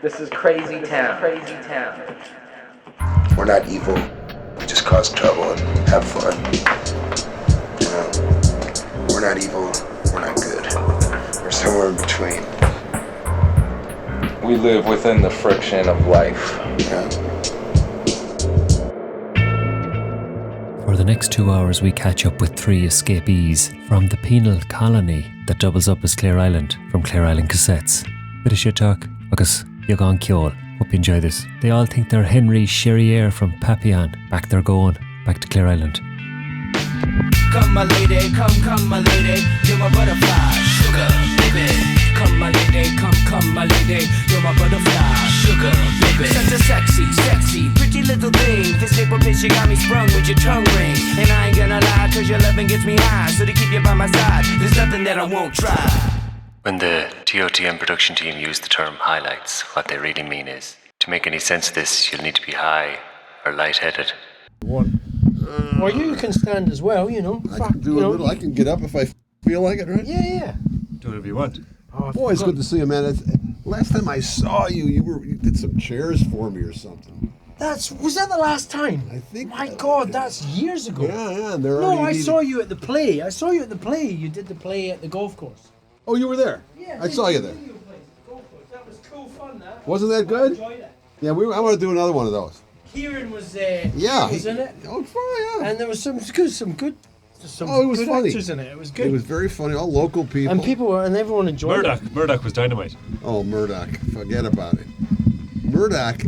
This is crazy town. Crazy town. We're not evil. We just cause trouble and have fun. You know, we're not evil. We're not good. We're somewhere in between. We live within the friction of life. Yeah. For the next 2 hours, we catch up with 3 escapees from the penal colony that doubles up as Clare Island from Clare Island Cassettes. Bit of shit talk, because you're gone Kjol. Hope you enjoy this. They all think they're Henry Cherrier from Papillon. Back they're going, back to Clare Island. Come my lady, come my lady, you're my butterfly, sugar, baby. Come my lady, come my lady, you're my butterfly, sugar, baby. Such a sexy, pretty little thing. This paper bitch, you got me sprung with your tongue ring. And I ain't gonna lie, cause your loving gets me high. So to keep you by my side, there's nothing that I won't try. When the TOTM production team use the term highlights, what they really mean is, to make any sense of this, you'll need to be high or lightheaded. Or you can stand as well, you know. I can do a little. I can get up if I feel like it, right? Yeah. Do whatever you want. Oh, Boy, it's good to see you, man. Last time I saw you, you did some chairs for me or something. Was that the last time? I think. My God, that's years ago. Yeah. They're No, already I saw you at the play. You did the play at the golf course. Oh, you were there? Yeah. I saw you there. That was cool fun, that. Wasn't that good? I enjoyed it. Yeah, I want to do another one of those. Kieran was Was in it. Oh, fine, yeah. And there was some good it was funny. actors in it. It was good. It was very funny. All local people. And everyone enjoyed it. Murdoch was dynamite. Oh, Murdoch. Forget about it. Murdoch.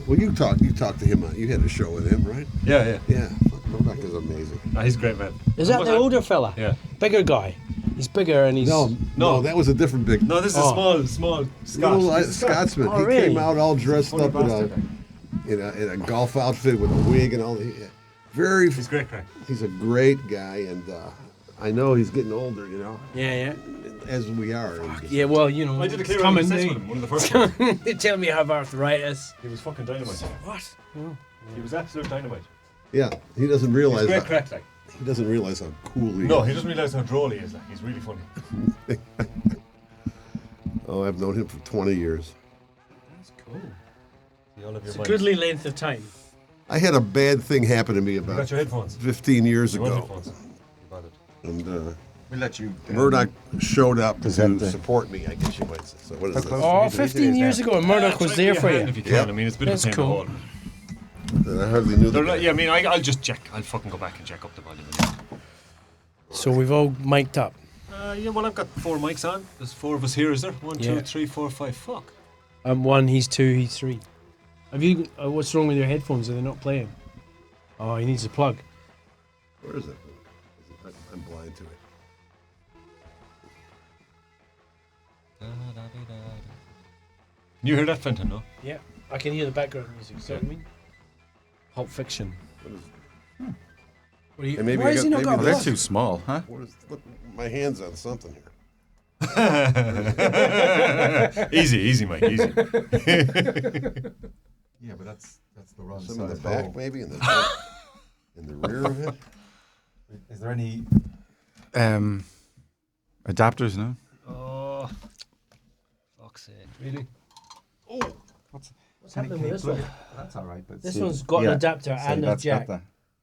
Well, you talked to him. You had a show with him, right? Yeah. Yeah. Murdoch is amazing. He's a great man. Is that the older fella? Yeah. Bigger guy. He's bigger and he's... No, that was a different big... No, this is a small Scot. Little Scotsman. Oh, He really? came out all dressed up in a golf outfit with a wig and all. He's great crack. He's a great guy, and I know he's getting older, you know. Yeah. As we are. Yeah, well, you know, I did a it's clear coming. with him, one of the first ones. They tell me I have arthritis. He was fucking dynamite. What? He was absolute dynamite. Yeah, he doesn't realize He's great that. crack, like. He doesn't realize how cool he is. No, he doesn't realize how droll he is. Like, he's really funny. Oh, I've known him for 20 years. That's cool. See all of your It's a minds. goodly length of time. I had a bad thing happen to me You about got your headphones. 15 years You want ago. headphones. You bothered. And We'll let you. Murdoch showed up present to the- support me, I guess you might say. So what is How this? close? Oh, It is 15 years now. ago, and Murdoch was Try there to for be a hand you. if you can. Yep. I mean, it's a bit of That's a pain cool. in the hole. And I hardly knew the Yeah, I mean, I'll just check. I'll fucking go back and check up the volume. So we've all mic'd up. Yeah, well, I've got 4 mics on. There's 4 of us here, is there? 1, 2, Yeah. 3, 4, 5. Fuck. I'm 1, he's 2, he's 3. Have you? What's wrong with your headphones? Are they not playing? Oh, he needs a plug. Where is it? I'm blind to it. You hear that, Fenton, no? Yeah, I can hear the background music. So I mean, Pulp Fiction. What are you, And maybe why I has got- he not maybe got a They're plug? too small, huh? Look, my hand's on something here. Easy, Mike, easy. Yeah, but that's the wrong Some in the size back, hole. maybe, in the rear of it. Is there any adapters? No. Oh, fuck's sake. Really? What's happening with this one? That's all right. But This see- one's got an adapter see, and a that's jack. got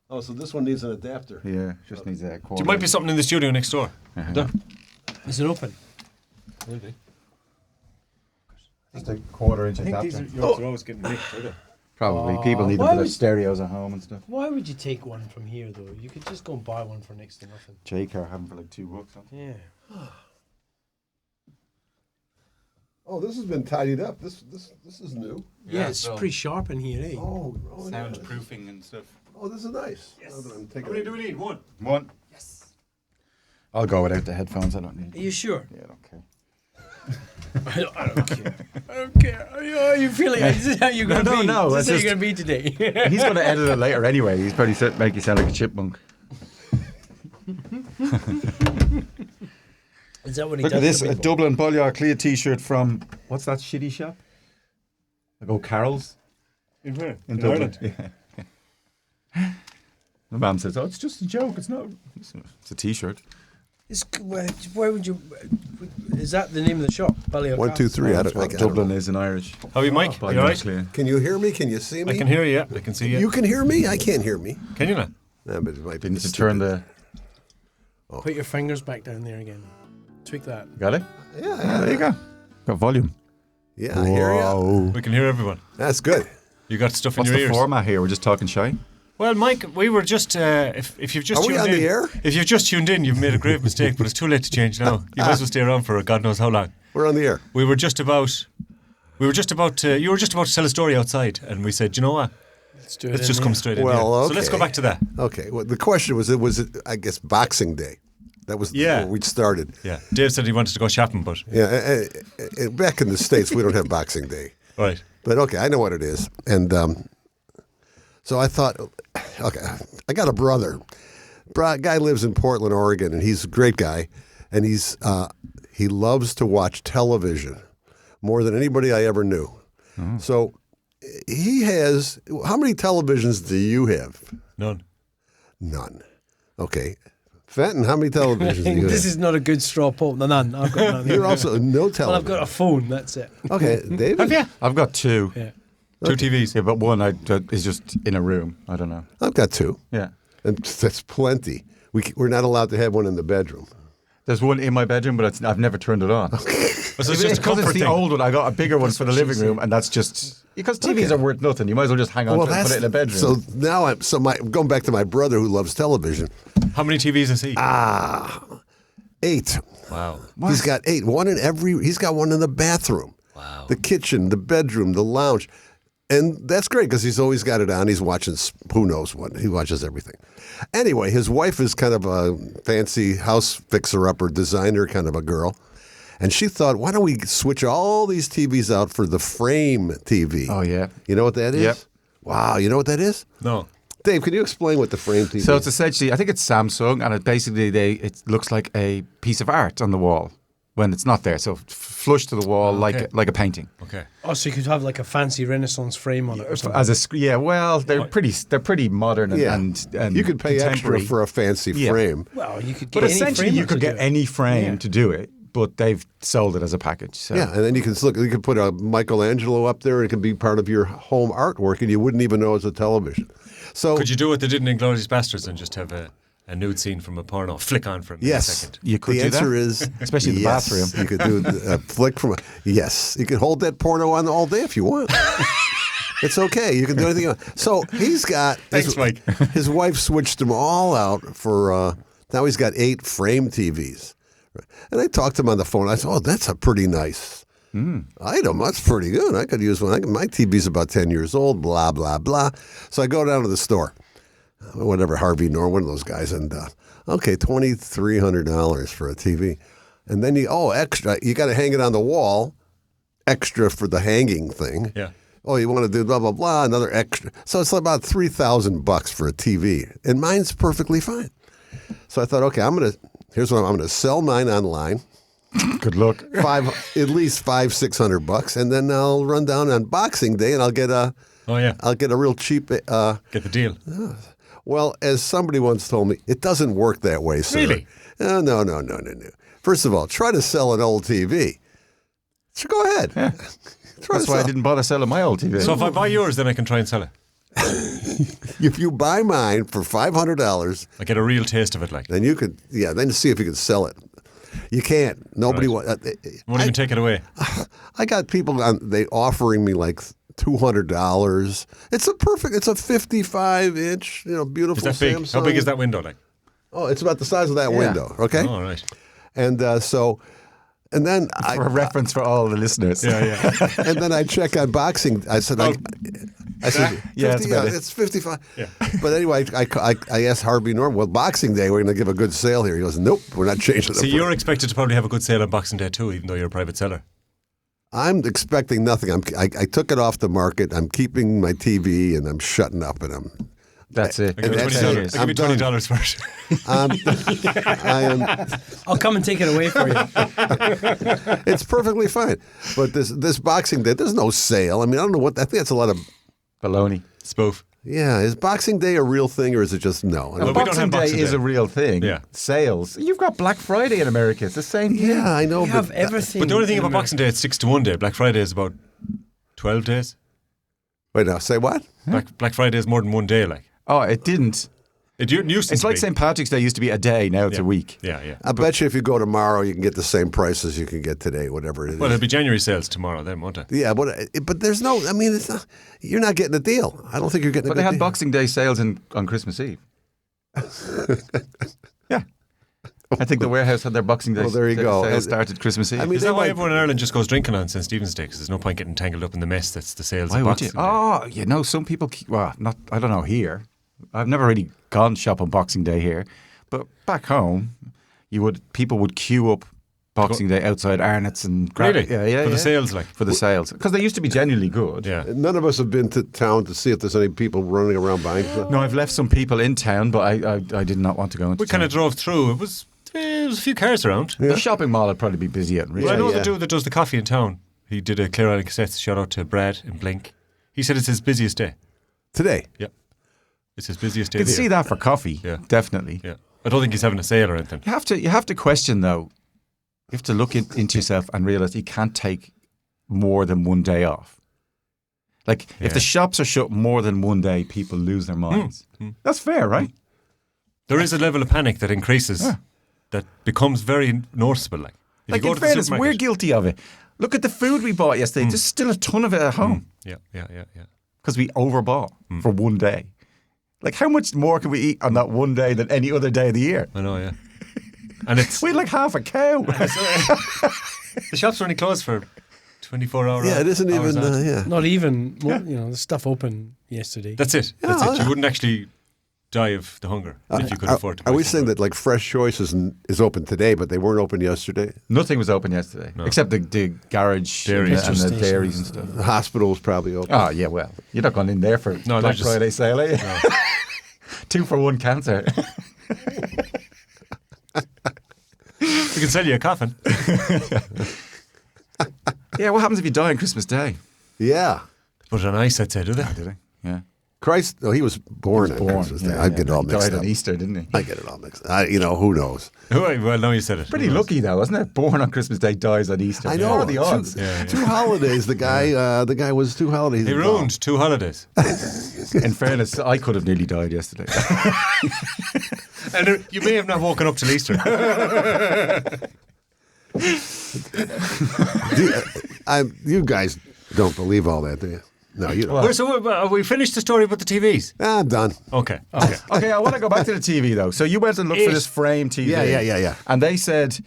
Oh, so this one needs an adapter. yeah, just needs a There quarter. might be something in the studio next door. There. Is it open? Maybe. Just a quarter-inch I think these adapter. yours are always getting mixed, are they? Probably people need a why bit of was- stereos at home and stuff. Why would you take one from here though? You could just go and buy one for next to nothing. J-car having for like $2. Yeah. Oh, this has been tidied up. This is new. Yeah, it's pretty sharp in here, eh? Oh, yeah. Soundproofing and stuff. Oh, this is nice. Yes. I'm taking How many do we need? One. One. Yes. I'll go without the headphones. I don't need. Are you sure? Yeah, I don't care. I don't care. I don't care. Oh, you feel like this is how you're going to be. No, This is that's how just- you're going to be today. He's going to edit it later anyway. He's probably make you sound like a chipmunk. Is that what he Look does? at this, to a people? Dublin Bulliard Clear T-shirt from, what's that shitty shop? I go Carol's In where? in Dublin. Yeah. The man says, oh, it's just a joke. It's not. It's a T-shirt. Why would you? Is that the name of the shop? Balliol 1, 2, 3. I That's don't, what I don't Dublin know. is in Irish. How are you, Mike? By You all right? Clear. Can you hear me? Can you see me? I can hear you. Yeah, I can see you. You can hear me? I can't hear me. Can you not? Nah, but it might be Didn't you stupid. turn the... Put your fingers back down there again. Tweak that. Got it? Yeah, There you go. Got volume. yeah, I hear you. We can hear everyone. That's good. You got stuff What's in the your ears. format here? We're just talking shy? Well, Mike, we were just if you've just Are we tuned on in, the air? if you've just tuned in, you've made a grave mistake. But it's too late to change now. You might as well stay around for God knows how long. We're on the air. You were just about to tell a story outside, and we said, you know what? Let's do it. Let's just come straight in. Well, here. okay. So let's go back to that. Okay. Well, the question was, I guess, Boxing Day. That was Yeah. where we started. Yeah, Dave said he wanted to go shopping, but Yeah. Back in the States, we don't have Boxing Day. right. But okay, I know what it is. And so I thought, okay, I got a brother. Guy lives in Portland, Oregon, and he's a great guy. And he loves to watch television more than anybody I ever knew. So he has, how many televisions do you have? None. None. Okay. Fenton, how many televisions do you have? This is not a good straw poll. None. I've got none. You're also no Well, television. I've got a phone. That's it. Okay, David? Have you? I've got two. Yeah. Two TVs. Yeah, but one is just in a room. I don't know. I've got two. Yeah. And that's plenty. We're not allowed to have one in the bedroom. There's one in my bedroom, but I've never turned it on. So it's just a Because comfort it's the thing. old one. I got a bigger one for the living room, and that's just... Because TVs are worth nothing. You might as well just hang on to it and put it in the bedroom. So now going back to my brother who loves television. How many TVs is he? 8. Wow. He's got 8. He's got one in the bathroom. Wow. The kitchen, the bedroom, the lounge. And that's great because he's always got it on. He's watching who knows what. He watches everything. Anyway, his wife is kind of a fancy house fixer-upper designer kind of a girl. And she thought, why don't we switch all these TVs out for the frame TV? Oh, yeah. You know what that is? Yep. Wow, you know what that is? No. Dave, can you explain what the frame TV So is? it's essentially, I think it's Samsung, and it looks like a piece of art on the wall when it's not there. So flush to the wall Okay. like a painting. Okay. Oh, so you could have like a fancy Renaissance frame on it or something. As a well, they're pretty modern and, Yeah. and You could pay extra contemporary. for a fancy Yeah. frame. Well, you could get But any essentially, framer you could to get do it. any frame Yeah. to do it, but they've sold it as a package. So. Yeah, and then you can put a Michelangelo up there. And it can be part of your home artwork, and you wouldn't even know it's a television. So Could you do what they did in Inglourious Bastards and just have a nude scene from a porno flick on for a yes, second? You could the do that. answer is Especially in the yes. bathroom. You could do a flick from yes. You can hold that porno on all day if you want. It's okay. You can do anything you want. So he's got Thanks, Mike. His wife switched them all out for now he's got 8 frame TVs. And I talked to him on the phone. I said, "Oh, that's a pretty nice item. That's pretty good. I could use one. My TV's about 10 years old, blah, blah, blah." So I go down to the store, whatever, Harvey Norman, one of those guys, and okay, $2,300 for a TV. And then extra, you got to hang it on the wall, extra for the hanging thing. Yeah. Oh, you want to do blah, blah, blah, another extra. So it's about $3,000 for a TV. And mine's perfectly fine. So I thought, okay, here's what I'm going to sell mine online. Good luck. At least $500-$600, and then I'll run down on Boxing Day and I'll get a real cheap. Get the deal. Well, as somebody once told me, it doesn't work that way, sir. Really? No. First of all, try to sell an old TV. So go ahead. Yeah. That's why I didn't bother selling my old TV. So if I buy yours, then I can try and sell it. If you buy mine for $500, I get a real taste of it, like. then you could, then see if you can sell it. You can't. Nobody Right. wants. Won't even take it away. I got people they offering me like $200. It's a 55-inch, beautiful Is that big? Samsung. How big is that window, like? Oh, it's about the size of that window. Okay. All right. And and then for a reference for all the listeners. Yeah. and then I check on Boxing. I said, I said, Yeah, that's better. it's 55. Yeah. But anyway, I asked Harvey Norman, well, Boxing Day, we're going to give a good sale here. He goes, nope, we're not changing So the you're expected to probably have a good sale on Boxing Day too, even though you're a private seller. I'm expecting nothing. I took it off the market. I'm keeping my TV, and I'm shutting up, and That's it. I'll give you that's $20, it. I'll give you I'm done. $20 for it. I am. I'll come and take it away for you. It's perfectly fine. But this Boxing Day, there's no sale. I mean, I don't know what. I think that's a lot of Baloney. Spoof. Yeah, is Boxing Day a real thing or is it just no? Well, we don't Boxing have Day Boxing is Day. a real thing. Yeah. Sales. You've got Black Friday in America. It's the same thing. Yeah, I know. You have everything. But the only thing in about Boxing Day, it's 6 to 1 day. Black Friday is about 12 days. Wait, now say what? Black Friday is more than 1 day. Like Oh, it didn't. it used to It's like be. St. Patrick's Day used to be a day. Now it's a week. Yeah. I bet you if you go tomorrow, you can get the same price as you can get today, whatever it is. Well, it'll be January sales tomorrow, then, won't it? Yeah, but there's no. I mean, it's not. You're not getting a deal. I don't think you're getting. But a they good had deal. Boxing Day sales on Christmas Eve. Yeah. I think the warehouse had their Boxing Day Well, there you go. sales started Christmas Eve. I mean, Is they that why might- everyone in Ireland just goes drinking on St. Stephen's Day? Because there's no point getting tangled up in the mess that's the sales Why of would you? Boxing Day. Oh, some people. Well, not. I don't know here. I've never really gone shop on Boxing Day here, but back home, people would queue up Boxing Day outside Arnott's and grab Really? yeah, For the sales, like? for the sales, because they used to be genuinely good. Yeah. None of us have been to town to see if there's any people running around buying stuff. No, I've left some people in town, but I did not want to go into We kind town. of drove through. It was a few cars around. The shopping mall would probably be busy at Well, I know Yeah. the dude that does the coffee in town. He did a Clare Island Cassettes. Shout out to Brad in Blink. He said it's his busiest day. Today. Yeah. It's his busiest day. You of can the see year. that for coffee, Yeah. definitely. Yeah. I don't think he's having a sale or anything. You have to question though. You have to look into yourself and realize you can't take more than 1 day off. Like if Yeah. the shops are shut more than 1 day, people lose their minds. That's fair, right? There is a level of panic that increases that becomes very noticeable. Like, if Like you go in to the fairness, we're supermarket- guilty of it. Look at the food we bought yesterday. There's still a ton of it at home Yeah. because we overbought for 1 day. Like how much more can we eat on that 1 day than any other day of the year? I know, yeah. And it's We had like half a cow. the shops are only closed for 24 hours. Yeah, it isn't hours even. on. Yeah. Not even, the stuff open yesterday. That's it. That's it. You wouldn't actually die of the hunger if you could afford to. Are buy we some saying food. that like Fresh Choice is open today, but they weren't open yesterday? Nothing was open yesterday except the garage Dairies. and the Petrol dairies and stuff. The hospital was probably open. Oh yeah, well, you're not going in there for No, they're Black just- Friday sale, are you? 2 for 1 cancer. We can sell you a coffin. Yeah, what happens if you die on Christmas Day? Yeah. Put it on ice, I'd say, do they? Did I? Yeah. Christ, no, he was born on Christmas Day. Yeah, I get it all He mixed died up. on Easter, didn't he? I get it all mixed up. Who knows? Well, now you said it. Pretty lucky though, wasn't it? Born on Christmas Day, dies on Easter. I know. What are the odds? Two holidays. The guy was 2 holidays. He ruined 2 holidays. In fairness, I could have nearly died yesterday. And you may have not woken up till Easter. You guys don't believe all that, do you? No, you don't. Well, so we finished the story about the TVs. I'm done. Okay. Okay, I want to go back to the TV though. So you went and looked for this frame TV. Yeah. And they said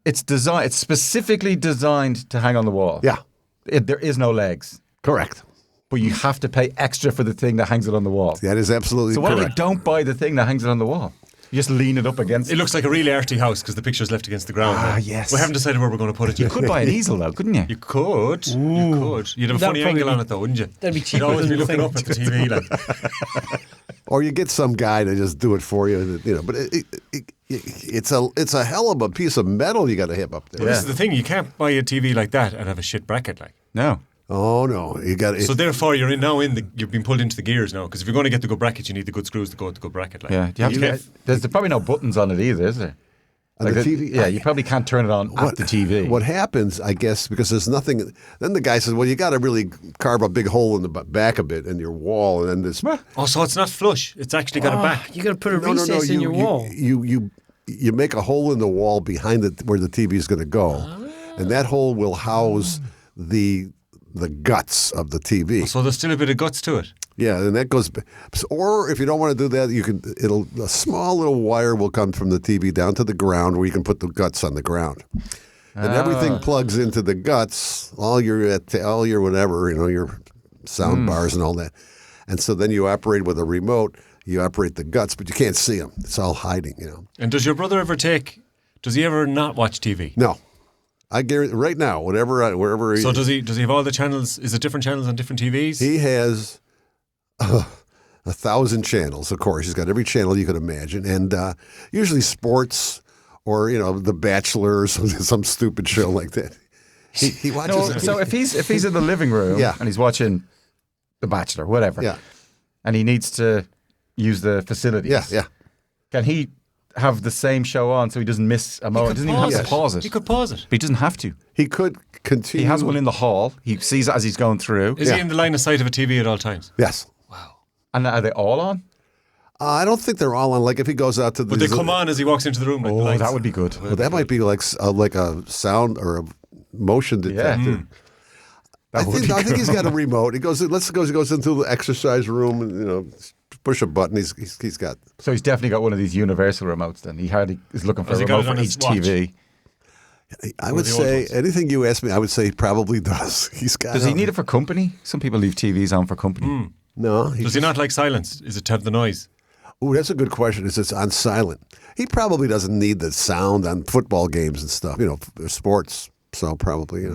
it's specifically designed to hang on the wall. Yeah, There is no legs, correct. but you have to pay extra for the thing that hangs it on the wall. That is absolutely So what if correct. you don't buy the thing that hangs it on the wall? You just lean it up against It looks like a really arty house because the picture's left against the ground. Ah, now. yes. We haven't decided where we're going to put it You yet. could buy an easel though, couldn't you? You could. You could. You'd have a That'd funny probably angle on be- it though, wouldn't you? that'd be You'd cheaper always than be the looking thing. up at the TV like. Or you get some guy to just do it for you. But it's a hell of a piece of metal you got to hip up there. This is the thing. You can't buy a TV like that and have a shit bracket like. No. Oh no, you got it. So therefore, you've been pulled into the gears now. Because if you're going to get the good bracket, you need the good screws to go with the good bracket. Like. Yeah. There's probably no buttons on it either, is there? On the TV? Yeah, you probably can't turn it on at the TV. What happens, I guess, because there's nothing. Then the guy says, "Well, you got to really carve a big hole in the back of it in your wall, and then this." Oh, so it's not flush. It's actually got a back. You got to put a recess in your wall. You make a hole in the wall behind it where the TV is going to go, and that hole will house the guts of the TV. So there's still a bit of guts to it. Yeah, and that goes. Or if you don't want to do that, a small little wire will come from the TV down to the ground where you can put the guts on the ground, and everything plugs into the guts. All your whatever, your sound bars and all that, and so then you operate with a remote. You operate the guts, but you can't see them. It's all hiding, And does your brother ever does he ever not watch TV? No. I guarantee right now, wherever he So does he have all the channels? Is it different channels on different TVs? He has 1,000 channels, of course. He's got every channel you could imagine. And usually sports or, The Bachelor or some stupid show like that. He watches So if he's in the living room Yeah. and he's watching The Bachelor, whatever. Yeah. and he needs to use the facilities. Yeah. Can he have the same show on so he doesn't miss a moment? He doesn't even have to pause it. He could pause it. But he doesn't have to. He could continue. He has one in the hall. He sees it as he's going through. Is he in the line of sight of a TV at all times? Yes. And are they all on? I don't think they're all on. Like if he goes out to the. Would they come on as he walks into the room? Like the lights? That would be good. Well, that might be like a sound or a motion detector. I think he's got a remote. He goes into the exercise room and push a button. He's got. So he's definitely got one of these universal remotes. Then is looking for a remote for each TV. I would say anything you ask me, I would say he probably does. He's got. Does he need it for company? Some people leave TVs on for company. No. Does he not like silence? Is it to have the noise? Oh, that's a good question. Is it's on silent? He probably doesn't need the sound on football games and stuff. Sports. So probably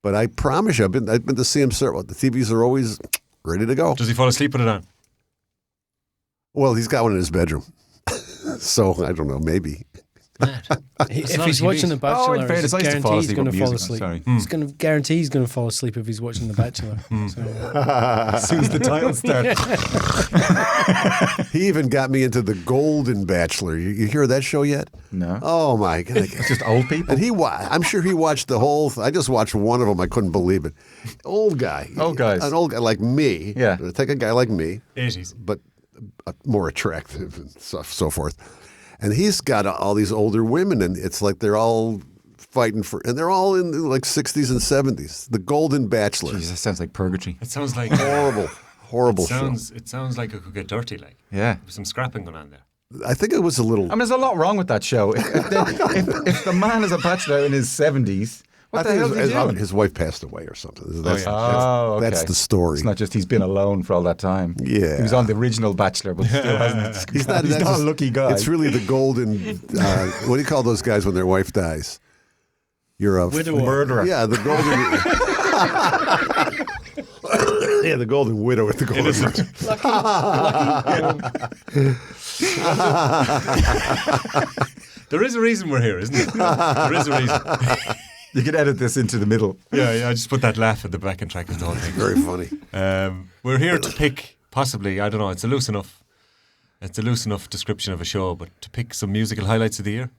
But I promise you, I've been to see him. The TVs are always ready to go. Does he fall asleep with it on? Well, he's got one in his bedroom. So I don't know. Maybe. If he's watching The Bachelor, in fairness, I used to fall asleep with music. Sorry. He's going to guarantee he's going to fall asleep if he's watching The Bachelor. As soon as the title starts. He even got me into The Golden Bachelor. You hear that show yet? No. Oh my God! It's just old people. And I'm sure he watched the whole. I just watched one of them. I couldn't believe it. Old guy. Old guys. An old guy like me. Yeah. Take a guy like me. 80s. But more attractive and so forth. And he's got all these older women, and it's like they're all fighting for, and they're all in like 60s and 70s. The Golden Bachelor. Jeez, that sounds like purgatory. It sounds like horrible show. It sounds like it could get dirty. Like yeah, there's some scrapping going on there. I think it was a little. I mean, there's a lot wrong with that show. If the man is a bachelor in his 70s. What the hell is he doing? His wife passed away or something. That's the story. It's not just he's been alone for all that time. Yeah. He was on the original Bachelor, but still hasn't. He's not a lucky guy. It's really the golden, what do you call those guys when their wife dies? You're a murderer. Yeah, the golden. Yeah, the golden widow at the golden. There is a reason we're here, isn't there? There is a reason. You could edit this into the middle. Yeah, I just put that laugh at the back and track of the whole thing. Very funny. We're here to pick, possibly, I don't know, it's a loose enough description of a show, but to pick some musical highlights of the year.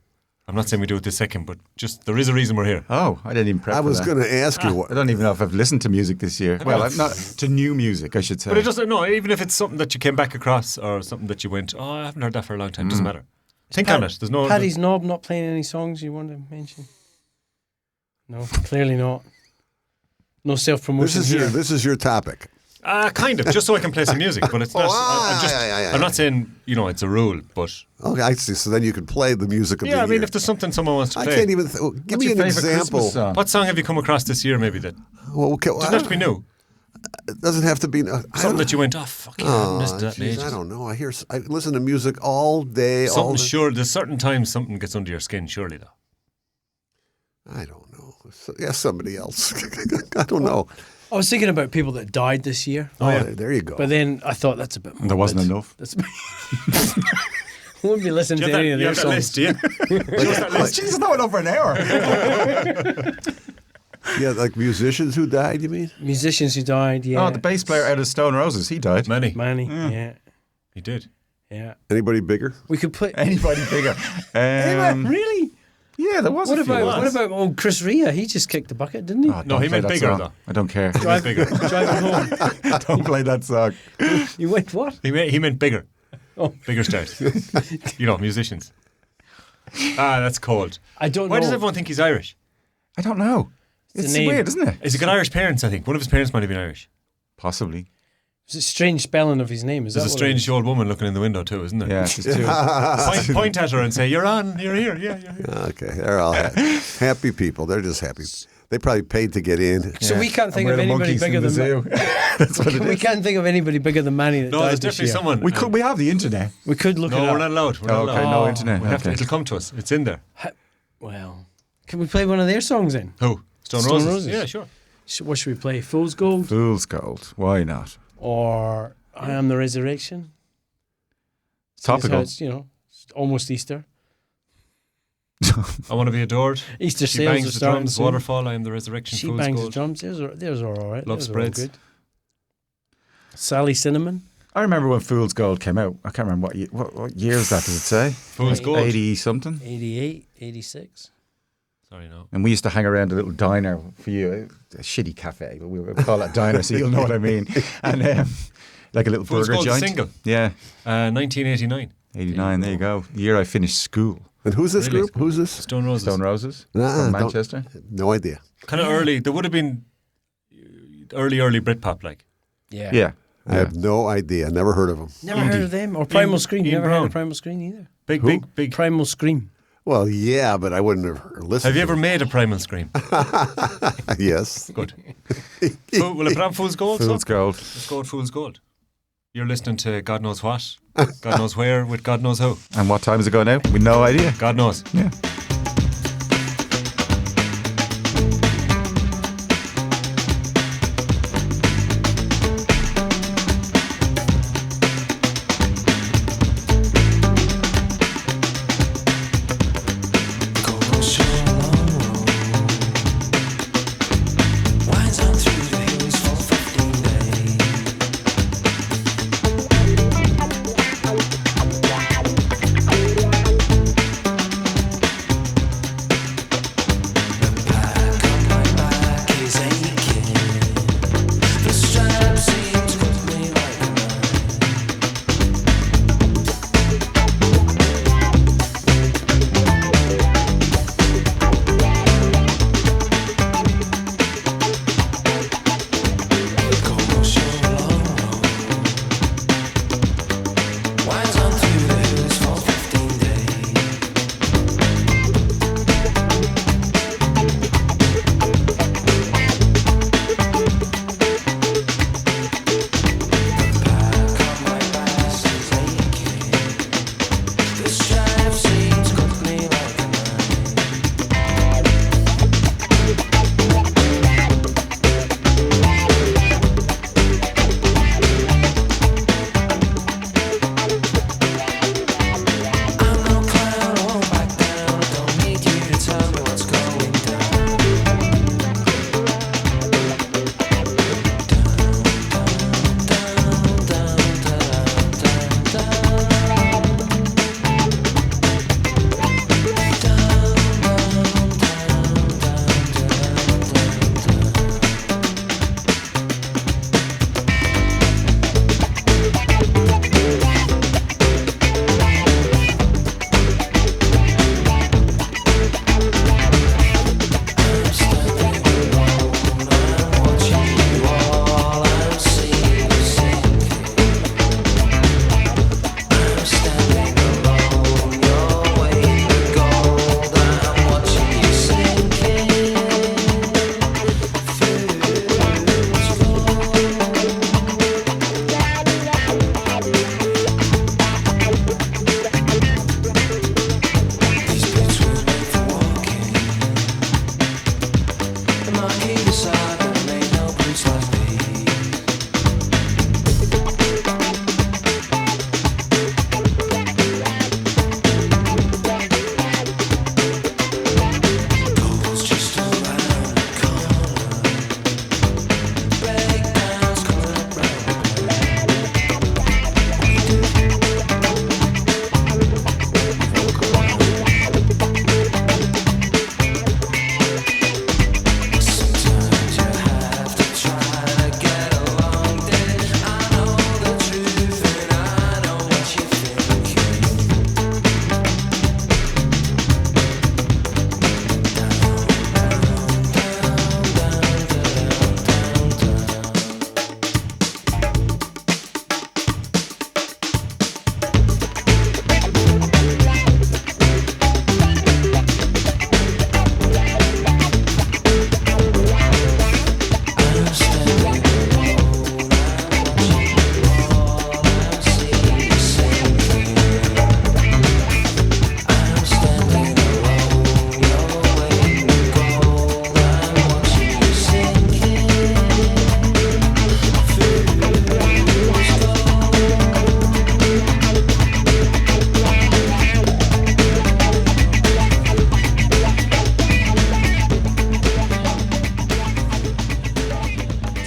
I'm not saying we do it this second, but just there is a reason we're here. Oh, I didn't even prep I was going to ask you what. I don't even know if I've listened to music this year. Well, I'm not to new music, I should say. But it doesn't, no, even if it's something that you came back across or something that you went, I haven't heard that for a long time, it doesn't matter. Think on it. There's no Paddy's Knob not playing any songs you want to mention? No, clearly not. No self-promotion here. This is your topic. Kind of, just so I can play some music, but it's not. I'm not saying it's a rule, but okay, I see. So then you can play the music of the year. I mean, if there's something someone wants to play, I can't even. Give me an example. What song have you come across this year? Maybe that. Well, okay, doesn't have to be new. It doesn't have to be something that you went, fuck yeah, I missed that. Geez, I don't know. I listen to music all day. Sure, there's certain times something gets under your skin. Surely, though. I don't know. Yeah, somebody else. I don't know. I was thinking about people that died this year. Oh, yeah. There you go. But then I thought that's a bit more. There wasn't enough. I wouldn't be listening to any of their songs. Jeez, it's not enough for an hour. Yeah, like musicians who died, you mean? Musicians who died, yeah. Oh, the bass player out of Stone Roses, he died. Many, yeah. He did. Yeah. Anybody bigger? We could put anybody bigger. Really? Yeah, there was. What about old Chris Rea? He just kicked the bucket, didn't he? Oh, no, he meant bigger though. I don't care. Driving home. Don't play that song. You went what? He meant bigger. Oh, bigger stars. Musicians. That's cold. I don't know. Why does everyone think he's Irish? I don't know. It's weird, isn't it? Has he got Irish parents? I think one of his parents might have been Irish. Possibly. It's a strange spelling of his name. There's a strange old woman looking in the window too, isn't there? Yeah, she's too. Point at her and say, "You're on. You're here. Yeah, you're here." Okay, they're all happy people. They're just happy. They probably paid to get in. So we can't think of anybody bigger than That's what it is. We can't think of anybody bigger than Manny that died there's this definitely year. someone. We have the internet. We could look it up. No, we're not allowed. We're not allowed. Okay, no internet. It'll come to us. It's in there. Well, can we play one of their songs then? Who? Stone Roses? Yeah, sure. What should we play? Fool's Gold? Fool's Gold. Why not? Or I Am the Resurrection? Topical. It's, it's almost Easter. I Want to Be Adored. Easter She sales Bangs are the starting Drums. soon. Waterfall. I Am the Resurrection. She Fool's Bangs Gold. the Drums. Theirs are all right. Love Those are all Spreads. good. Sally Cinnamon. I remember when Fool's Gold came out. I can't remember what year is that, does it say? Fool's Gold. 80 something? 88, 86. Sorry, no. And we used to hang around a little diner for you, a shitty cafe, but we would call it diner, so you'll know what I mean. And like a little Fool's burger Gold joint. single. Yeah. 1989. 89, there you go. The year I finished school. And who's this Really? group? Who's this? Stone Roses. Stone Roses Nah, from don't- Manchester. No idea. Kind of early. There would have been early Britpop, like. Yeah. Yeah. I have no idea. Never heard of them. Never heard of them. Or Primal Scream. Ian Never heard Brown. of Primal Scream either. Big. Primal Scream. Well, yeah, but I wouldn't have listened. Have you to ever made a Primal Scream? them. Yes. Good. Will I put on Fool's Gold? Fool's so? Gold. Let's go with Fool's Gold. You're listening to God Knows What, God Knows Where, with God Knows Who. And what time is it going out? We've no idea. God knows. Yeah.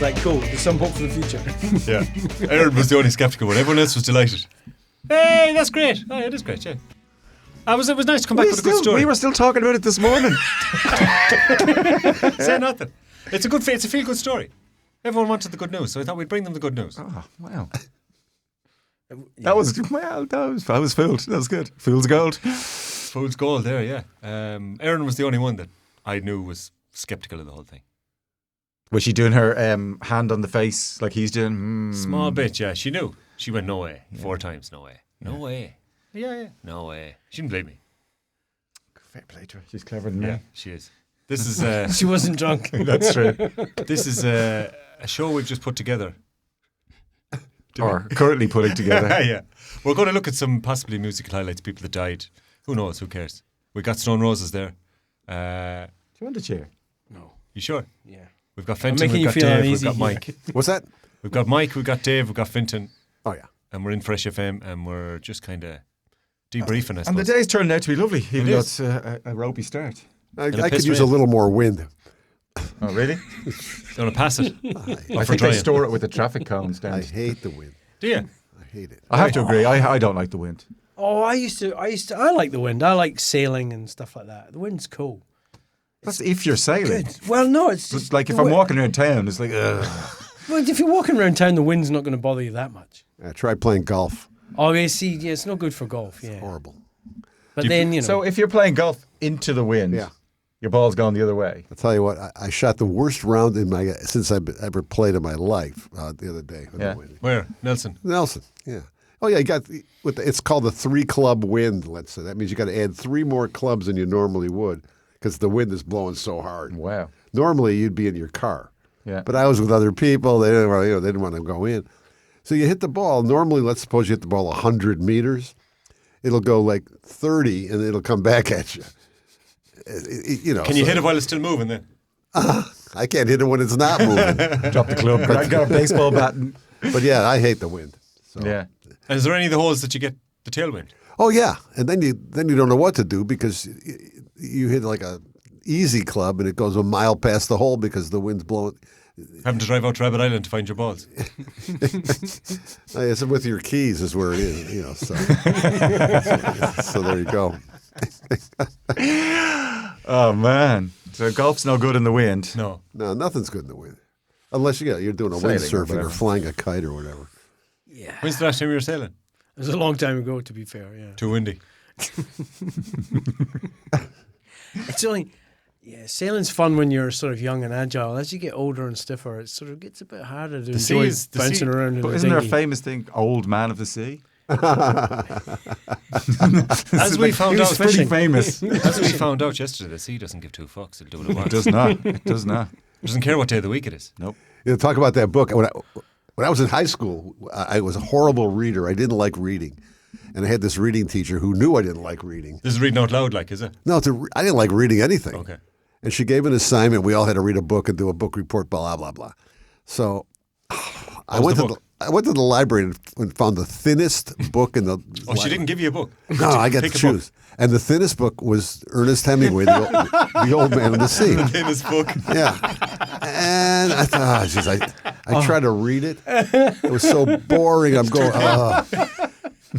It's like, cool, there's some hope for the future. Yeah. Aaron was the only sceptical one. Everyone else was delighted. Hey, that's great. Oh, it is great, yeah. It was nice to come back with a good story. We were still talking about it this morning. Say nothing. It's a feel-good story. Everyone wanted the good news, so I thought we'd bring them the good news. Oh, wow. I was fooled. That was good. Fool's gold. Fool's gold there, yeah. Erin was the only one that I knew was sceptical of the whole thing. Was she doing her hand on the face like he's doing? Small bit, yeah. She knew. She went, no way. 4 times, no way. No way. Yeah. No way. She didn't believe me. Fair play to her. She's cleverer than me. Yeah, she is. This is... She wasn't drunk. That's true. This is a show we've just put together. Or currently putting together. Yeah. We're going to look at some possibly musical highlights, people that died. Who knows? Who cares? We got Stone Roses there. Do you want a chair? No. You sure? Yeah. We've got Fenton, making we've you got feel Dave, uneasy we've got Mike. What's that? We've got Mike, we've got Dave, we've got Fenton. Oh, yeah. And we're in Fresh FM and we're just kind of debriefing, I suppose. And the day's turned out to be lovely, even though is. it's a ropey start. I could use a little more wind. Oh, really? You want to pass it? I think they store it with the traffic cones down. I hate the wind. Do you? I hate it. I have to agree. I don't like the wind. Oh, I like the wind. I like sailing and stuff like that. The wind's cool. That's if you're sailing. Good. Well, no, it's But just like if I'm walking around town, it's like, ugh. Well, if you're walking around town, the wind's not going to bother you that much. Try playing golf. Oh, yeah, see, yeah, it's not good for golf. Yeah, Horrible. but then you know. So if you're playing golf into the wind, Yeah. your ball's gone the other way. I'll tell you what, I shot the worst round since I've ever played in my life the other day. Yeah. Where? Nelson? Nelson, yeah. Oh, yeah, you got it's called the 3-club wind, let's say. That means you got to add 3 more clubs than you normally would because the wind is blowing so hard. Wow. Normally, you'd be in your car. Yeah. But I was with other people. They didn't want to go in. So you hit the ball. Normally, let's suppose you hit the ball 100 meters. It'll go like 30, and it'll come back at you. Can you hit it while it's still moving then? I can't hit it when it's not moving. Drop the club. I got a baseball bat. But yeah, I hate the wind. So. Yeah. And is there any of the holes that you get the tailwind? Oh yeah, and then you don't know what to do because you hit like a easy club and it goes a mile past the hole because the wind's blowing. Having to drive out to Rabbit Island to find your balls. It's with your keys is where it is, So, so there you go. Oh man. So golf's no good in the wind. No, nothing's good in the wind, unless you're doing a Sailing or windsurfing or whatever. flying a kite or whatever. yeah, when's the last time you were sailing? it was a long time ago. To be fair, yeah. Too windy. It's only, sailing's fun when you're sort of young and agile. As you get older and stiffer, it sort of gets a bit harder to sea enjoy is- the bouncing sea- around in But a isn't there a dinghy. famous thing, old man of the sea? As we found He was out, pretty famous. as we found out yesterday, the sea doesn't give 2 fucks. It'll do what it It wants. does not. It does not. It doesn't care what day of the week it is. Nope. Talk about that book. When I was in high school, I was a horrible reader. I didn't like reading, and I had this reading teacher who knew I didn't like reading. This is reading out loud, like, is it? No, I didn't like reading anything. Okay. And she gave an assignment. We all had to read a book and do a book report, blah, blah, blah. So I was went the to book? I went to the library and found the thinnest book in the Oh, she didn't give you a book. No, I got to Pick a book. choose. And the thinnest book was Ernest Hemingway, the old man of the sea. In his book. Yeah. And I thought, geez, I tried to read it. It was so boring. I'm going,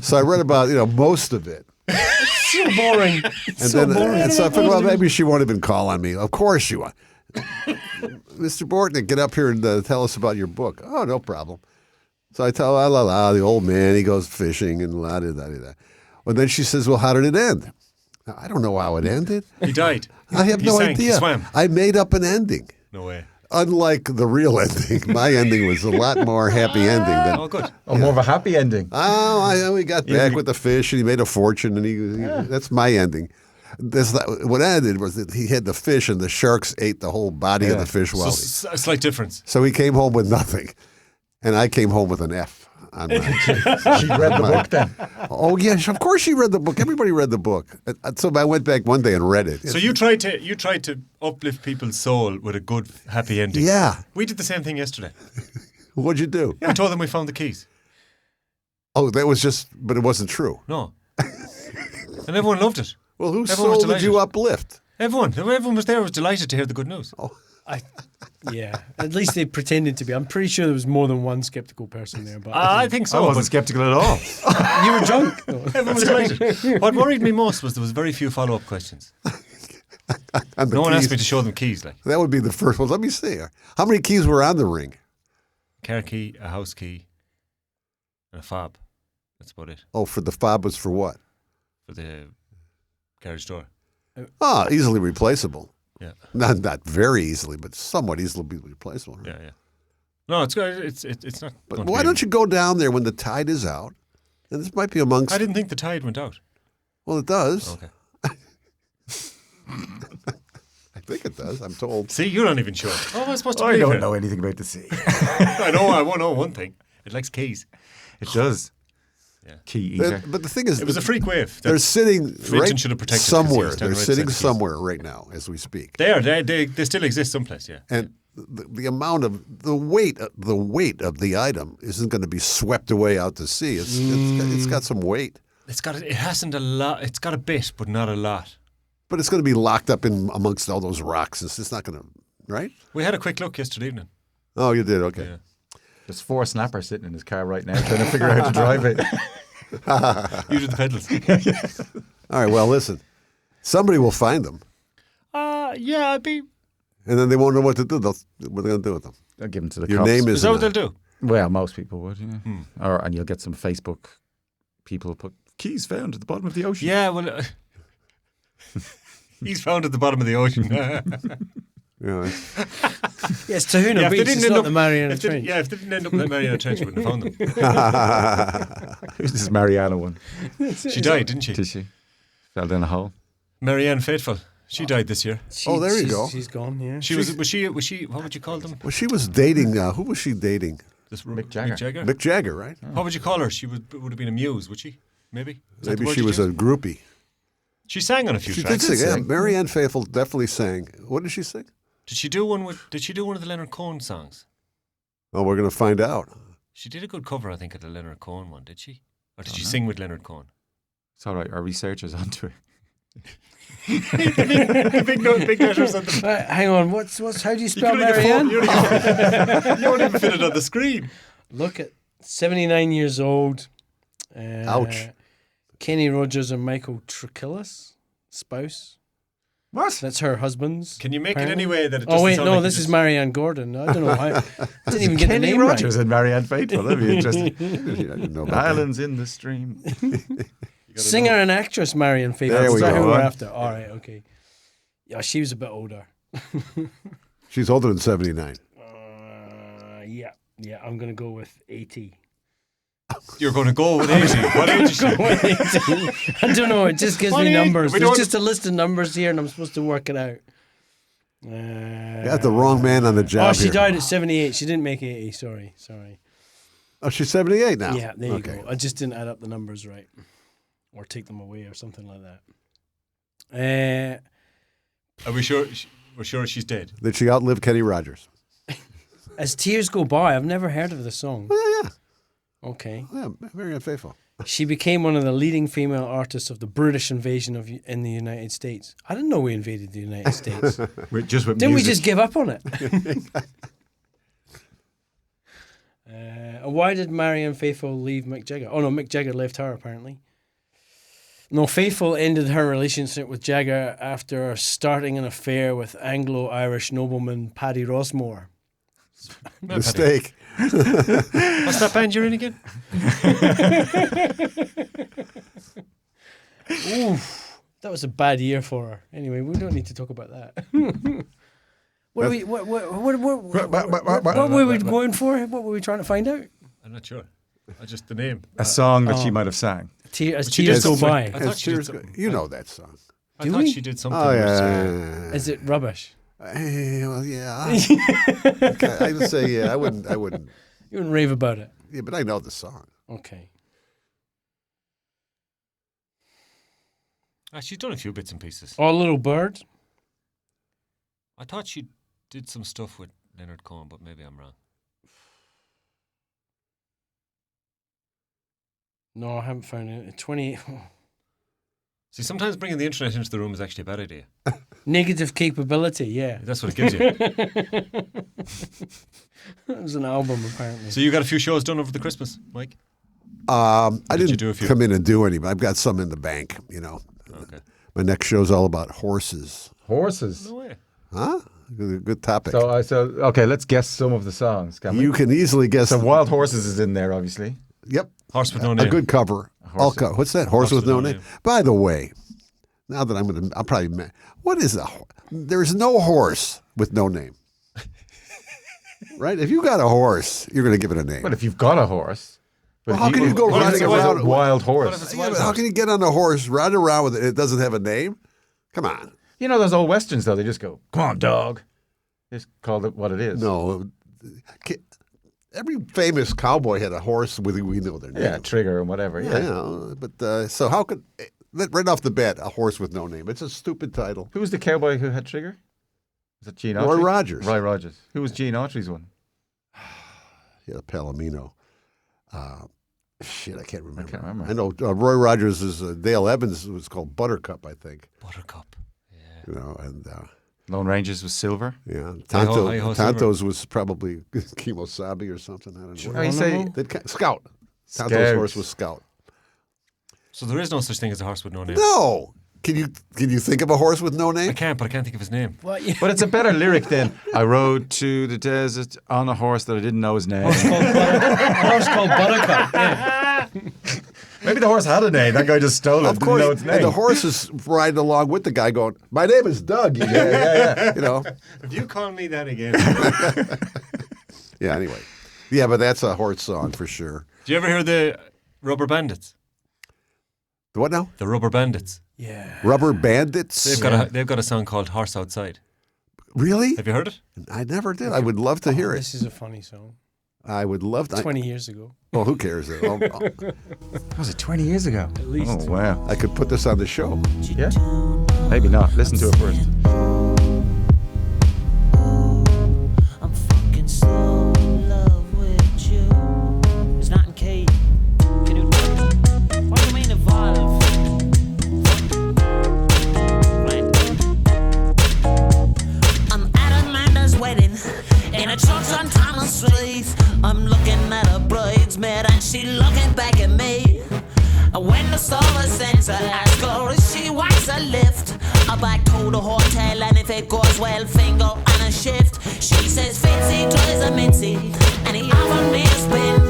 So I read about, most of it. So boring. And so I figured, well, maybe she won't even call on me. Of course she won't. Mr. Bortnick, get up here and tell us about your book. Oh, no problem. So I tell the old man, he goes fishing and la-di-da-di-da. Well, then she says, well, how did it end? Now, I don't know how it ended. He died. I have He no sank. He idea. swam. I made up an ending. No way. Unlike the real ending, my ending was a lot more happy ending than. Oh, good. Oh, more of a happy ending. We got back with the fish and he made a fortune and he that's my ending. What ended was that he had the fish and the sharks ate the whole body of the fish while So a slight difference. so he came home with nothing, and I came home with an F. On my, She read the book then. oh yes, of course she read the book. Everybody read the book. So I went back one day and read it. So you tried to uplift people's soul with a good, happy ending. Yeah. We did the same thing yesterday. What'd you do? We told them we found the keys. Oh, that was but it wasn't true. No. And everyone loved it. Well, whose Everyone was soul did you delighted. uplift? Everyone was there was delighted to hear the good news. Oh. Yeah, at least they pretended to be. I'm pretty sure there was more than one skeptical person there. But I think I so. wasn't skeptical at all. you were drunk. Everyone was delighted. What worried me most was there was very few follow-up questions. And the No one keys- asked me to show them keys. Like That would be the first one. Let me see. How many keys were on the ring? car key, a house key, and a fob. That's about it Oh, for the fob was for what? for the garage door. Ah, easily replaceable. Yeah, Not very easily, but somewhat easily replaceable. Right? yeah. No, it's good. It's not. But going to why be- don't you go down there when the tide is out? And this might be amongst. I didn't think the tide went out. Well, it does. Okay. I think it does. I'm told. See, you're not even sure. Oh, I'm supposed to I believe don't it. know anything about the sea. I know. I won't know one thing. It likes keys. It does. Yeah. Key eater. But the thing is, It was a freak wave. They're sitting Flinton right should have protected 'cause he somewhere. was They're standing right sitting beside the keys. somewhere right now as we speak. They still exist someplace. Yeah. And the amount of the weight of the item isn't going to be swept away out to sea. It's got some weight, It hasn't a lot. It's got a bit, but not a lot. but it's going to be locked up in amongst all those rocks. It's not going to, right? We had a quick look yesterday evening. Oh, you did. Okay. Yeah. There's 4 snappers sitting in his car right now trying to figure out how to drive it. You did the pedals. All right. Well, listen. Somebody will find them, Yeah, I'd be. and then they won't know what to do. What are they going to do with them? I'll give them to the Your cops. name Is is that what they'll do? Well, most people would, yeah. And you'll get some Facebook people put keys found at the bottom of the ocean. Yeah, well, he's found at the bottom of the ocean. Yeah. Yes, Tahuna Yeah, if they Beach. didn't It's end not up- the Mariana if they, Trench. yeah, if they didn't end up in the Mariana Trench, we wouldn't have found them. Who's this Mariana one? She died, didn't she? Did she? Fell down a hole. Marianne Faithful. She died this year. Oh, there you go. She's gone. Yeah. She was she? What would you call them? Well, she was dating. Who was she dating? This Mick Jagger. Mick Jagger, right? What would you call her? She would have been a muse, would she? Maybe. Is that the Maybe word she you'd was use? a groupie. She sang on a few She did tracks. sing. Yeah, sing. Marianne Faithfull definitely sang. What did she sing? Did she do one of the Leonard Cohen songs? Oh, we're going to find out. She did a good cover, I think, of the Leonard Cohen one. Did she? Or did she sing with Leonard Cohen? It's all right. Our researcher's onto it. big letters on the. Hang on. What's? How do you You spell can only get Marianne? you won't even fit it on the screen. Look at 79 years old. Ouch. Kenny Rogers and Michael Trachillis, spouse. What? That's her husband's. Can you make apparently. it any way that it Oh doesn't wait, sound no, like this you is just- Marianne Gordon. I don't know how. I didn't even get the Kenny name Rogers right. and Marianne Faithfull. That'd be interesting. I didn't know about that. Islands in the stream. Singer and actress Marianne Faithfull. There we Is that go. who we're after? All right, okay. Yeah, she was a bit older. She's older than 79. Yeah, I'm gonna go with 80. You're going to go with 80. What age is she? I don't know. It just gives What me age? numbers. We There's don't- just a list of numbers here, and I'm supposed to work it out. You got the wrong man on the job Oh, she here. died at 78. She didn't make 80. Sorry. Oh, she's 78 now. Yeah, there you Okay. go. I just didn't add up the numbers right, or take them away, or something like that. Are we sure? We're sure she's dead. Did she outlive Kenny Rogers? As Tears Go By, I've never heard of the song. Oh, Okay. yeah. Yeah, Marianne Faithfull. She became one of the leading female artists of the British invasion in the United States. I didn't know we invaded the United States. Just with Didn't we music. just give up on it? Why did Marianne Faithfull leave Mick Jagger? Oh no, Mick Jagger left her apparently. No, Faithfull ended her relationship with Jagger after starting an affair with Anglo-Irish nobleman Paddy Rossmore. Mistake. What's that band you're in again? Oof, that was a bad year for her. Anyway, we don't need to talk about that. What were we going for? What were we trying to find out? I'm not sure. Just the name. A song that she might have sang. As She tears did go something. by. I thought As she did tears something. go- you know that song. I Do thought we? she did something. Oh, with, yeah. Is it rubbish? Well, yeah. Okay, I would say, yeah, I wouldn't. You wouldn't rave about it. Yeah, but I know the song. Okay. she's done a few bits and pieces. Oh, Little Bird. I thought she did some stuff with Leonard Cohen, but maybe I'm wrong. No, I haven't found it. 28. See, sometimes bringing the internet into the room is actually a bad idea. Negative capability, yeah. That's what it gives you. It was an album, apparently. So you got a few shows done over the Christmas, Mike? I Did you didn't do a few? come in and do any, but I've got some in the bank, you know. Okay. My next show's all about horses. Horses. No way. Huh? Good topic. So okay, let's guess some of the songs. Can we? You can easily guess. So Wild Horses is in there, obviously. Yep. Horse with no A name. good cover. What's that? Horse with no name. By the way, now that I'll probably. What is a? There's no horse with no name. Right? If you got a horse, you're going to give it a name. But if you've got a horse, Well, how can you go riding around? a wild horse? Yeah, but how can you get on a horse, ride around with it? It doesn't have a name. Come on. You know those old westerns though. They just go, "Come on, dog." Just call it what it is. No. Every famous cowboy had a horse with we know their name. Yeah, Trigger and whatever. Yeah, Yeah. you know, but so how could right off the bat a horse with no name? It's a stupid title. Who was the cowboy who had Trigger? Was it Gene Autry? Roy Rogers. Roy Rogers. Who was Gene Autry's one? Yeah, Palomino. Shit, I can't remember. I can't remember. I know Roy Rogers is Dale Evans was called Buttercup, I think. Buttercup. Yeah. You know, and Lone Rangers was Silver. yeah, Hi-ho, Tonto's was probably Kimosabi or something. I don't know. Oh, you say Scout. Tonto's Scout. horse was Scout. So there is no such thing as a horse with no name. No. Can you think of a horse with no I name? can't, but I can't think of his name. What? Yeah. But it's a better lyric than I rode to the desert on a horse that I didn't know his name. A horse called Buttercup. Yeah. Maybe the horse had a name. That guy just stole it. Of course, didn't know its name. and the horse is riding along with the guy going, "My name is Doug." Yeah. You know. If you call me that again. Yeah. Anyway. Yeah, but that's a horse song for sure. Do you ever hear the Rubber Bandits? The what now? The Rubber Bandits. Yeah. Rubber Bandits. They've got a song called Horse Outside. Really? Have you heard it? I never did. I would love to hear it. This is a funny song. I would love to. 20 years ago. Well, who cares? Was it 20 years ago? At least. Oh, wow. I could put this on the show. Yeah? Maybe not. Listen to it first. I'm fucking so in love with you. It's not in Kate. Can you what do you mean evolve? Right. I'm at Amanda's wedding in a church on Thomas Street. I'm looking at a bridesmaid and she looking back at me. And when the server sends her, ask her if she wants a lift. I back to the hotel and if it goes well, finger on a shift. She says Fitzy tries a mincy and he offered me a spin.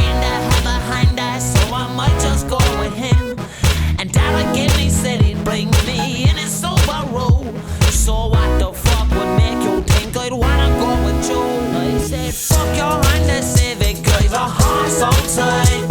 And I have a hand so I might just go with him. And Dara Gibney said he'd bring me in his Subaru. So what the fuck would make you think I'd wanna go with you? I said fuck your Honda Civic, drive a horse outside.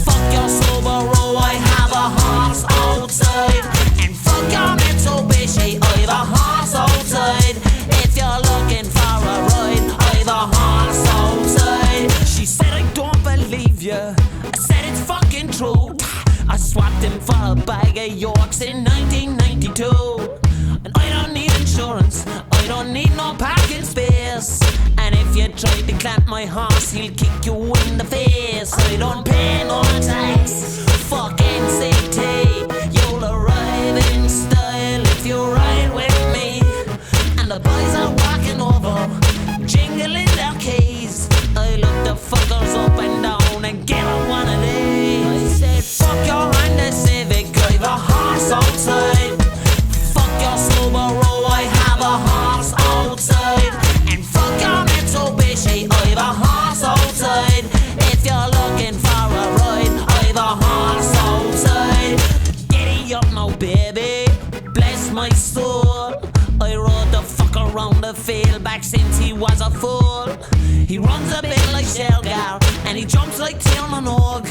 Fuck your Subaru, I have a horse outside. And fuck your Mitsubishi, I have a horse outside. If you're looking for a ride, I have a horse outside. She said I don't believe you, I said it's fucking true. I swapped him for a bag of Yorks in 1992. And I don't need insurance, I don't need no parking space. And if you try to clamp my horse, he'll kick you in the face. I don't pay no tax, fucking CT. You'll arrive in style if you ride with me. And the boys are walking over, jingling their keys. I look the fuckers up and down and give them one of these. I said, fuck your Honda Civic, drive a horse outside. Fuck your Subaru, I have a horse outside. And fuck your Mitsubishi, I have a horse outside. If you're looking for a ride, I have a horse outside. Giddy up now, baby, bless my soul. I rode the fuck around the field back since he was a fool. He runs a bit like Shelgar, and he jumps like Tiernan Og.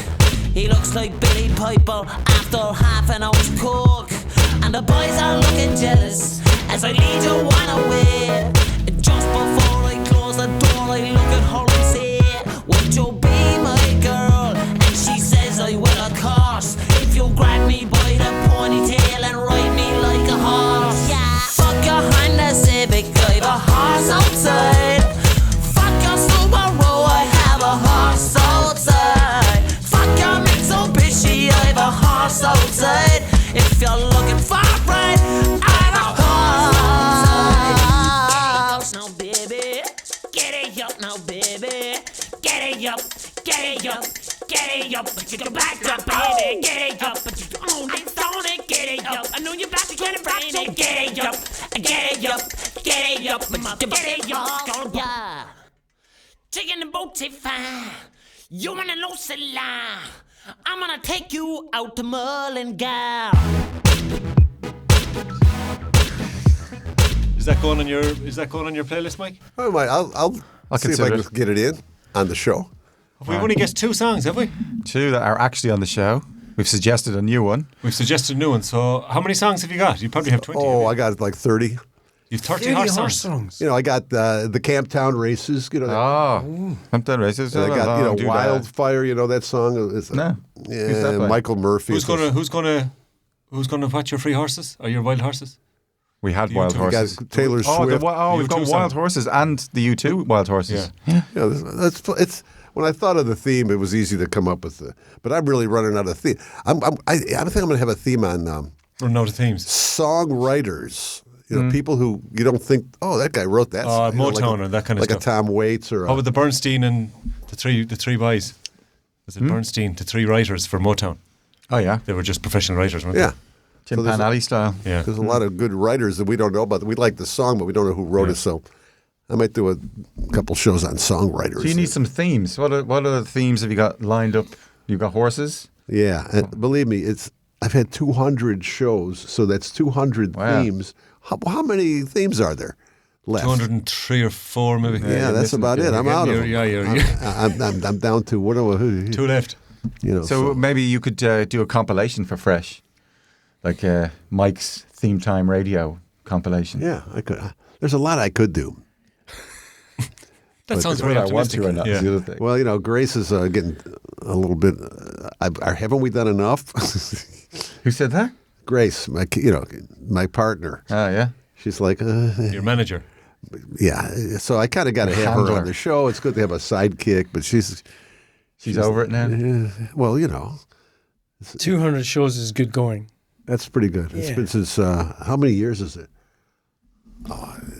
He looks like Billy Piper after half an ounce of coke. And the boys are looking jealous as I lead you one away. Just before I close the door, I look at her and say, would you be my girl? And she says, I will of course, if you grab me by the ponytail and ride me like a horse. Yeah, fuck your Honda Civic, I have a horse outside. Fuck your Subaru, I have a horse outside. Fuck your Mitsubishi, I have a horse outside. If you're looking for a ride, I have a horse baby. Get it up, get it up, get it up. But you can back up, baby. Get it up, but you own it, get it up. I know you're about to get it right, so get it up, get it up, get it up. But you get it up, yeah. Taking the boat to fine. You wanna know Celine? I'm gonna take you out to Mullingar. Is that going on your playlist, Mike? Oh, I'll see if I can get it in on the show. We've only guessed 2 songs, have we? 2 that are actually on the show. We've suggested a new one. So how many songs have you got? You probably have 20. Oh, I got like 30. You've 30 horse songs. You know, I got the Camptown Races. You know. Camptown Races. And I got Wildfire. You know that song. No. Yeah, Michael Murphy. Who's gonna watch your free horses or your wild horses? We had Wild Horses. We got Taylor Swift. We've got Wild Horses and the U2 Wild Horses. Yeah. It's when I thought of the theme, it was easy to come up with. But I'm really running out of theme. I think I'm going to have a theme on running out of themes. Songwriters. You know, people who you don't think, oh, that guy wrote that. Motown or that kind of stuff. Like a Tom Waits or. How about the Bernstein and the three boys? Was it Bernstein? The 3 writers for Motown. Oh yeah, they were just professional writers, weren't they? Tim Panelli style. Yeah. There's a lot of good writers that we don't know about. We like the song, but we don't know who wrote it. So I might do a couple shows on songwriters. So you need some themes. What other themes have you got lined up? You've got horses? Yeah. And believe me, I've had 200 shows, so that's 200 themes. How many themes are there left? 203 or 4 maybe. Yeah, that's about it. I'm out of them. Yeah. I'm down to 2 left. You know, so maybe you could do a compilation for Fresh. Like Mike's Theme Time Radio compilation. Yeah, I could. There's a lot I could do. That sounds very optimistic. I want to or not is the other thing. Well, you know, Grace is getting a little bit. Haven't we done enough? Who said that? Grace, my partner. Oh yeah. She's like your manager. Yeah, so I kind of got to have her on the show. It's good to have a sidekick, but she's over it now. Well, you know, 200 shows is good going. That's pretty good. Yeah. It's been since, how many years is it?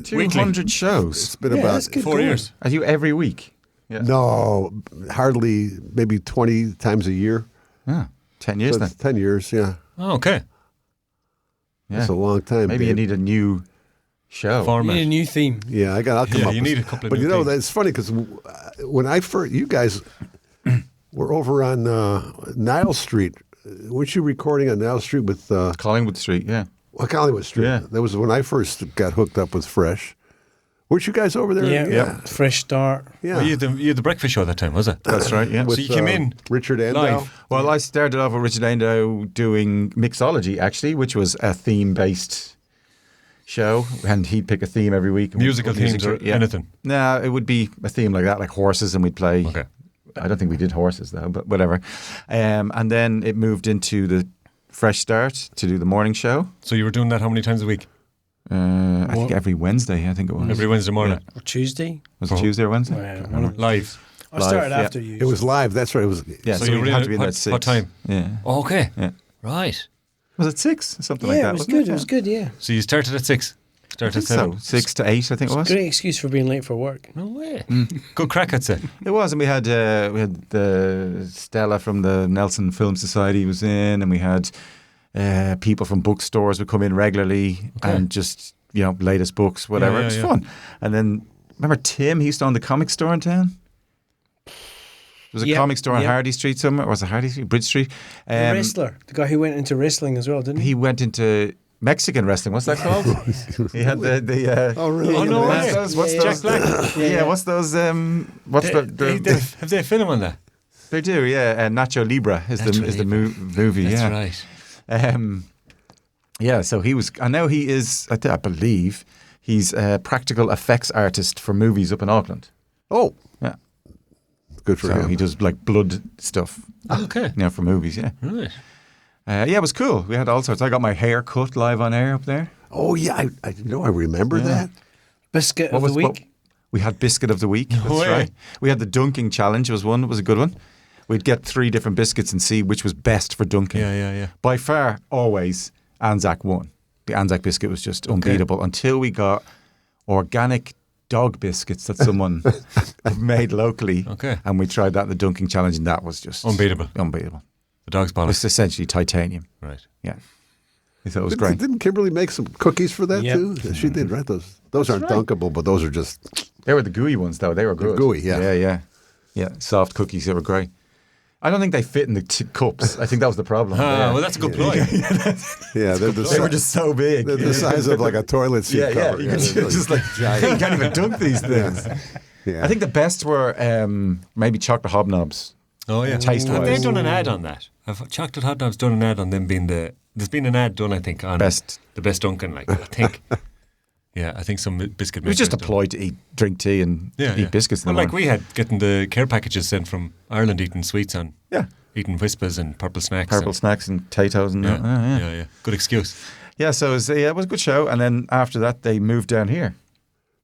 200 shows. It's been about 4 years. Are you every week? Yeah. No, hardly, maybe 20 times a year. Yeah, 10 years then. 10 years, yeah. Oh, okay. Yeah. That's a long time. Maybe you need a new show. Format. You need a new theme. Yeah, I'll come up you with need a couple of But new you know, themes. that's funny because when I first, you guys were over on Nile Street. Weren't you recording on Nile Street with Collingwood Street? Yeah. Well, Collingwood Street. Yeah. That was when I first got hooked up with Fresh. Weren't you guys over there? Yeah. Fresh Start. Yeah. Well, you had the breakfast show at that time, was it? That's right, yeah. With, So you came in Richard Andow. live. Well, I started off with Richard Andow doing Mixology, actually, which was a theme-based show, and he'd pick a theme every week. Musical themes or anything? No, it would be a theme like that, like horses, and we'd play. Okay. I don't think we did horses, though, but whatever. And then it moved into the Fresh Start to do the morning show. So you were doing that how many times a week? I think every Wednesday, I think it was. Every Wednesday morning. Or Tuesday. Was it Tuesday or Wednesday? Live. I started after you. It was live. That's right. It was. Yeah, so you had to be there at 6. What time? Yeah. Oh, okay. Yeah. Right. Was it 6? Something like Yeah, that. it was wasn't good. It was good, yeah. So you started at 6? Started at 7? 6 to 8, I think it was. Great excuse for being late for work. No way. Good crack, I'd say. It was, and we had Stella from the Nelson Film Society was in, and we had people from bookstores would come in regularly and just, latest books, whatever. Yeah, it was fun. And then, remember Tim, he used to own the comic store in town? There was a comic store on Hardy Street somewhere. Or was it Hardy Street? Bridge Street? The wrestler. The guy who went into wrestling as well, didn't he? He went into Mexican wrestling. What's that called? He had the oh, really? Oh, no way. What's Jack Black. What's those? What's have they a film on that? They do, yeah. Nacho Libre is the movie. That's right. Yeah, so he was. I know he is. I believe he's a practical effects artist for movies up in Auckland. Oh, yeah. Good for him. He does like blood stuff. Okay. For movies, yeah. Right. It was cool. We had all sorts. I got my hair cut live on air up there. Oh yeah, I remember that. Biscuit of the week. We had biscuit of the week. That's way. right. We had the dunking challenge. Was one. It was a good one. We'd get 3 different biscuits and see which was best for dunking. Yeah. By far, always Anzac won. The Anzac biscuit was just unbeatable until we got organic dog biscuits that someone made locally. Okay. And we tried that in the dunking challenge, and that was just Unbeatable. The dog's bollocks. It's essentially titanium. Right. Yeah. I thought it was great. Didn't Kimberly make some cookies for that too? She did, right? Those aren't dunkable, but those are just... They were the gooey ones, though. They were good. Gooey, yeah. Yeah, soft cookies. They were great. I don't think they fit in the cups. I think that was the problem. Well, that's a good ploy. They were just so big. They're the size of like a toilet seat cover. You just like, you can't even dunk these things. Yeah. I think the best were maybe chocolate hobnobs. Oh, yeah. Taste-wise. Have they done an ad on that? Have Chocolate Hobnobs done an ad on them being there's been an ad done, I think, on the best Dunkin', like, I think. Yeah, I think some biscuit makers. It was just a ploy to drink tea and eat biscuits. Well, like we had getting the care packages sent from Ireland, eating sweets on. Yeah. Eating Whispas and Purple Snacks. Purple Snacks and Tatoes and that. Yeah. Good excuse. Yeah, so it was a good show. And then after that, they moved down here.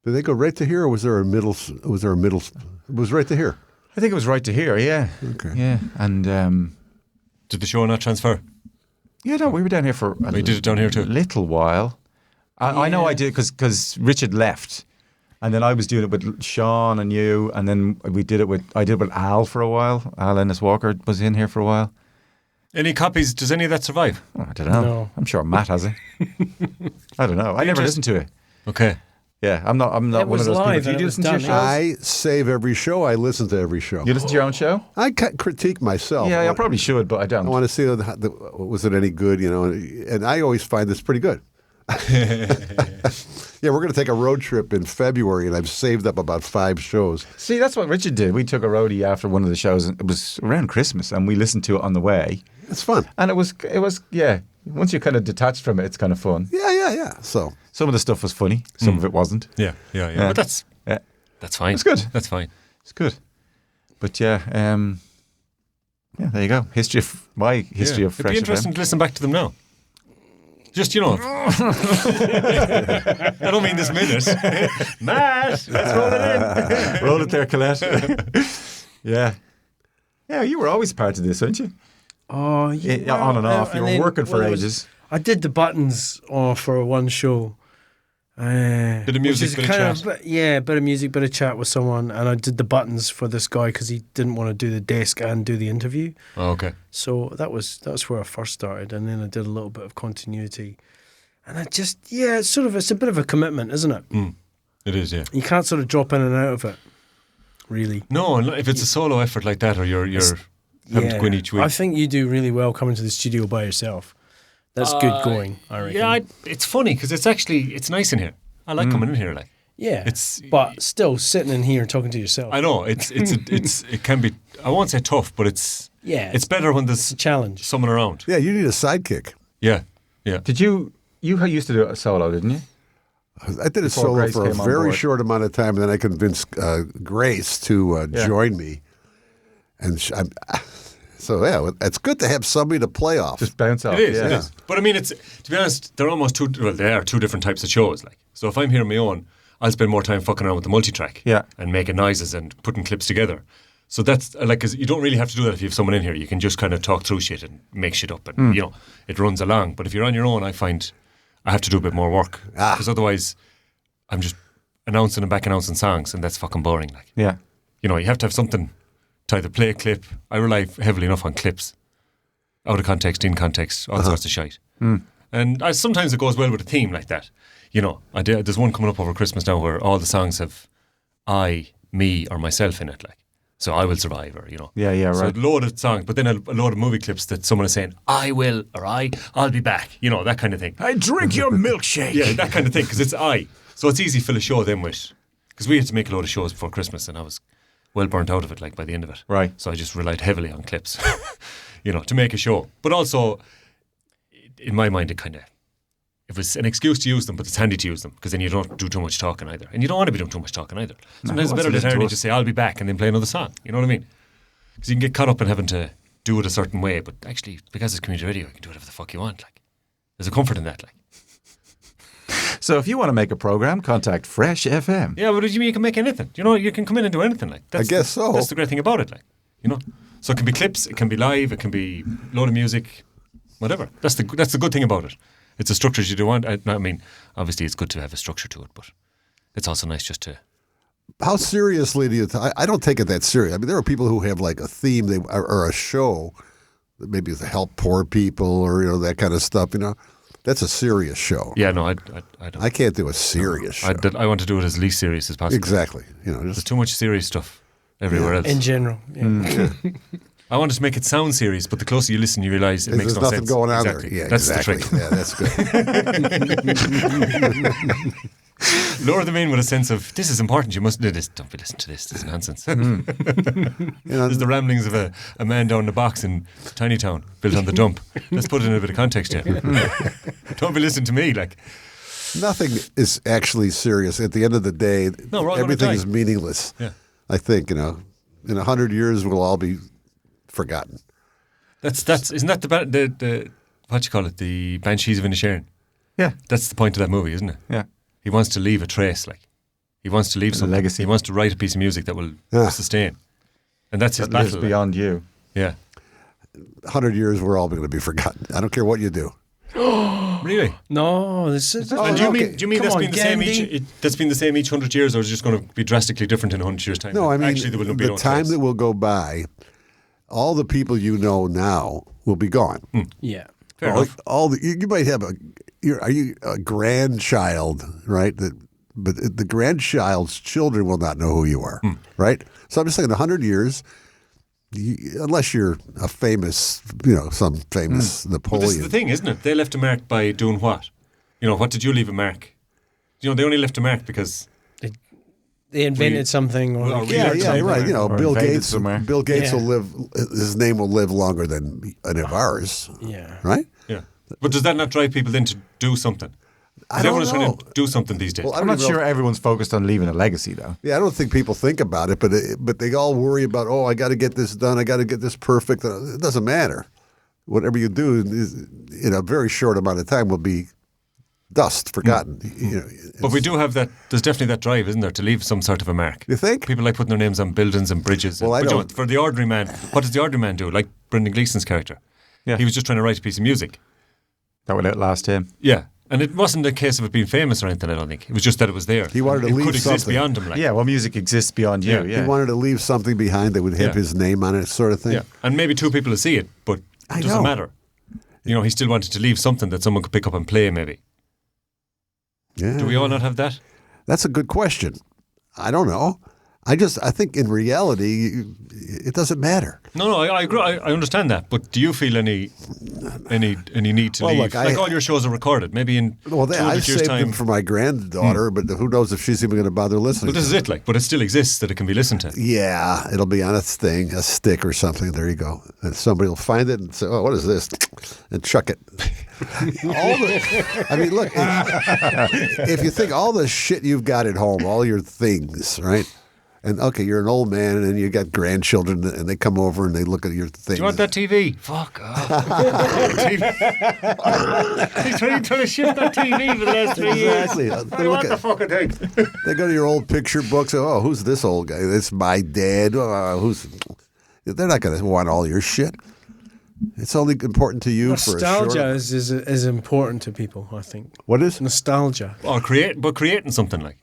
Did they go right to here, or was there a middle? It was right to here. I think it was right to here, yeah. Okay. Yeah, and... did the show not transfer? Yeah, no, we were down here for you did it down here too? A little while. I know I did, because Richard left. And then I was doing it with Sean and you, and then I did it with Al for a while. Al Ennis Walker was in here for a while. Any copies? Does any of that survive? Oh, I don't know. No. I'm sure Matt has it. I don't know. I never listened to it. Okay. Yeah, I'm not one of those live people. Do you listen to your shows? I save every show. I listen to every show. You listen to your own show? I critique myself. Yeah, I probably should, but I don't. I want to see was it any good, and I always find this pretty good. Yeah, we're going to take a road trip in February, and I've saved up about 5 shows. See, that's what Richard did. We took a roadie after one of the shows, and it was around Christmas, and we listened to it on the way. It's fun. And it was yeah. Once you're kind of detached from it, it's kind of fun. Yeah. So some of the stuff was funny, some of it wasn't. Yeah. But that's fine. It's good. That's fine. It's good. But yeah, there you go. History of Fresh It'd be interesting to listen back to them now. Just, I don't mean this minute. Matt, let's roll it in. Roll it there, Colette. Yeah. Yeah, you were always part of this, weren't you? Oh, yeah. On and off. You were working for ages. I did the buttons for one show. Bit of music, bit of chat. Bit of music, bit of chat with someone, and I did the buttons for this guy because he didn't want to do the desk and do the interview. Oh, okay. So that's where I first started, and then I did a little bit of continuity, and it's a bit of a commitment, isn't it? It is, yeah. You can't sort of drop in and out of it, really. No, if it's a solo effort like that, or you're having to go in each week. I think you do really well coming to the studio by yourself. That's good going, I reckon. Yeah, it's funny because it's nice in here. I like coming in here, like. Yeah, but still sitting in here and talking to yourself. I know it can be. I won't say tough, but it's better when there's a challenge, someone around. Yeah, you need a sidekick. Yeah. Did you used to do a solo, didn't you? I did a solo Grace for a came on very board. short amount of time, and then I convinced Grace to join me. And it's good to have somebody to play off. Just bounce off. It is. But I mean, to be honest, they're almost they are two different types of shows. Like, so if I'm here on my own, I'll spend more time fucking around with the multi-track and making noises and putting clips together. So that's like, because you don't really have to do that if you have someone in here. You can just kind of talk through shit and make shit up, and it runs along. But if you're on your own, I find I have to do a bit more work because otherwise, I'm just announcing and back announcing songs, and that's fucking boring. Like, you have to have something to either play a clip. I rely heavily enough on clips, out of context, in context, all sorts of shite. And sometimes it goes well with a theme like that. There's one coming up over Christmas now where all the songs have I, me, or myself in it, like. So I will survive, or right. So a load of songs, but then a load of movie clips that someone is saying, I will, or I'll be back, that kind of thing. I drink your milkshake. Yeah, that kind of thing, because it's I. So it's easy to fill a show then with, because we had to make a load of shows before Christmas, and I was well burnt out of it, like, by the end of it. Right. So I just relied heavily on clips, to make a show. But also, in my mind, it was an excuse to use them, but it's handy to use them, because then you don't do too much talking either. And you don't want to be doing too much talking either. Sometimes it's better to turn and just say, I'll be back, and then play another song. You know what I mean? Because you can get caught up in having to do it a certain way, but actually, because it's community radio, you can do whatever the fuck you want. Like, there's a comfort in that, like. So if you want to make a program, contact Fresh FM. Yeah, but you can make anything. You can come in and do anything, like. I guess so. That's the great thing about it, like. So it can be clips, it can be live, it can be a load of music, whatever. That's the good thing about it. It's a structure you do want. I mean, obviously it's good to have a structure to it, but it's also nice just to how seriously do you? I don't take it that serious. I mean, there are people who have like a theme or a show that maybe to help poor people or that kind of stuff. That's a serious show. Yeah, no, I don't. I can't do a serious show. I want to do it as least serious as possible. Exactly. There's too much serious stuff everywhere else. In general, yeah. I wanted to make it sound serious, but the closer you listen, you realise it makes There's no nothing sense. going on Exactly. there. Yeah, that's exactly. the trick. Yeah, that's good. Lure them in with a sense of, this is important, you must do this. Don't be listening to this, this is nonsense. There's the ramblings of a man down the box in Tiny Town, built on the dump. Let's put it in a bit of context here. Don't be listening to me, like. Nothing is actually serious. At the end of the day, everything is meaningless. Yeah. I think, in 100 years, we'll all be forgotten. Isn't that the what you call it, the Banshees of Inisherin? Yeah. That's the point of that movie, isn't it? Yeah. He wants to leave a trace, like. He wants to leave some legacy. He wants to write a piece of music that will sustain. And that's his that lives battle. beyond you. Yeah. 100 years, we're all going to be forgotten. I don't care what you do. Really? No, this is. And do you mean that's been the same that's been the same each 100 years, or is it just going to be drastically different in 100 years' time? No, I mean, actually, there will be no time trace. that will go by, all the people you know now will be gone. Yeah. Fair enough. You might have are you a grandchild, right? But the grandchild's children will not know who you are, right? So I'm just saying, 100 years, unless you're a famous, some famous Napoleon. But this is the thing, isn't it? They left a mark by doing what? What did you leave a mark? They only left a mark because they invented something. Or yeah, right. Bill Gates. somewhere. Bill Gates will live. His name will live longer than any of ours. Yeah. Right. Yeah. But does that not drive people then to do something? I don't Everyone's know. trying to do something these days. Well, I'm not sure everyone's focused on leaving a legacy, though. Yeah, I don't think people think about it, but they all worry about, I got to get this done, I got to get this perfect. It doesn't matter. Whatever you do in a very short amount of time will be dust, forgotten. But we do have that. There's definitely that drive, isn't there, to leave some sort of a mark? You think? People like putting their names on buildings and bridges. Well, I but don't. For the ordinary man, what does the ordinary man do? Like Brendan Gleeson's character. Yeah. He was just trying to write a piece of music. That would outlast him. Yeah. And it wasn't a case of it being famous or anything, I don't think. It was just that it was there. He wanted to it leave could exist something. beyond him. Like. Yeah, well, music exists beyond you. Yeah. He wanted to leave something behind that would have his name on it, sort of thing. Yeah. And maybe two people will see it, but it doesn't matter. He still wanted to leave something that someone could pick up and play, maybe. Yeah. Do we all not have that? That's a good question. I don't know. I think in reality, it doesn't matter. No, I agree. I understand that. But do you feel any need to leave? Look, all your shows are recorded. Maybe in 200 I years' saved time. them for my granddaughter, but who knows if she's even going to bother listening. Well, this is it, but it still exists that it can be listened to. Yeah, it'll be on a stick or something. There you go. And somebody will find it and say, "Oh, what is this?" and chuck it. Look, if you think all the shit you've got at home, all your things, right? And okay, you're an old man, and then you got grandchildren, and they come over and they look at your things. Do you want that TV? Fuck off. He's trying to shift that TV for the last 3 years. Exactly. I want the fucking thing. They go to your old picture books. Oh, who's this old guy? It's my dad. They're not going to want all your shit. It's only important to you for a short. Nostalgia is important to people, I think. What is nostalgia? Or creating something like.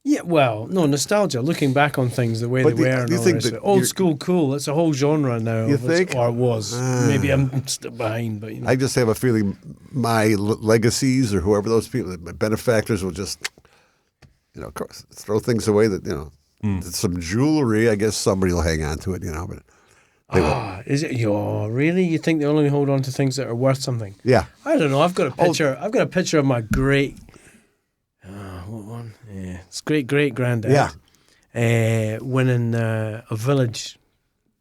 Yeah, well, no, nostalgia, looking back on things the way they were and all the rest of it. Old school cool, it's a whole genre now. You think? Or it was. Maybe I'm still behind, but I just have a feeling my legacies or whoever those people, my benefactors will just, of course, throw things away that, some jewelry, I guess somebody will hang on to it, but they won't. Is it? Really? You think they only hold on to things that are worth something? Yeah. I don't know. I've got a picture. I've got a picture of my great. What one? Yeah, it's great granddad. Yeah. Winning a village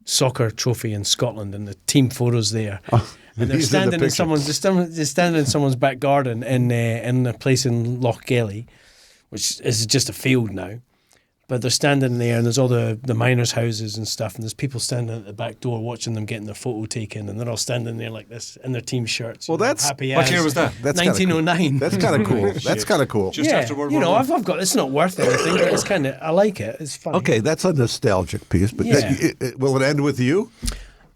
soccer trophy in Scotland, and the team photos there. Oh, and they're standing in someone's. They're standing in someone's back garden in a place in Lochgelly, which is just a field now. But they're standing there, and there's all the miners' houses and stuff, and there's people standing at the back door watching them getting their photo taken, and they're all standing there like this in their team shirts. Well, that's happy. What year was that? That's 1909. That's kind of cool. That's kind of cool. Just after World War I. I've got. It's not worth anything, but it's kind of. I like it. It's fun. Okay, that's a nostalgic piece, but will it end with you?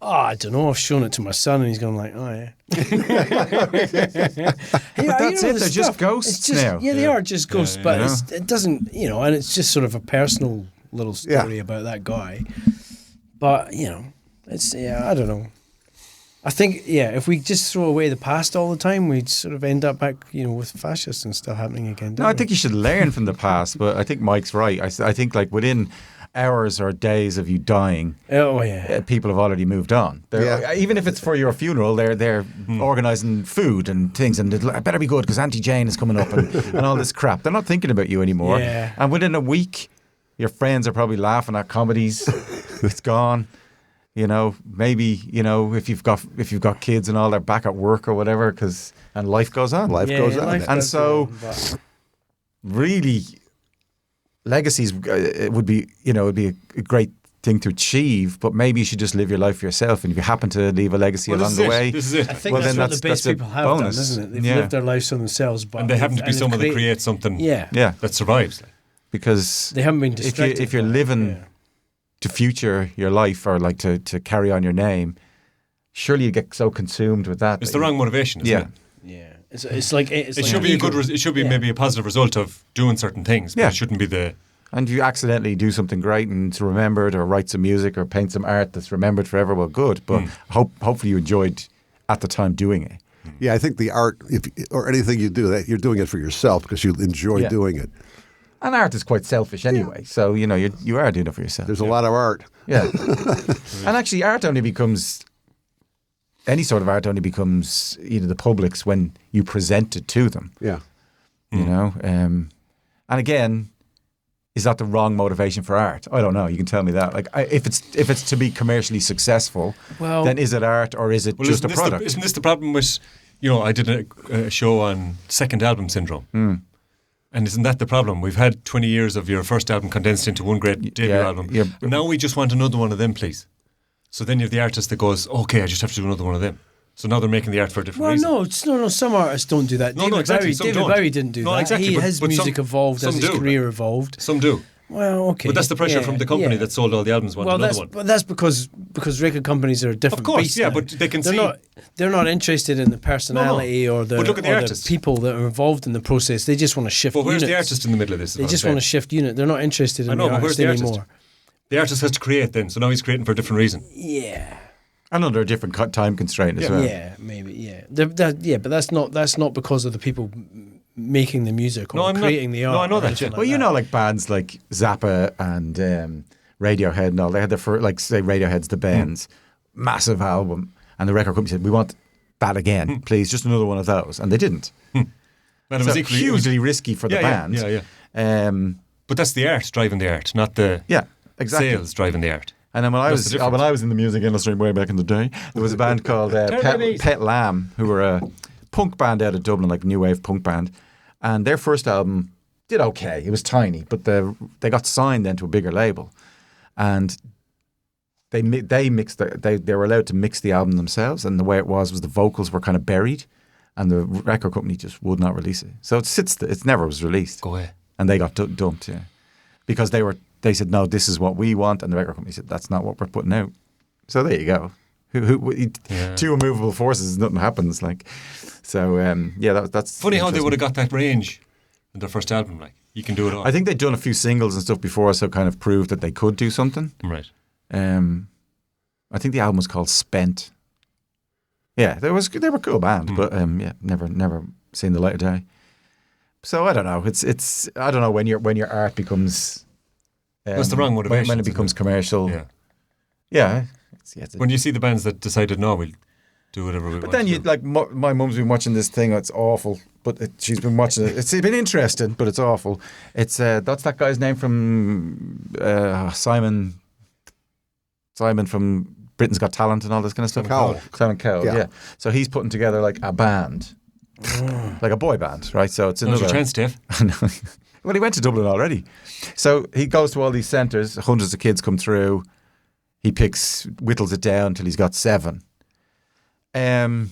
Oh, I don't know. I've shown it to my son, and he's going like, "Oh yeah." But that's it. They're just ghosts now. Yeah, they are just ghosts, but it doesn't. And it's just sort of a personal little story about that guy. But it's I don't know. I think if we just throw away the past all the time, we'd sort of end up back with fascists and stuff happening again. No, I think you should learn from the past, but I think Mike's right. I think like within hours or days of you dying, people have already moved on. Even if it's for your funeral, they're organising food and things, and it better be good because Auntie Jane is coming up and all this crap. They're not thinking about you anymore. Yeah. And within a week, your friends are probably laughing at comedies. It's gone. Maybe if you've got kids and all, they're back at work or whatever, and life goes on. Life goes on. And so, really, legacies it would be a great thing to achieve, but maybe you should just live your life for yourself. And if you happen to leave a legacy along the way, this is it. I think that's what the best people have done, isn't it? They've lived their lives for themselves, and they happen to be someone that creates something that survives. Because they haven't been distracted. If you're living to future your life or like to carry on your name, surely you get so consumed with that. It's the wrong motivation, isn't it? Yeah. It's like it should be it should be maybe a positive result of doing certain things, but it shouldn't be the. And if you accidentally do something great and it's remembered, or write some music or paint some art that's remembered forever, well, good. But hopefully you enjoyed at the time doing it. Yeah, I think the art, or anything you do, that you're doing it for yourself because you enjoy doing it. And art is quite selfish anyway, so you are doing it for yourself. There's a lot of art. Yeah, and actually, any sort of art only becomes the public's when you present it to them. Yeah, and again, is that the wrong motivation for art? I don't know. You can tell me that. Like, if it's to be commercially successful, then is it art or is it just a product? Isn't this the problem with? I did a show on second album syndrome. And isn't that the problem? We've had 20 years of your first album condensed into one great debut album. Yeah. And now we just want another one of them, please. So then you have the artist that goes, okay, I just have to do another one of them. So now they're making the art for a different reason. No, some artists don't do that. David Bowie didn't do that. Exactly. His music evolved as his career evolved. Some do. Well, okay. But that's the pressure from the company that sold all the albums another one. But that's because record companies are a different beast. Of course, but they can they're not interested in the personality or the people that are involved in the process. They just want to shift units. But where's the artist in the middle of this? They just want to shift unit. They're not interested in the artist anymore. The artist has to create then, so now he's creating for a different reason. Yeah. And under a different time constraint as well. Yeah, maybe, yeah. But that's not because of the people making the music or creating the art. No, I know that. Well, like bands like Zappa and Radiohead and all, they had their first, say Radiohead's The Bends, massive album, and the record company said, we want that again, please, just another one of those. And they didn't. And it was hugely risky for the band. Yeah. But that's the art driving the art, not the sales driving the art. And then when I was in the music industry way back in the day, there was a band called Pet Lamb, who were a punk band out of Dublin, like new wave punk band. And their first album did okay. It was tiny, but they got signed then to a bigger label, and they mixed. They were allowed to mix the album themselves, and the way it was the vocals were kind of buried, and the record company just would not release it. So it never was released. Go ahead. And they got dumped, because they said, no, this is what we want, and the record company said, that's not what we're putting out. So there you go. Two immovable forces, nothing happens. That's funny how they would have got that range in their first album. Like, you can do it all. I think they'd done a few singles and stuff before, so kind of proved that they could do something. Right. I think the album was called Spent. Yeah, they were a cool band, but never seen the light of day. So I don't know. It's I don't know when your art becomes. That's the wrong motivation. When it becomes commercial. Yeah. When you see the bands that decided, no, we'll do whatever we want. But then my mum's been watching this thing. It's awful, but she's been watching it. It's been interesting, but it's awful. It's that's that guy's name from Simon from Britain's Got Talent and all this kind of stuff. Simon Cowell. Yeah. So he's putting together like a band, like a boy band, right? So it's another chance, Steph. Well, he went to Dublin already. So he goes to all these centres, hundreds of kids come through. He whittles it down till he's got 7. Is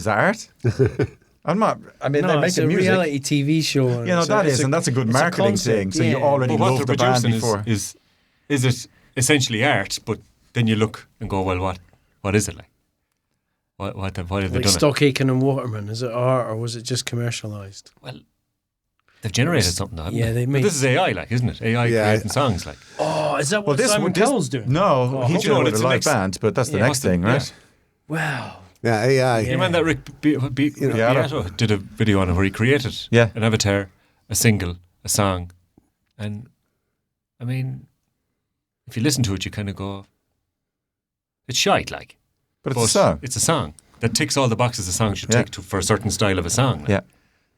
that art? I'm not. I mean, they're making music. It's a reality TV show. And that's a good marketing thing. So you already love the band before. Is it essentially art? But then you look and go, well, what is it like? What have they done? Stock Aitken and Waterman, is it art or was it just commercialised? Well, They've generated something, though, haven't Yeah, they But made- this is AI, like, isn't it? AI Yeah. creating songs, like. Oh, is that what Simon Cowell's doing? No, he's you know doing what, it with it's a the live next- band, but that's the Yeah. next thing, right? Wow. Yeah, AI. You remember that Rick Beato did a video on it where he created an avatar, a single, a song, and I mean, if you listen to it, you kind of go, it's shite, like. But it's a song. It's a song that ticks all the boxes a song should tick for a certain style of a song. Like. Yeah.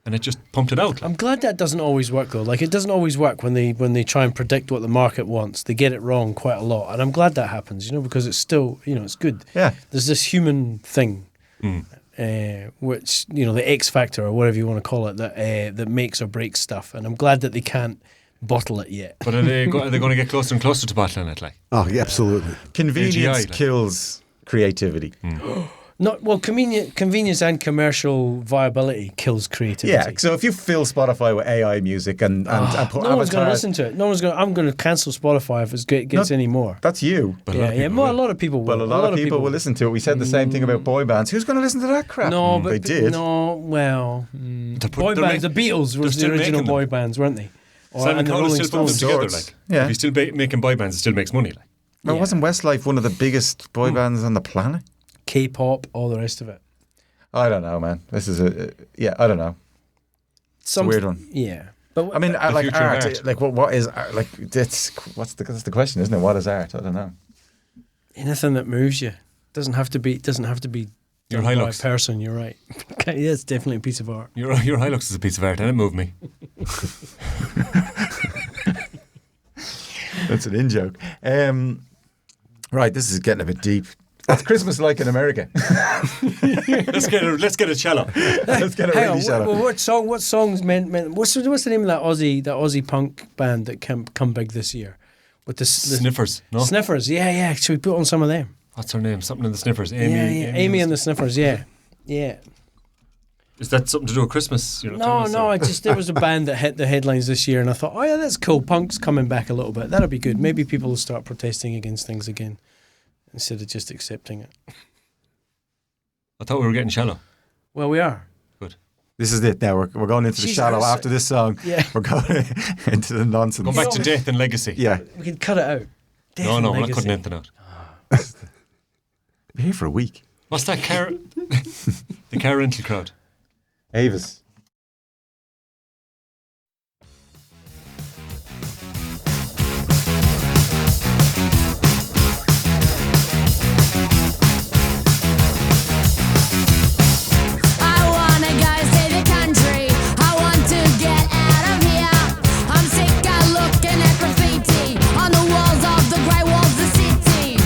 And it just pumped it out. Like. I'm glad that doesn't always work though. Like it doesn't always work when they try and predict what the market wants. They get it wrong quite a lot, and I'm glad that happens. You know, because it's still it's good. Yeah. There's this human thing, which the X factor or whatever you want to call it that makes or breaks stuff, and I'm glad that they can't bottle it yet. But are they going to get closer and closer to bottling it? Like. Oh, yeah, absolutely. Convenience AGI, like. kills creativity. Convenience and commercial viability kills creativity. Yeah, so if you fill Spotify with AI music and put no one's going to avatars- listen to it. I'm going to cancel Spotify if it gets any more. That's you. But A lot of people will. Well, a lot of people will listen to it. We said the same thing about boy bands. Who's going to listen to that crap? No, but they did. No, well, boy bands. The Beatles were the still original making boy them. bands, weren't they? Simon Cowell still putting them together. Stones. Like. Yeah. If he's still making boy bands, it still makes money. Like. Well, wasn't Westlife one of the biggest boy bands on the planet? K-pop, all the rest of it. I don't know, man. This is I don't know. It's a weird one. Yeah. But I mean, I like future of art. art. Like, what is art? Like, that's the question, isn't it? What is art? I don't know. anything that moves you doesn't have to be Your done by a Hilux. person. You're right. Okay, yeah, it's definitely a piece of art. Your Hilux is a piece of art, and it moved me. That's an in-joke. Right, this is getting a bit deep. What's Christmas like in America? Let's get a cello. Let's get a Hang really on, shallow. what songs meant? What's the name of that Aussie punk band that come big this year? With the Sniffers, no? Sniffers, yeah. Should we put on some of them? What's her name? Something in the Sniffers. Amy and the Sniffers, yeah. Is that something to do with Christmas? You're not telling us, No, or- there was a band that hit the headlines this year, and I thought, oh yeah, that's cool. Punk's coming back a little bit. That'll be good. Maybe people will start protesting against things again instead of just accepting it. I thought we were getting shallow. Well, we are. Good. This is it now. We're going into the Jeez, shallow that's- after this song. Yeah. We're going into the nonsense. Go back to death and legacy. Yeah. We could cut it out. Death No, and we're not legacy. cutting anything out. We're here for a week. What's that car? The car rental crowd. Avis. I wanna go see the country. I want to get out of here. I'm sick of looking at graffiti on the walls of the grey walls of the city.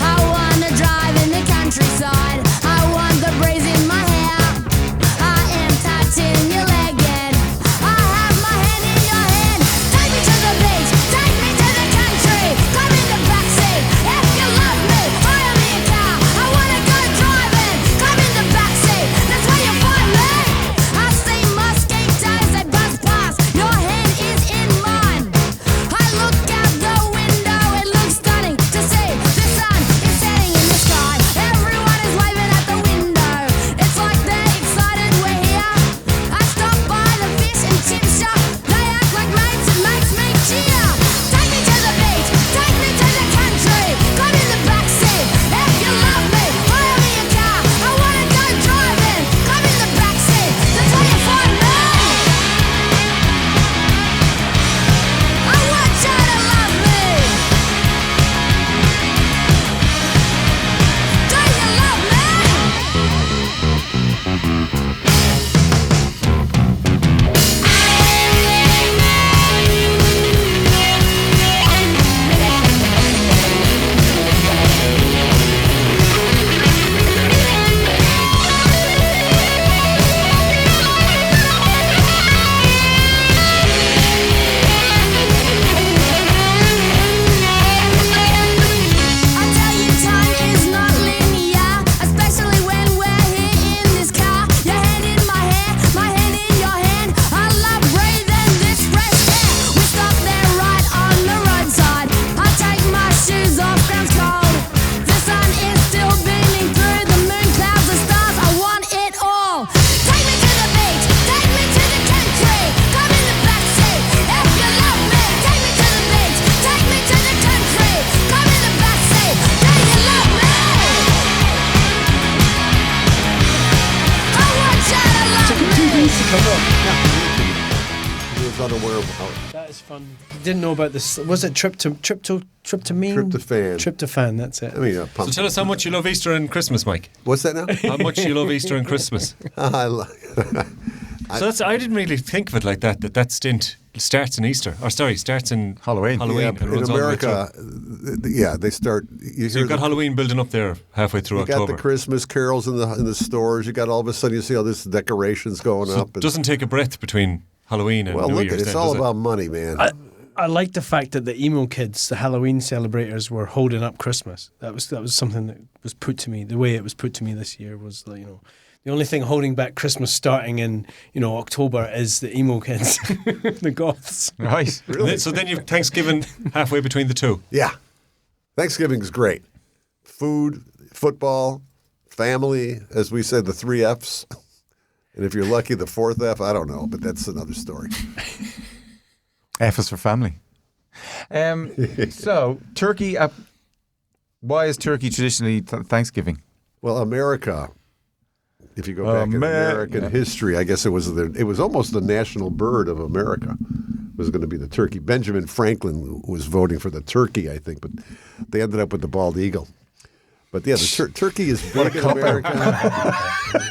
I wanna drive in the countryside. I want the breeze in my hair. I am touching somewhere. That is fun. Didn't know about this. Was it tryptamine? Tryptophan. Tryptophan. That's it. I mean, So tell us how much you love Easter and Christmas, Mike. What's that now? How much you love Easter and Christmas. So I didn't really think of it like that. That stint starts in Easter, starts in Halloween. Yeah, and in runs all the way America, they start. So you've got Halloween building up there halfway through You October. got the Christmas carols in the stores. You got all of a sudden you see all this decorations going So up. it doesn't take a breath between Halloween and Well, New look, Year's. it's then, all does it? about money, man. I like the fact that the emo kids, the Halloween celebrators, were holding up Christmas. That was something that was put to me. The way it was put to me this year was, the only thing holding back Christmas starting in, October is the emo kids, the goths. Right. Really? So then you've Thanksgiving halfway between the two. Yeah, Thanksgiving's great. Food, football, family, as we said, the 3 Fs. And if you're lucky, the 4th F, I don't know, but that's another story. F is for family. So, turkey, why is turkey traditionally Thanksgiving? Well, America, if you go back in American history, I guess it was almost the national bird of America. It was going to be the turkey. Benjamin Franklin was voting for the turkey, I think, but they ended up with the bald eagle. But yeah, the turkey is big in America.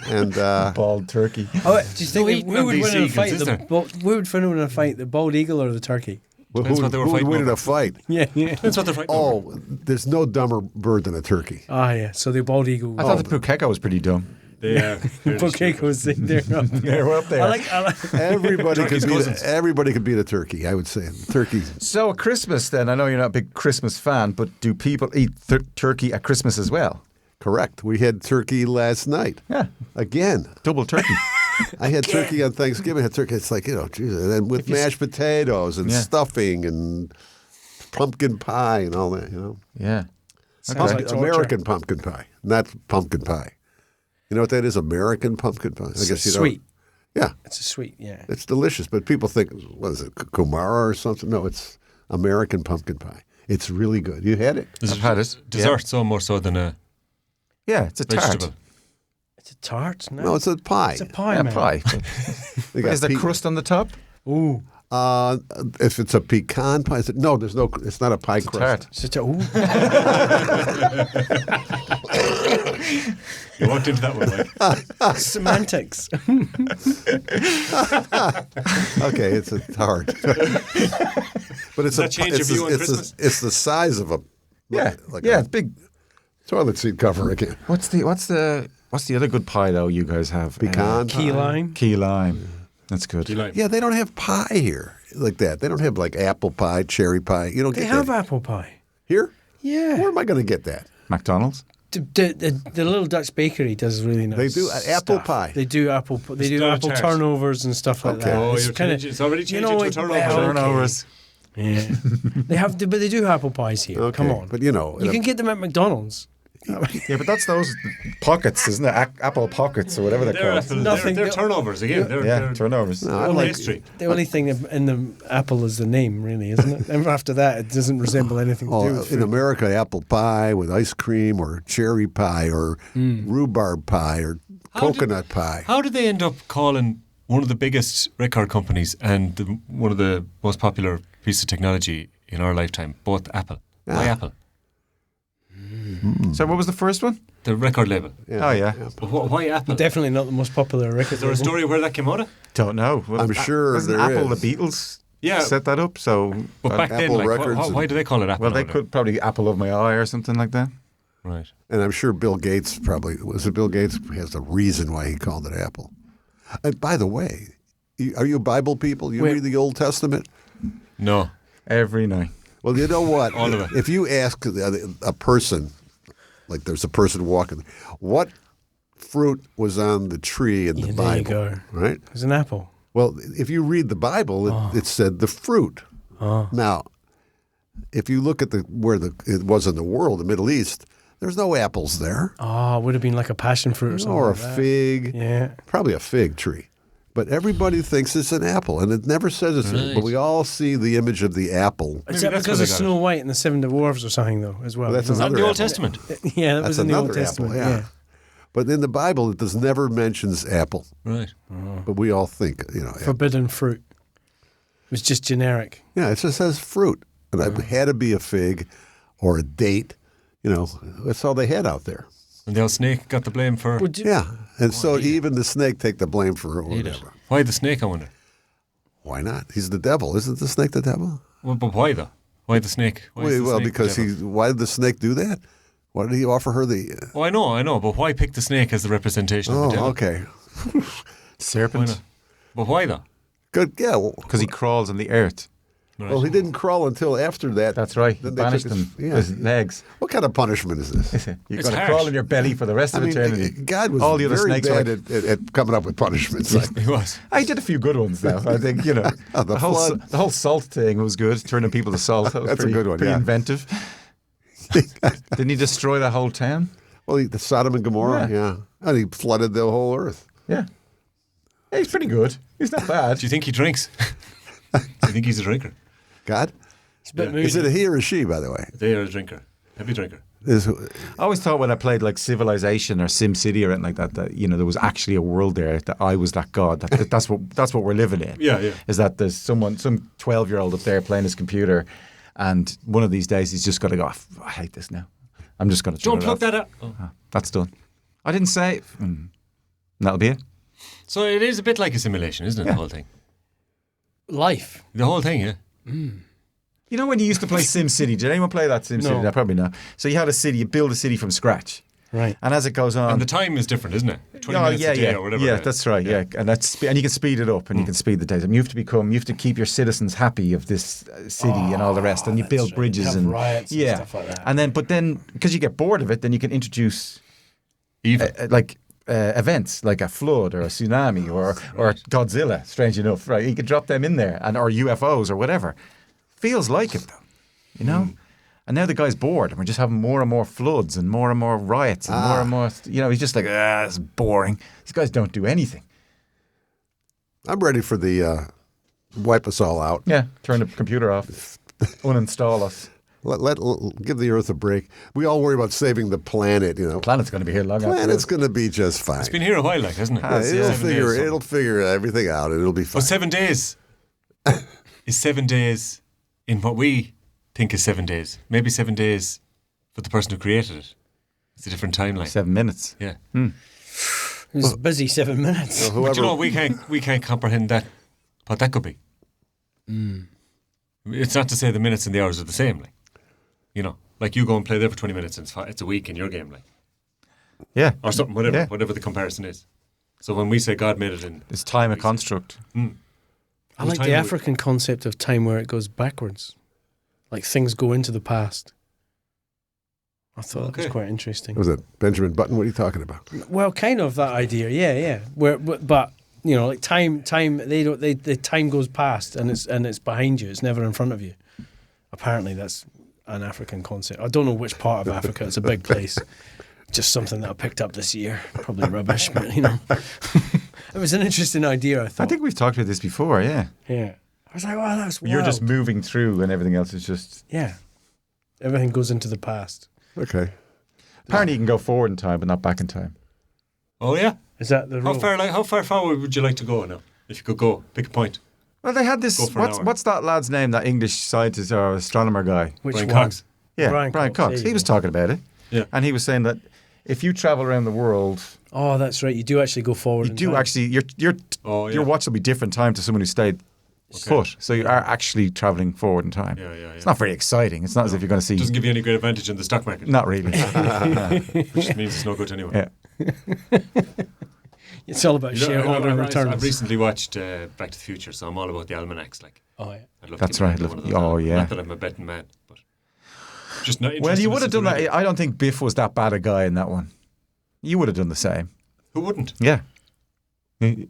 And bald turkey. Oh, do you think who would win in a fight? is there? Who would win in a fight? The bald eagle or the turkey? who what they were would fighting win in over. a fight? Yeah. That's what they're fighting over. Oh, there's no dumber bird than a turkey. Ah, yeah. So the bald eagle. I thought the pukeko was pretty dumb. They are. Pokeko's there. They're up there. I like Everybody could cousins. beat a turkey, I would say. Turkey. So at Christmas then, I know you're not a big Christmas fan, but do people eat turkey at Christmas as well? Correct. We had turkey last night. Yeah. Again. Double turkey. I had turkey on Thanksgiving. I had turkey. It's like, Jesus. And then with mashed potatoes and stuffing and pumpkin pie and all that, Yeah. Sounds like American pumpkin pie, not pumpkin pie. You know what that is? American pumpkin pie. I guess you don't. Sweet. Yeah. It's a sweet, yeah. It's delicious, but people think, what is it, Kumara or something? No, it's American pumpkin pie. It's really good. You had it? I've had it. Dessert, so more so than a Yeah, it's a vegetable. tart. It's a tart? No, it's a pie. It's a pie, Yeah, man. pie. They got Is there crust on the top? Ooh. If it's a pecan pie, no, there's no. It's not a pie crust. Tart. It's just a, ooh. You walked into that one, like. Semantics. Okay, it's a tart. But it's Does that change your view on Christmas? It's the size of a Yeah, like yeah, a it's big. toilet seat cover again. What's the other good pie though you guys have? Pecan Key pie. lime. Key lime. That's good. You like? Yeah, they don't have pie here like that. They don't have like apple pie, cherry pie. You don't They get have that apple pie. here. Yeah. Where am I going to get that? McDonald's. The little Dutch bakery does really nice. They do apple stuff. pie. They do apple. They do Star apple tart. turnovers and stuff like Okay. that. Oh, It's it's already changed into a turnover. well, Turnovers. Yeah, they have, but they do apple pies here. Okay, Come on, but you can get them at McDonald's. Yeah, but that's those pockets, isn't it? Apple pockets or whatever they're They're, called. apple, Nothing- they're turnovers again. They're, Yeah, they're turnovers. No, I all like history. The only thing in the apple is the name, really, isn't it? And after that, it doesn't resemble anything to do with in fruit. America, apple pie with ice cream or cherry pie or rhubarb pie or coconut pie. How did they end up calling one of the biggest record companies and one of the most popular pieces of technology in our lifetime both Apple? Why Apple? So what was the first one? The record label. Oh yeah. But why Apple? Definitely not the most popular record. Is there a story where that came out of? Don't know. Well, I'm sure isn't there Apple is. the Beatles Yeah. set that up? So But back then, Apple like, Records why do they call it Apple? well, they over could probably Apple of my eye or something like that. there? Right. And I'm sure Bill Gates Bill Gates has a reason why he called it Apple. And by the way, are you Bible people? You read the Old Testament? No. Every night. Well, you know what? All of it. If you ask a person, like there's a person walking, what fruit was on the tree in the Bible? There you go. Right? It's an apple. Well, if you read the Bible, it said the fruit. Now, if you look at where it was in the world, the Middle East, there's no apples there. Oh, it would have been like a passion fruit or something. Or a like that. fig. Yeah. Probably a fig tree. But everybody thinks it's an apple, and it never says it's Right. But we all see the image of the apple. Is Maybe that that's because where of they got Snow White and the Seven Dwarfs or something, though, as well? Well, that's Isn't another the Old apple. Testament. it? Yeah, that That's was in the Old another apple, Testament. yeah. But in the Bible, it does never mentions apple. Right. But we all think, Forbidden fruit. was just generic. Yeah, it just says fruit. And it had to be a fig or a date. You know, that's all they had out there. And the old snake got the blame for... Yeah, and so even the snake take the blame for it or whatever. Why the snake, I wonder? Why not? He's the devil. Isn't the snake the devil? Well, but why though? Why the snake? Why is the snake because the devil? why did the snake do that? Why did he offer her the... Oh, I know, but why pick the snake as the representation of the devil? Okay. Serpent. But why though? Good, yeah. Because he crawls on the earth. Right. Well, he didn't crawl until after that. That's right. Then He they banished took him. his- His legs. What kind of punishment is this? You're It's going to harsh. crawl on your belly for the rest of eternity. God was All the other very snakes are bad like, at coming up with punishments. Like, He was. I did a few good ones though. I think, you know, the flood. the whole salt thing was good, turning people to salt. That was That's a pretty, good one, pretty yeah. inventive. Didn't he destroy the whole town? well, the Sodom and Gomorrah, yeah. And he flooded the whole earth. Yeah. Yeah, he's pretty good. He's not bad. Do you think he drinks? Do you think he's a drinker? God? It's a bit moody. Is it a he or a she, by the way? They are a drinker. Heavy drinker. Is, I always thought when I played like Civilization or Sim City or anything like that, you know, there was actually a world there that I was that god. That's what we're living in. Yeah. Is that there's some 12-year-old up there playing his computer, and one of these days he's just got to go, I hate this now. I'm just going to Don't plug that up. Oh. That's done. I didn't say. That'll be it. So it is a bit like a simulation, isn't it? Yeah. The whole thing. Life. The whole thing, yeah. You know when you used to play Sim City? Did anyone play that Sim City? No. No, probably not. So you had a city, you build a city from scratch. Right. And as it goes on, And the time is different, isn't it? 20 minutes a day or whatever. Yeah, that's right. Yeah, and and you can speed it up, and you can speed the days. And you have to keep your citizens happy of this city and all the rest. And you build right. bridges Have and riots and stuff like that. And then because you get bored of it, then you can introduce Evil. events like a flood or a tsunami or Godzilla. Strange enough, right? You could drop them in there, or UFOs or whatever. Feels like it though, you know. And now the guy's bored, and we're just having more and more floods and more riots and more and more. You know, he's just like, it's boring. These guys don't do anything. I'm ready for the wipe us all out. Yeah, turn the computer off, uninstall us. Give the Earth a break. We all worry about saving the planet. You know, Planet's going to be here long after planet's this. going to be just fine. It's been here a while, like, hasn't it? Yeah, it'll 7 days. it'll figure everything out. It'll be fine. But 7 days is 7 days in what we think is 7 days. Maybe 7 days for the person who created it. It's a different timeline. 7 minutes. Yeah. It was busy 7 minutes. But you know, we can't comprehend that, what that could be. It's not to say the minutes and the hours are the same, like. You know, like you go and play there for 20 minutes and it's a week in your game, like. Yeah. Or something, whatever the comparison is. So when we say God made it in... Is time a construct? I like the African concept of time where it goes backwards. Like things go into the past. I thought that was quite interesting. Was it Benjamin Button? What are you talking about? Well, kind of that idea, yeah. But you know, like time. The time goes past and it's behind you. It's never in front of you. Apparently, that's an African concept. I don't know which part of Africa. It's a big place. Just something that I picked up this year. Probably rubbish, but you know, it was an interesting idea. I thought. I think we've talked about this before. Yeah. Yeah. I was like, wow, that's wild. You're just moving through, and everything else is just. Yeah. Everything goes into the past. Okay. Apparently, you can go forward in time, but not back in time. Oh, yeah? Is that the rule? How far forward would you like to go now? If you could go, pick a point. Well, they had this. Go for an hour. What's that lad's name? That English scientist or astronomer guy? Which Brian one? Cox. Yeah, Brian Brian Cox, Cox. there He you was go. talking about it. Yeah. And he was saying that if you travel around the world, Oh, that's right. You do actually go forward. you in do time. actually your watch will be different time to someone who stayed foot. So you are actually traveling forward in time. Yeah. It's not very exciting. It's not as if you're going to see. It doesn't give you any great advantage in the stock market. Not really. Which means it's no good anyway. Yeah. It's all about shareholder returns. I've recently watched Back to the Future, so I'm all about the almanacs. Like, Oh yeah. I'd love That's to get right. into one of those Oh, almanacs. yeah. Not that I'm a betting man, but just not Well, interested you in would have something done regular. that. I don't think Biff was that bad a guy in that one. You would have done the same. Who wouldn't? Yeah. I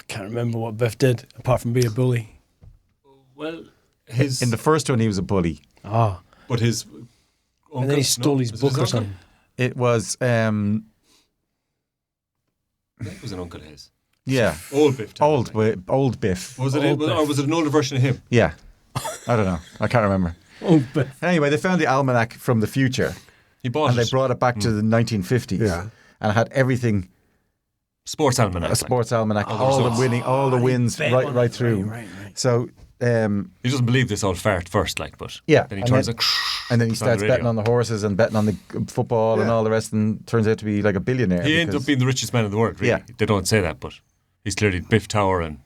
can't remember what Biff did apart from be a bully. Well, his In the first one, he was a bully. Ah. but his uncle, And then he stole his was it book or uncle? something. It was, I think it was an uncle of his. yeah, Old Biff. old Biff. Was it? Old Biff. Or was it an older version of him? Yeah. I don't know. I can't remember. Oh, Biff. Anyway, they found the almanac from the future, He bought and it. they brought it back to the 1950s. Yeah. And it had everything, Sports almanac. a sports almanac, Oh, all results. the winning, all the wins bet right on right it. through. Right. So He doesn't believe this old fart first, like, but Yeah, then he turns it. and then he on the starts radio. betting on the horses and betting on the football and all the rest, and turns out to be like a billionaire. He ended up being the richest man in the world. Really. Yeah. They don't say that, but he's clearly Biff Tower, and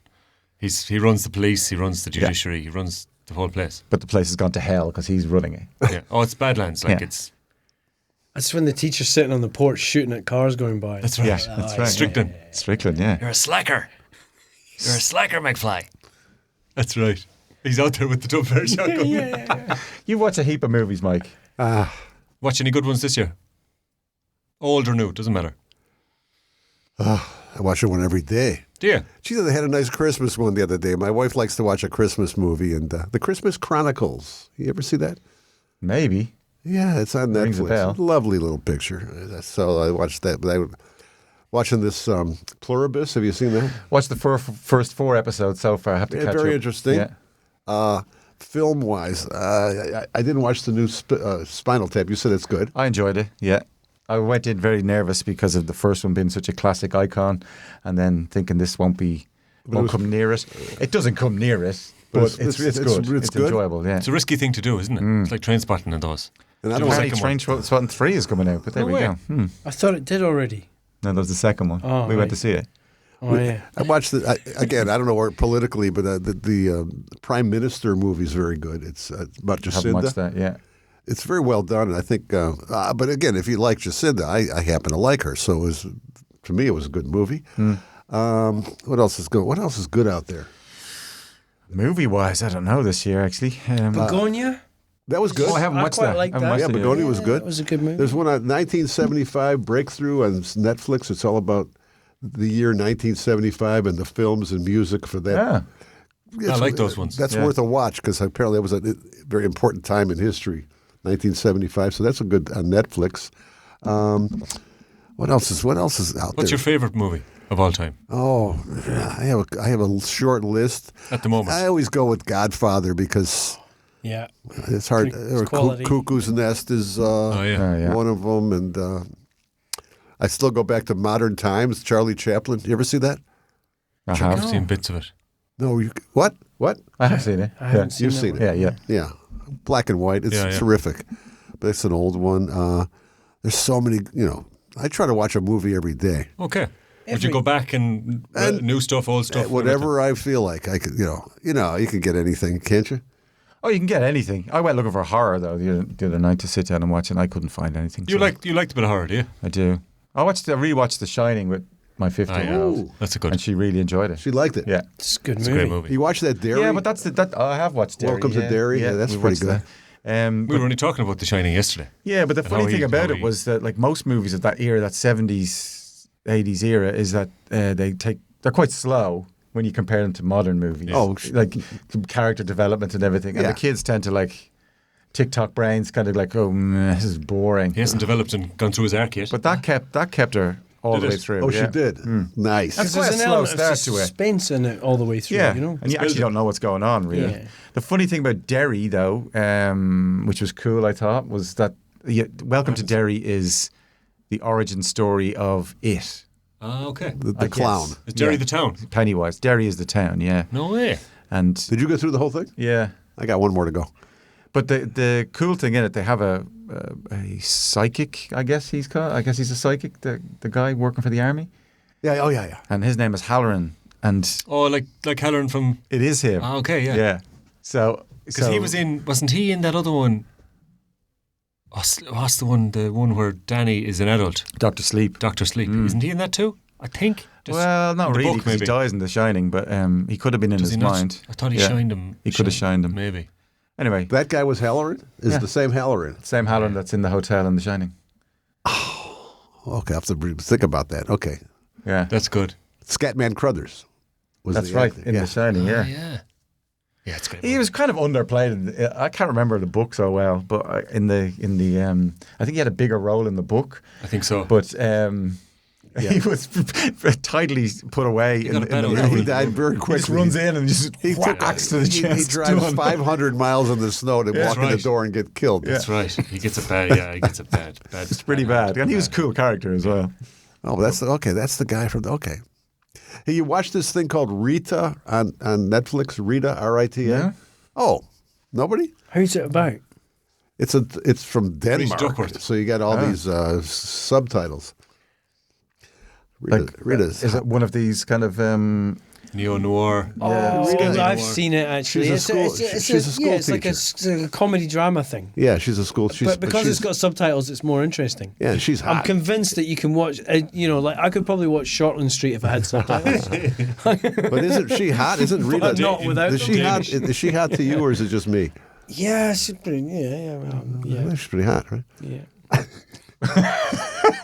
he runs the police, he runs the judiciary, he runs the whole place. But the place has gone to hell because he's running it. Yeah. Oh, it's Badlands. Like Yeah. it's. That's when the teacher's sitting on the porch shooting at cars going by. That's right. Yeah, that's right. Strickland. Strickland, yeah. You're a slacker. You're a slacker, McFly. That's right. He's out there with the double barrel shotgun. You watch a heap of movies, Mike. Watch any good ones this year? Old or new, doesn't matter. I watch one every day. Do you? Geez, they had a nice Christmas one the other day. My wife likes to watch a Christmas movie, and The Christmas Chronicles. You ever see that? Maybe. Yeah, it's on Netflix. Rings a bell. Lovely little picture. So I watched that. But watching this Pluribus. Have you seen that? Watched the first 4 episodes so far. I have to catch very up. interesting. Yeah. Film-wise, I didn't watch the new Spinal Tap. You said it's good. I enjoyed it, yeah. I went in very nervous because of the first one being such a classic icon, and then thinking this won't come near it. It doesn't come near it, but it's good. It's good. enjoyable, yeah. It's a risky thing to do, isn't it? It's like train spotting and those. And I Do don't a Apparently second Train Spotting 3 is coming out, but there No we way. go. I thought it did already. No, that was the second one. Oh, we went right. to see it. Oh, yeah. I watched again. I don't know where politically, but the Prime Minister movie is very good. It's about I haven't watched Jacinda. that, yeah. It's very well done, and I think. But again, if you like Jacinda, I happen to like her, so to me it was a good movie. What else is good? What else is good out there? Movie-wise, I don't know this year, actually. Begonia? That was good. Oh, I haven't I watched quite that. like I haven't that. watched Yeah, it yet. Begonia was good. That was a good movie. There's one on 1975 Breakthrough on Netflix. It's all about the year 1975 and the films and music for that. Yeah. I like those ones. That's Yeah. worth a watch because apparently it was a very important time in history, 1975. So that's a good on Netflix. What else is out What's there? your favorite movie of all time Oh, I have a short list. at the moment? I always go with Godfather because Yeah. it's hard. It's quality. Cuckoo's Nest is Oh, yeah. Oh, yeah. one of them, and I still go back to Modern Times. Charlie Chaplin. You ever see that? I I've have. seen bits of it. No. What? I have seen it. I haven't seen You've that seen one. it? Yeah. Yeah, black and white. It's Yeah, yeah. terrific. But it's an old one. There's so many. I try to watch a movie every day. Okay. Would you go back and new stuff, old stuff? Whatever I feel like, I could. You can get anything, can't you? Oh, you can get anything. I went looking for horror, though, the other night to sit down and watch, and I couldn't find anything. You so liked a bit of horror, do you? I do. I rewatched The Shining with my 15-year-old, Ooh. That's a good. and she really enjoyed it. She liked it. Yeah. It's a good It's a movie. great movie. You watch that Dairy? Yeah, but I have watched Derry. Welcome to Derry? Yeah, that's we pretty watched that. We were only talking about The Shining yesterday. Yeah, but the And funny how thing he- about how it he- was that, like most movies of that era, that 70s, 80s era, is that they're quite slow when you compare them to modern movies. Oh, like character development and everything. And Yeah. the kids tend to like TikTok brains, kind of like, oh, this is boring. He hasn't developed and gone through his arc yet. But that kept her all Did the way it? through. Oh, yeah. she did. Nice. That's Because quite a there's an slow element of start to it. suspense in it all the way through, Yeah, you know? and you actually don't know what's going on, really. Yeah. The funny thing about Derry, though, which was cool, I thought, was that Welcome to Derry is the origin story of It. Ah, okay. The I clown. guess. Is Derry Yeah. the town? Pennywise. Derry is the town, yeah. No way. And Did you go through the whole thing? yeah, I got one more to go. but the cool thing in it, they have a psychic. I guess he's called. I guess he's a psychic. The guy working for the army, Yeah. Oh, yeah. and his name is Halloran, and Oh, like Halloran from. it is him. Ah, okay, yeah. Yeah. So Because he wasn't he in that other one? What's the one where Danny is an adult? Doctor Sleep. Doctor Sleep. Isn't he in that too? I think. Just Well, not in the really, book, because he maybe. dies in The Shining, but he could have been in Does his he not? mind. I thought he Yeah. shined him. He could have shined him. Maybe. Anyway, That guy was Halloran? Is Yeah. the same Halloran? same Halloran that's in the hotel in The Shining. Okay, I have to think about that. Okay. Yeah, That's good. Scatman Crothers. Was that's the right, actor. in Yeah. The Shining, yeah. Yeah. Yeah, it's great. He was kind of underplayed. I can't remember the book so well, but in the I think he had a bigger role in the book. I think so. But he was tidily put away He in, got a in bad the old movie. He died very He quickly. just runs in and just He whacks to the he chest. drives Done. 500 miles in the snow to Yeah, walk in right. the door and get killed. That's right. He gets a bad. Yeah, he gets a bad. It's pretty bad. And he was a cool character as well. Oh, that's okay. That's the guy from. Okay. Hey, you watch this thing called Rita on Netflix? Rita, R-I-T-A? Yeah. Oh, nobody? Who's it about? It's from Denmark, Duckworth. so you got all these subtitles. Rita's. Is it one of these kind of neo-noir? I've seen it actually. She's a school it's like a comedy drama thing. Yeah, she's a school. But because it's got subtitles, it's more interesting. Yeah, she's hot. I'm convinced that you can watch. Like I could probably watch Shortland Street if I had subtitles. But isn't she hot? Isn't Rita? But not without Is she hot? Is she hot to you, or is it just me? Yeah, she's pretty. Yeah. She's pretty hot, right? Yeah.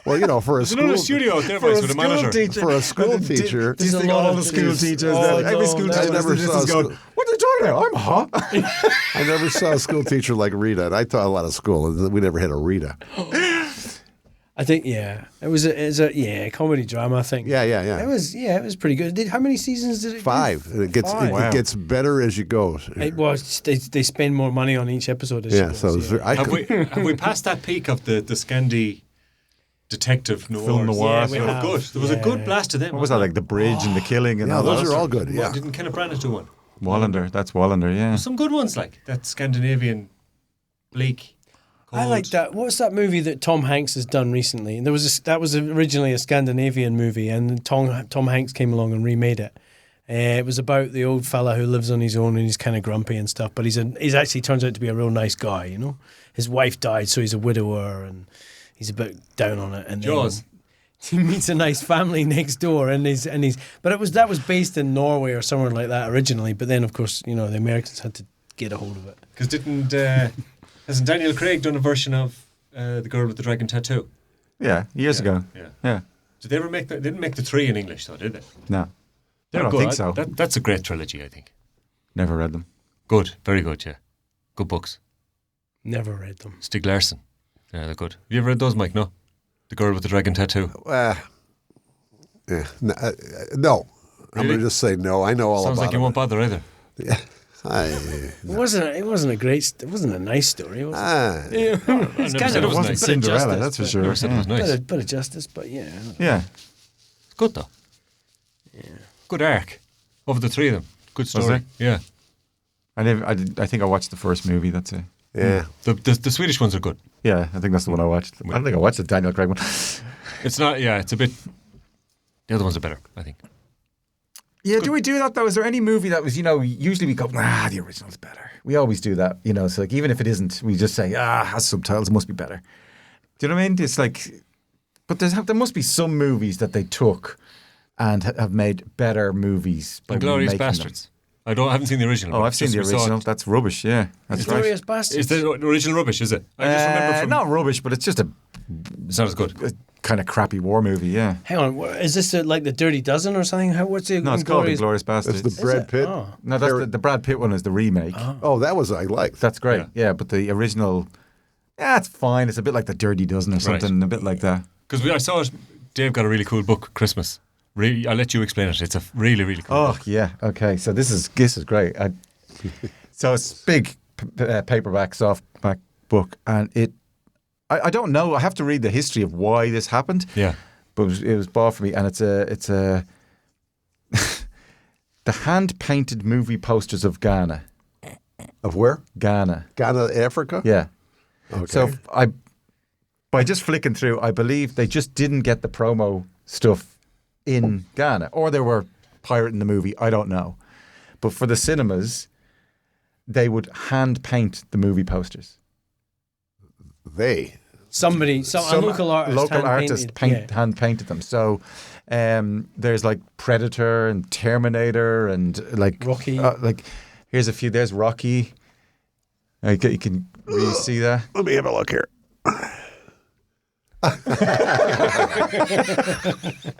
Well, for a There's school another studio out there, boys, with a manager. For a school teacher, Do you think all the school teachers? Every school teacher never saw is going, what are you talking about? I'm hot. I never saw a school teacher like Rita, and I taught a lot of school, and we never had a Rita. I think it was a comedy drama thing. Yeah. It was pretty good. How many seasons did it? 5. And it gets Five. it gets better as you go. It was. They spend more money on each episode. As Yeah, you so go, have we passed that peak of the Scandi detective noir? Film noir. They were good. There was a good blast of them. What was that, like The Bridge and The Killing? And all those that? are all good. Yeah. Didn't Kenneth Branagh do one? Wallander. That's Wallander, yeah. Some good ones like that Scandinavian bleak. I like that. What's that movie that Tom Hanks has done recently? And that was originally a Scandinavian movie, and Tom Hanks came along and remade it. It was about the old fella who lives on his own and he's kind of grumpy and stuff, but he's actually turns out to be a real nice guy. His wife died, so he's a widower and he's a bit down on it. And Jaws. He meets a nice family next door, and but that was based in Norway or somewhere like that originally. But then, of course, the Americans had to get a hold of it. Because hasn't Daniel Craig done a version of The Girl with the Dragon Tattoo? Yeah, years ago. Yeah. Did they ever make that? They didn't make the 3 in English, though, did they? No. They're I don't good. think so. That's a great trilogy, I think. Never read them. Good, very good, yeah. Good books. Never read them. Stieg Larsson. Yeah, they're good. Have you ever read those, Mike? No? The Girl with the Dragon Tattoo. Yeah. No. I'm Really? going to just say no. I know all Sounds about like you it. won't bother either. Yeah. It wasn't a nice story. Was it? It's kind said of it was nice. Cinderella, that's for sure. Never said it was nice. Bit of justice, but yeah. Yeah. It's good, though. Yeah. Good arc. Over the 3 of them. Good story. there? Yeah. I think I watched the first movie, that's it. Yeah. The Swedish ones are good. Yeah, I think that's the one I watched. I don't think I watched the Daniel Craig one. It's not, it's a bit... The other ones are better, I think. Yeah, do we do that though? Is there any movie that was, usually we go, the original's better. We always do that, so like even if it isn't, we just say, has subtitles, it must be better. Do you know what I mean? It's like, but there must be some movies that they took and have made better movies by Glorious remaking Bastards. I haven't seen the original. Oh, but I've seen just the we saw original. it. That's rubbish, yeah. That's right. Glorious Bastards. Is the original rubbish, is it? I just remember from... Not rubbish, but it's just It's not as good. a kind of crappy war movie, yeah. Hang on, is this like the Dirty Dozen or something? What's it? No, it's called The Glorious Bastards. That's the Brad Pitt. Oh. No, that's the Brad Pitt one is the remake. Oh, that was I liked. That's great. Yeah, but the original, it's fine. It's a bit like the Dirty Dozen or something, a bit like that. Because I saw it, Dave got a really cool book, Christmas. I'll let you explain it. It's a really, really cool book. Yeah. Okay. So this is great. So it's big paperback, softback book, and I don't know. I have to read the history of why this happened. Yeah. But it was bought for me, and it's a the hand painted movie posters of Ghana. Of where? Ghana. Ghana, Africa? Yeah. Okay. So by just flicking through, I believe they just didn't get the promo stuff in Ghana, or they were pirating the movie. I don't know. But for the cinemas, they would hand paint the movie posters. A local artist hand painted them. So there's like Predator and Terminator and like Rocky. Here's a few. There's Rocky. You can really see that. Let me have a look here.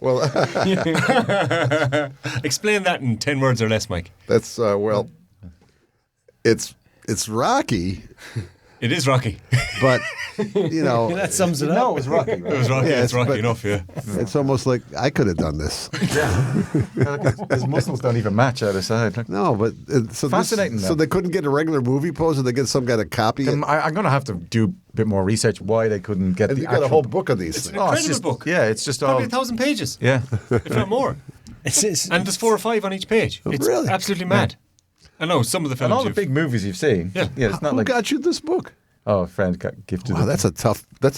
Well, explain that in 10 words or less, Mike. That's it's Rocky. It is Rocky, but that sums it up. No, it was Rocky. Right? It was Rocky. Yeah, it's Rocky enough. Yeah. It's almost like I could have done this. His muscles don't even match either side. No, but so fascinating. So they couldn't get a regular movie pose, and they get some kind of copy. I'm going to have to do a bit more research why they couldn't get. And the you got a whole book of these. It's things. an incredible book. Yeah, it's just Probably all 1,000 pages. Yeah, if not more. And there's 4 or 5 on each page. Oh, It's really? absolutely mad. I know some of the films. And all the you've- big movies you've seen. Yeah. It's not Who like got you this book? oh, a friend got gifted. Wow, it. that's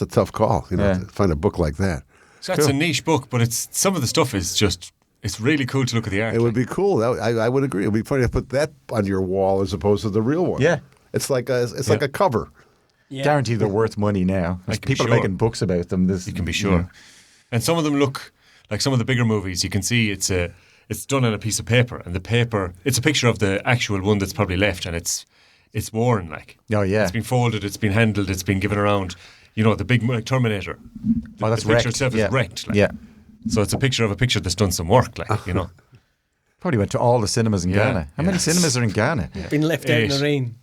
a tough call. You know, Yeah. to find a book like that. So that's a niche book, but it's some of the stuff is just. It's really cool to look at the art. It would be cool. I would agree. It would be funny to put that on your wall as opposed to the real one. Yeah. It's like a cover. Yeah. Guaranteed they're worth money now. There's can be people sure. making books about them. You can be sure. And some of them look like some of the bigger movies. You can see it's done on a piece of paper, and the paper it's a picture of the actual one that's probably left, and it's worn like. Oh yeah. It's been folded, it's been handled, it's been given around. You know, the big like Terminator. Oh, that's the picture wrecked. itself Yeah. is wrecked. Like. Yeah. So it's a picture of a picture that's done some work, like you know. Probably went to all the cinemas in Yeah. Ghana. How many cinemas are in Ghana? Been left out in the 8. rain.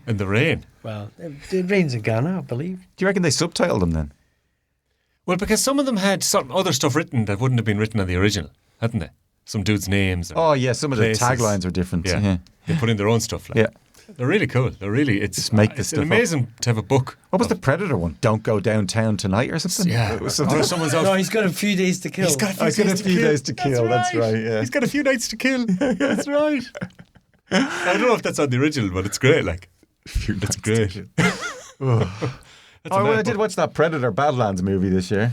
In the rain. Well, it rains in Ghana, I believe. Do you reckon they subtitled them then? Well, because some of them had some other stuff written that wouldn't have been written on the original, hadn't they? Some dudes' names. or Oh yeah, some of the places. taglines are different. Yeah. They put in their own stuff. Like. Yeah. They're really cool. They're really Just make this it's stuff up. amazing to have a book. What was the Predator one? Don't go downtown tonight or something? Yeah. It was Or something. someone's out. No, he's got a few days to kill. He's got a few, He's got days, a to few kill. days to kill, that's right, yeah. He's got a few nights to kill. That's right. I don't know if that's on the original, but it's great. Like, it's great. Oh, well, I did book. watch that Predator Badlands movie this year.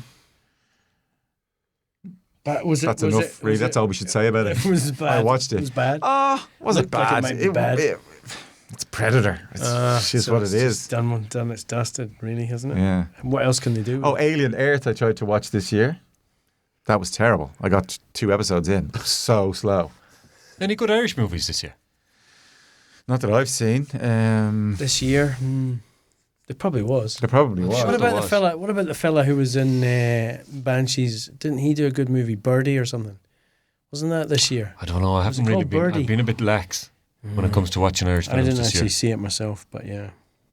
But was it? That's was enough, it, really. was That's it, all we should say about it. It was bad. I watched it. It was bad. Oh, was it Looked like it bad? might be bad. It's Predator. It's just So what it's it just is. Done. It's dusted, really, hasn't it? Yeah. And what else can they do? Oh, Alien Earth I tried to watch this year. That was terrible. I got 2 episodes in. So slow. Any good Irish movies this year? Not that I've seen. This year, there probably was. There probably was. What about the fella? What about the fella who was in Banshees? Didn't he do a good movie, Birdie or something? Wasn't that this year? I don't know. I Was haven't it really called been. Birdie? I've been a bit lax when it comes to watching Irish I films didn't this actually year. see it myself, but yeah.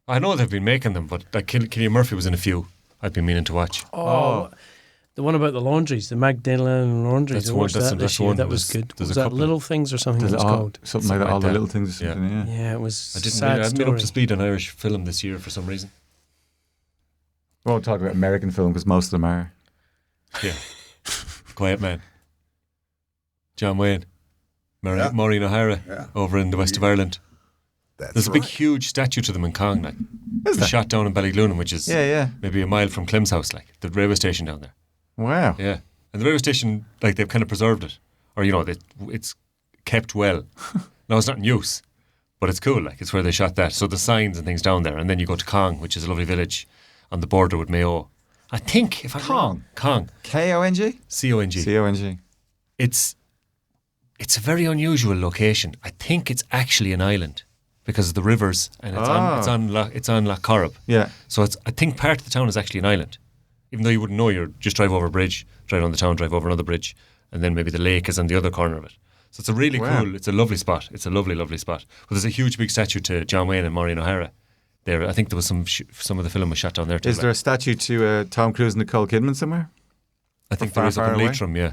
I know they've been making them, but like Cillian Murphy was in a few. I've been meaning to watch. Oh, the one about the laundries, the Magdalene laundries. That's I one- watched that's- that that's this year. one. That was There's- good. there's Was a that couple. Little Things or something? It was called. Something like that. All the that. little things. Or Yeah. something, yeah. Yeah, it was. I didn't. Sad I haven't been up story. to speed on Irish film this year for some reason. We won't talk about American film because most of them are. Yeah. Quiet Man. John Wayne. Yeah. Maureen O'Hara Yeah. over in the west of Ireland. That's There's a big, right. huge statue to them in Cong, like. Is They there? shot down in Ballyglunin, which is Yeah. maybe a mile from Clem's house, like the railway station down there. Wow. Yeah, and the railway station, like they've kind of preserved it, or you know, it's kept well. Now it's not in use, but it's cool. Like it's where they shot that. So the signs and things down there, and then you go to Cong, which is a lovely village on the border with Mayo. I think if I'm wrong, Cong, K-O-N-G? C-O-N-G. C-O-N-G. It's a very unusual location. I think it's actually an island because of the rivers, and it's on Loch Corrib. Yeah. So I think part of the town is actually an island, even though you wouldn't know. You just drive over a bridge, drive on the town, drive over another bridge, and then maybe the lake is on the other corner of it. So it's a really cool. It's a lovely spot. It's a lovely, lovely spot. But there's a huge, big statue to John Wayne and Maureen O'Hara. There, I think there was some of the film was shot down there too. Is there a statue to Tom Cruise and Nicole Kidman somewhere? I think far, there is up far in away? Leitrim, yeah.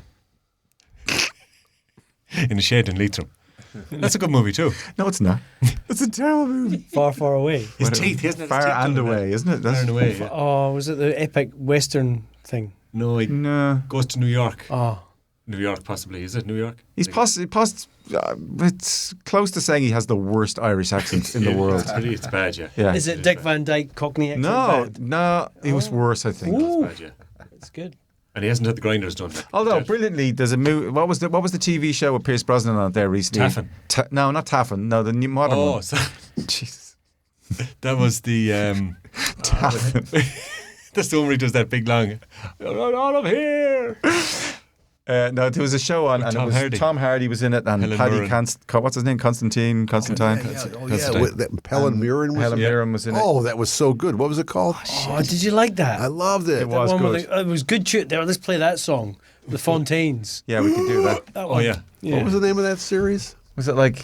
In a shed in Leitrim. That's a good movie too. No, it's not. It's a terrible movie. Far, far away. His teeth, he hasn't had his Far teeth and done in away, isn't it? Far and away. Yeah. Oh, was it the epic Western thing? No, he No. goes to New York. Oh, New York, possibly. Is it New York? He's it's close to saying he has the worst Irish accent in the world. It's bad, yeah. Yeah. is it Dick Van Dyke Cockney accent? No, bad? no, it was worse, I think. Ooh, It's bad, yeah. it's good. And he hasn't had the grinders done. Although Dead. brilliantly, there's a movie. What was the TV show with Pierce Brosnan on it there recently? Taffin. No, not Taffin. No, the new modern Oh, one. so, Jesus. that was the. Taffin. That's the one where he does that big long. You're out of here. No, there was a show on, With and Tom it was Hardy. Tom Hardy was in it, and Helen Paddy Mirren. what's his name? Constantine. Helen Mirren was Helen in it? Mirren was in it. Oh, that was so good. What was it called? Oh, did you like that? I loved it. It was One good. with it was good tune. There, let's play that song, The Fontaines. Yeah, we could do that. That Oh one. yeah. What was the name of that series? Was it like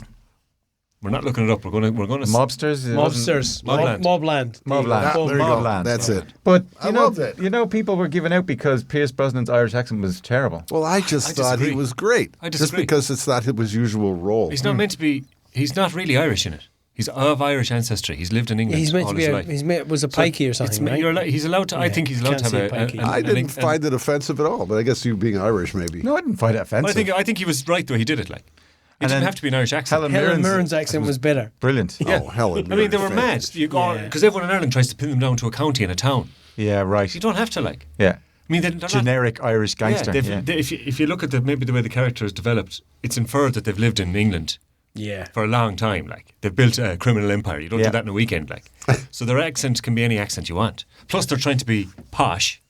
We're not looking it up. We're gonna. Mobsters? It wasn't- Mobsters. Mobland. Mobland. Mobland. Ah, there you go. Mobland. That's it. But I loved it. you know, people were giving out because Pierce Brosnan's Irish accent was terrible. Well, I just I thought he disagree. was great. I Just disagree. because it's not his usual role. He's not meant to be. He's not really Irish in it. He's of Irish ancestry. He's lived in England He's meant all to be his life. was a pikey or something, right? He's allowed to. I think he's allowed to have I didn't find it offensive at all, but I guess you being Irish, maybe. No, I didn't find it offensive. I think he was right the way he did it. Like, it didn't have to be an Irish accent. Helen Mirren's accent was better. Brilliant. Yeah. Oh, Helen. I mean, they were mad. Because everyone in Ireland tries to pin them down to a county and a town. Yeah, right. You don't have to, like. Yeah. I mean, they're generic Irish gangster. If you look at maybe the way the character is developed, it's inferred that they've lived in England. Yeah. For a long time, like they've built a criminal empire. You don't do that in a weekend, like. So their accent can be any accent you want. Plus, they're trying to be posh.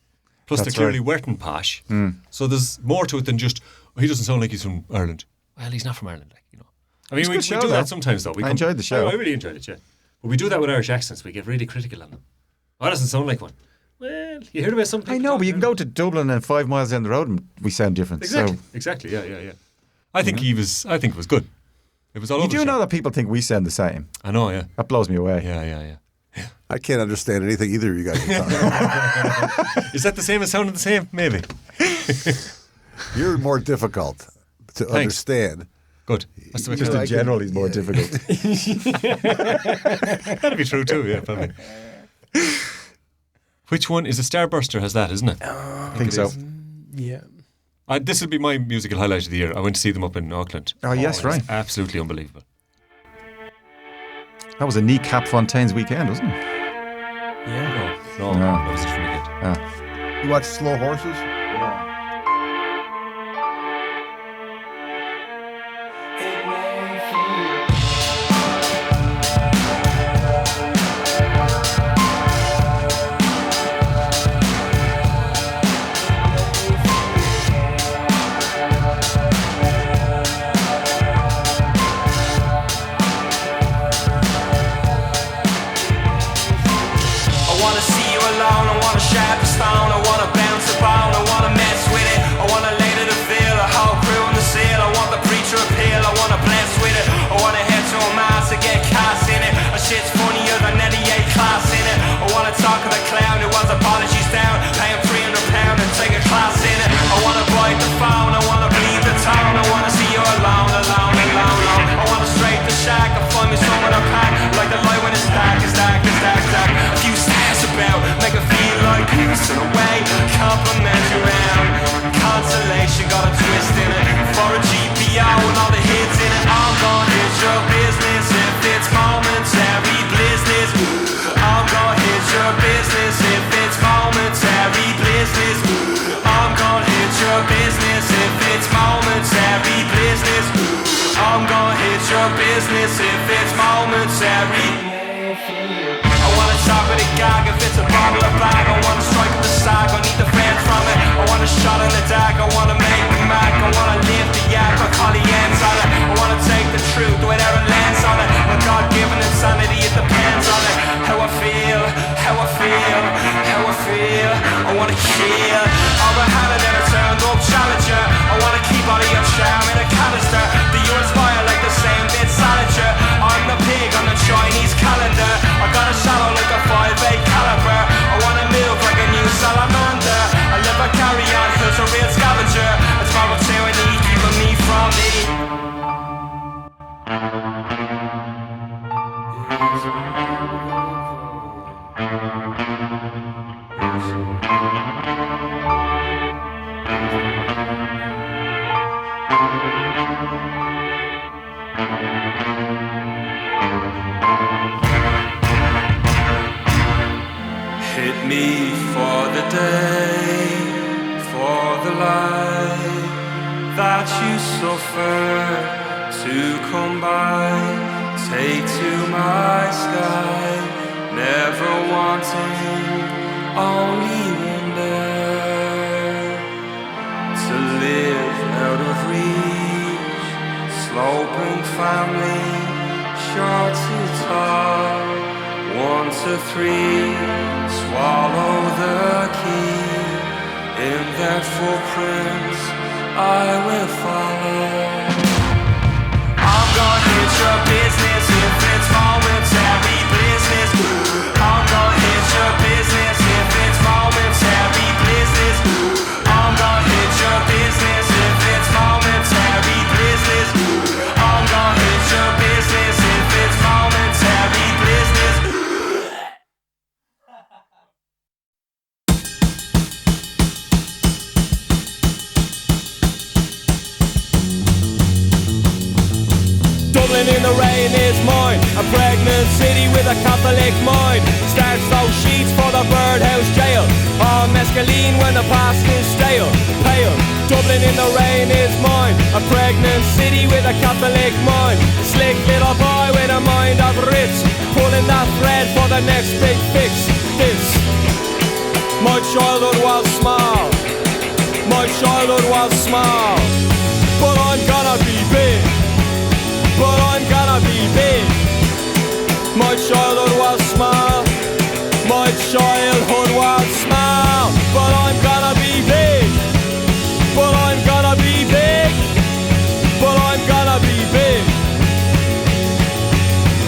Plus, they're clearly Werton posh. So there's more to it than just he doesn't sound like he's from Ireland. Well, he's not from Ireland, like, you know. I mean, we do that sometimes, though. I enjoyed the show. I really enjoyed it, yeah. But we do that with Irish accents. We get really critical on them. Oh, that doesn't sound like one. Well, you heard about some people. I know, but you can go to Dublin and 5 miles down the road and we sound different. Exactly. Yeah. I think it was good. It was all over. You do know that people think we sound the same. I know, yeah. That blows me away. Yeah. I can't understand anything either of you guys are talking about. Is that the same as sounding the same? Maybe. You're more difficult to understand. Good. That's the way Just in general, he's more difficult. That'd be true too, yeah, probably. Which one is a Starburster? Has that, isn't it? I think so. Yeah. This will be my musical highlight of the year. I went to see them up in Auckland. Oh, yes, right. Absolutely unbelievable. That was a Kneecap Fontaine's weekend, wasn't it? Yeah. No. That was just really good. You watch Slow Horses? business if it's momentary. I wanna talk with a gag if it's a bottle or bag. I wanna strike with the sack, I need the fan from it. I want a shot in the dark, I wanna make the mac. I wanna live the yak, I call the ends on it. I wanna take the truth without a lens on it. My God-given insanity, it depends on it. How I feel, how I feel, how I feel. I wanna kill all the hand and then I turned up challenger. I wanna keep all of your charm in a canister. Do you inspire like the same bit salager? I'm the pig on the Chinese calendar. I got a shadow like a 5'8" caliber. I wanna move like a new salamander. I live a carry on, who's a real scavenger. It's moral tyranny keeping me from me. Hit me for the day, for the life that you suffer to come by. Take to my sky, never wanting, only wonder to live out of reach. Sloping family, short to tall. 1 to 3, swallow the key. In their footprints, I will follow. I'm gonna hit your business if it's momentary business. I'm gonna hit your business if it's momentary business. I'm gonna hit your business if it's momentary business. I'm gonna hit your business if it's momentary. Dublin in the rain is mine. A pregnant city with a Catholic mind. Starts those sheets for the birdhouse jail. All mescaline when the past is stale. Pale. Dublin in the rain is mine. A pregnant city with a Catholic mind. Slick little boy with a mind of Ritz. Pulling that thread for the next big fix. This. My childhood was small. My childhood was small. But I'm gonna be big. But I'm gonna be big. My childhood was small. My childhood was small. But I'm gonna be big. But I'm gonna be big. But I'm gonna be big.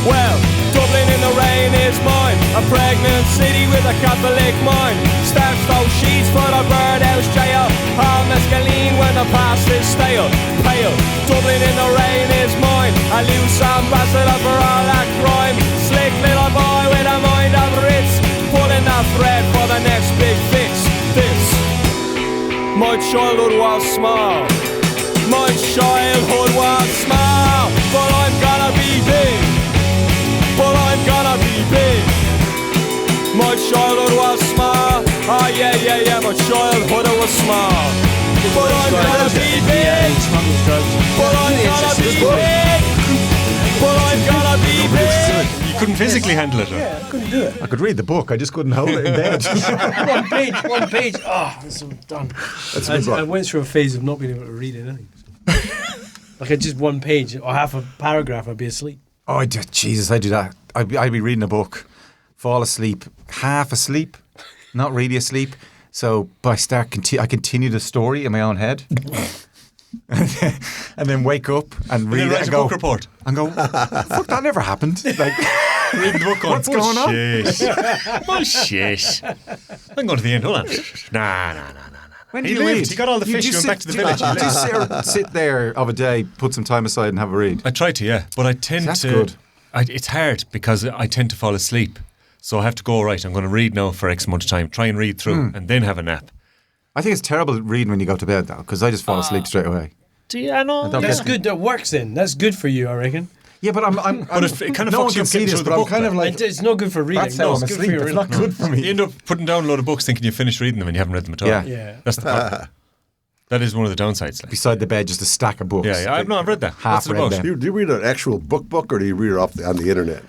Well, Dublin in the rain is mine. A pregnant city with a Catholic mind. Starts those sheets for the birdhouse jail. All mescaline when the past is stale. Pale. Dublin in the rain is mine. A loose ambassador for all that crime. Slick little boy with a mind of Ritz. Pulling that thread for the next big fix. This. My childhood was small. My childhood was small. But I'm gonna be big. But I'm gonna be big. My childhood was small. Oh yeah, yeah, yeah, my childhood was small. But I'm gonna be big. But I'm gonna be big. But I'm gonna be big. You couldn't physically handle it, or? Yeah, I couldn't do it. I could read the book, I just couldn't hold it in bed. One page. Oh, I'm done. That's a good book. I went through a phase of not being able to read anything. Like I just one page or half a paragraph, I'd be asleep. Oh, Jesus, I do that. I'd be reading a book, fall asleep, half asleep, not really asleep. So, but I continue the story in my own head, and then wake up and read it and go. Book report. And go, fuck, that never happened. Like, reading the book going, what's going on? Bullshit. I'm going to the end. Hold on. Nah. When He lived. He got all the fish. He went back to the village. You just sit there of a day, put some time aside, and have a read. I try to, yeah, but I tend That's to. good. It's hard because I tend to fall asleep, so I have to go. Right, I'm going to read now for X amount of time. Try and read through, and then have a nap. I think it's terrible reading when you go to bed, though, because I just fall asleep straight away. I know. That's good. That works. Then that's good for you, I reckon. Yeah, but I'm But it kind of no one fucks you can up see getting this, through the but I'm book. kind of like It's not good for reading. that's how No, I'm it's good for asleep. your It's not good for me. You end up putting down a load of books thinking you finished reading them and you haven't read them at all. Yeah. That's the problem. That is one of the downsides. Like. Beside the bed, just a stack of books. Yeah. I've read that. Half What's it read about? them. Do you read an actual book, or do you read it on the internet?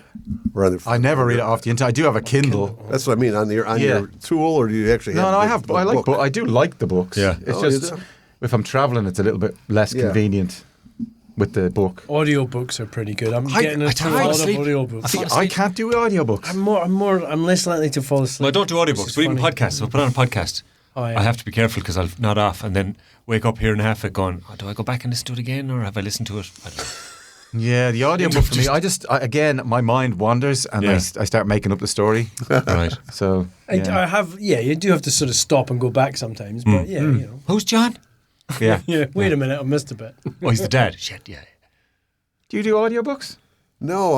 Or on the, I never read it off the internet. I do have a Kindle. That's what I mean. On your tool, or do you actually? No, I have. have. I do like the books. Yeah. It's Oh, you just do? if I'm traveling, it's a little bit less convenient with the book. Audiobooks are pretty good. I'm getting into a lot of audiobooks. See, I can't do audiobooks. I'm less likely to fall asleep. Well, I don't do audiobooks, Which but is even funny. podcasts. If I put on a podcast, I have to be careful because I'll nod off and then wake up here and half it going, do I go back and listen to it again or have I listened to it? I don't know. Yeah, the audiobook for me, again, my mind wanders and I start making up the story. Right. So, you do have to sort of stop and go back sometimes, but you know. Who's John? Yeah. Wait a minute, I missed a bit. Oh, he's the dad. Shit, yeah. Do you do audiobooks? No,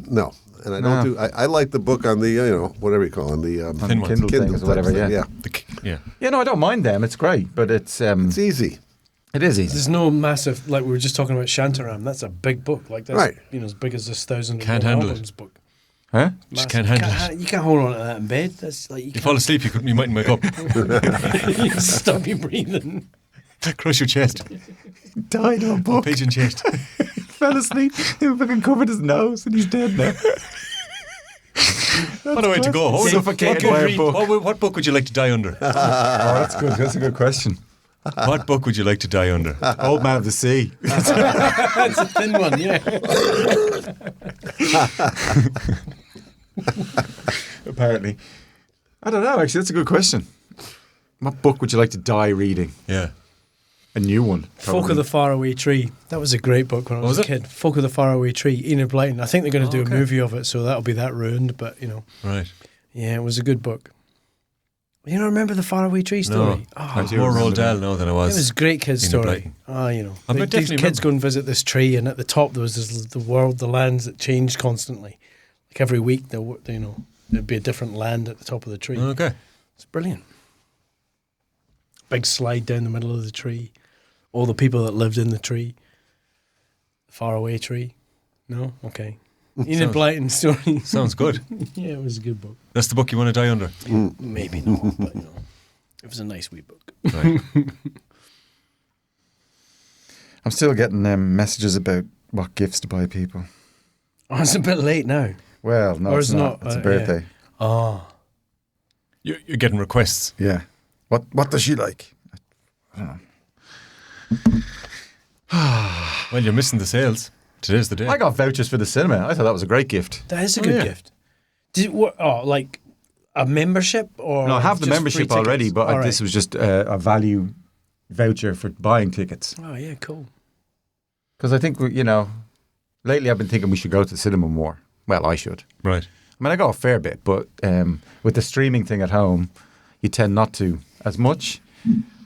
no. And I don't do. I like the book on the whatever you call it, the Kindle things or whatever. Yeah. Yeah, no, I don't mind them. It's great, but it's easy. It is easy. There's no massive, like we were just talking about Shantaram. That's a big book, like that's Right. as big as this 1,000 Can't handle albums it. book. Huh? Just can't handle it. You can't hold on to that in bed. That's like You fall asleep, you mightn't wake up. you stop your breathing. Crush your chest. Died on book. Pigeon chest. Fell asleep. He fucking covered his nose and he's dead now. What a way to go. Suffocated by a book. What book would you like to die under? Oh, that's good. That's a good question. What book would you like to die under? Old Man of the Sea. That's a thin one, yeah. Apparently. I don't know, actually. That's a good question. What book would you like to die reading? Yeah. A new one. Probably. Folk of the Faraway Tree. That was a great book when I was a kid. Folk of the Faraway Tree. Enid Blyton. I think they're going to do a movie of it, so that'll be that ruined, but you know. Right. Yeah, it was a good book. You don't remember the Faraway Tree story? No. I was more Roldell now than I was. It was a great kid's Enid story. Blyton. You know. I These definitely kids go and visit this tree, and at the top there was the lands that changed constantly. Like every week, there'd be a different land at the top of the tree. Okay. It's brilliant. Big slide down the middle of the tree. All the people that lived in the tree. Faraway Tree. No? Okay. Enid Blyton story. Sounds good. Yeah, it was a good book. That's the book you want to die under? Maybe not, but no. It was a nice wee book. Right. I'm still getting messages about what gifts to buy people. Oh, it's a bit late now. Well, no, Or it's not. It's a birthday. Yeah. Oh. You're getting requests. Yeah. What does she like? I don't know. Well, you're missing the sales. Today's the day. I got vouchers for the cinema. I thought that was a great gift. That is a good gift. Did like a membership or? No, I have the just membership free already, tickets? but All right. this was just a value voucher for buying tickets. Oh yeah, cool. Because I think, lately I've been thinking we should go to the cinema more. Well, I should. Right. I mean, I go a fair bit, but with the streaming thing at home, you tend not to as much.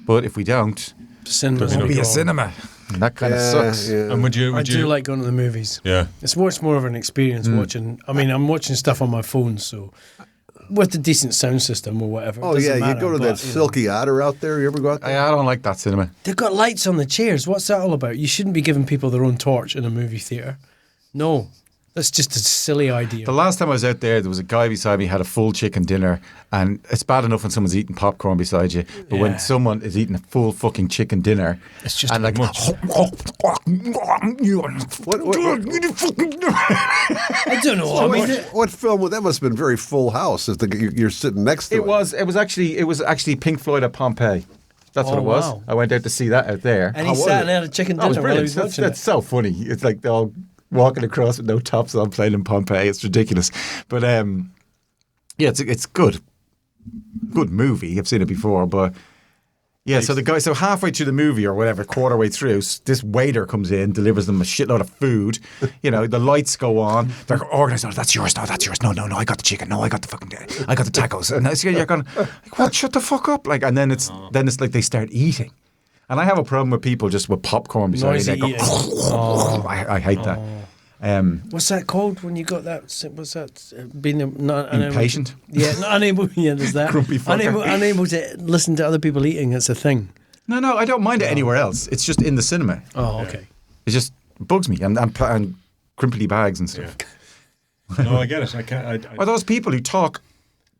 But if we don't, Cinema there won't be a cinema. And that kind of sucks. Yeah. And would you? I do like going to the movies. Yeah. It's much more of an experience watching. I mean, I'm watching stuff on my phone, so with a decent sound system or whatever. Oh, yeah, you go to that Silky Otter out there. You ever go out there? I don't like that cinema. They've got lights on the chairs. What's that all about? You shouldn't be giving people their own torch in a movie theatre. No, that's just a silly idea. The last time I was out there was a guy beside me had a full chicken dinner, and it's bad enough when someone's eating popcorn beside you, but when someone is eating a full fucking chicken dinner, it's just and like much. I don't know. So what film? That must have been very Full House. If you're sitting next to it. It was actually Pink Floyd at Pompeii. That's what it was. wow. I went out to see that out there. And he sat and had a chicken That was dinner while he was brilliant. watching That's so funny. It's like they're all walking across with no tops on playing in Pompeii. It's ridiculous. But yeah, it's good. Good movie. I've seen it before, but yeah, so the guy, halfway through the movie or whatever, quarter way through, this waiter comes in, delivers them a shitload of food. The lights go on. They're organised. Oh, that's yours. No, that's yours. No, I got the chicken. No, I got the tacos. And you're going, like, what? Shut the fuck up! Like, and then it's like they start eating. And I have a problem with people just with popcorn beside me. They go, I hate that. What's that called when you got that? What's that? Being not impatient. Not unable. Yeah, there's that. Grumpy fucker. Unable to listen to other people eating. It's a thing. No, I don't mind it anywhere else. It's just in the cinema. Oh, okay. It just bugs me and crimply bags and stuff. Yeah. No, I get it. I can't. Or those people who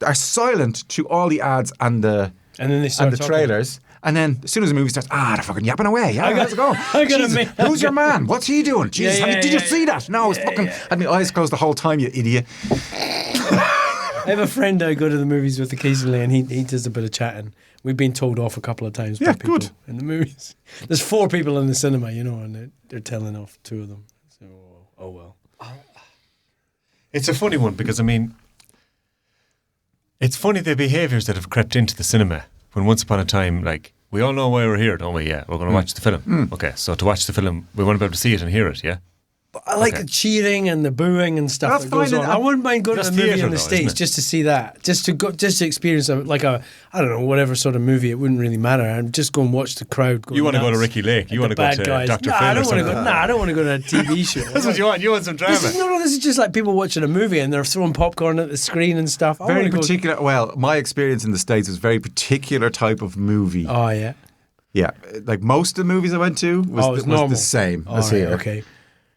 are silent to all the ads and the then they start talking. trailers. And then as soon as the movie starts, they're fucking yapping away. Yeah, how's it going? Who's your man? What's he doing? Jesus, did you see that? No, it's fucking. I had my eyes closed the whole time, you idiot. I have a friend I go to the movies with occasionally, and he does a bit of chatting. We've been told off a couple of times by people in the movies. There's 4 people in the cinema, and they're telling off 2 of them. So, oh well. It's a funny one because, I mean, it's funny the behaviours that have crept into the cinema. When once upon a time, like, we all know why we're here, don't we? Yeah, we're going to watch the film. Okay, so to watch the film, we want to be able to see it and hear it, yeah? But I like the cheering and the booing and stuff that goes on. I wouldn't mind going to the movie in the States just to see that, just to experience I don't know, whatever sort of movie. It wouldn't really matter. I'd just go and watch the crowd go. You want to go to Ricky Lake? You want to go to Dr. Phil? I don't want to go. I don't want to go to a TV show. That's what you want. You want some drama. This is just like people watching a movie and they're throwing popcorn at the screen and stuff. Very particular. Well, my experience in the States was very particular type of movie. Oh yeah. Yeah, like most of the movies I went to was the same as here. Okay.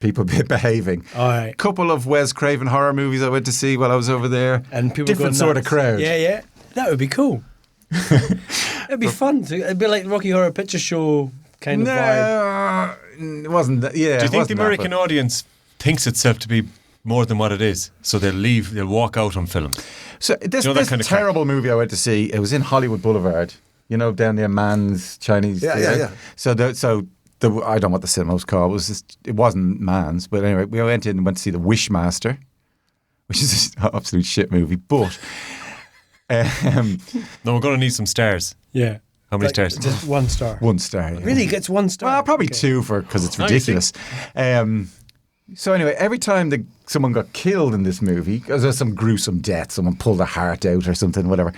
People behaving. All right. Couple of Wes Craven horror movies I went to see while I was over there. And people different sort of crowd. Yeah. That would be cool. It'd be fun. It'd be like Rocky Horror Picture Show kind of vibe. It wasn't that. Yeah. Do you think the American audience thinks itself to be more than what it is? So they'll walk out on film. So this kind of terrible movie I went to see, it was in Hollywood Boulevard. Down near Man's Chinese. Yeah. So I don't know what the cinema was called. It wasn't Man's, but anyway, we went in and went to see The Wishmaster, which is an absolute shit movie. But no, we're going to need some stars. Yeah. How many stars? Just 1 star. 1 star. Yeah. Really, it gets 1 star. Well, probably 2 because it's ridiculous. So anyway, every time someone got killed in this movie, because there's some gruesome death, someone pulled a heart out or something, whatever.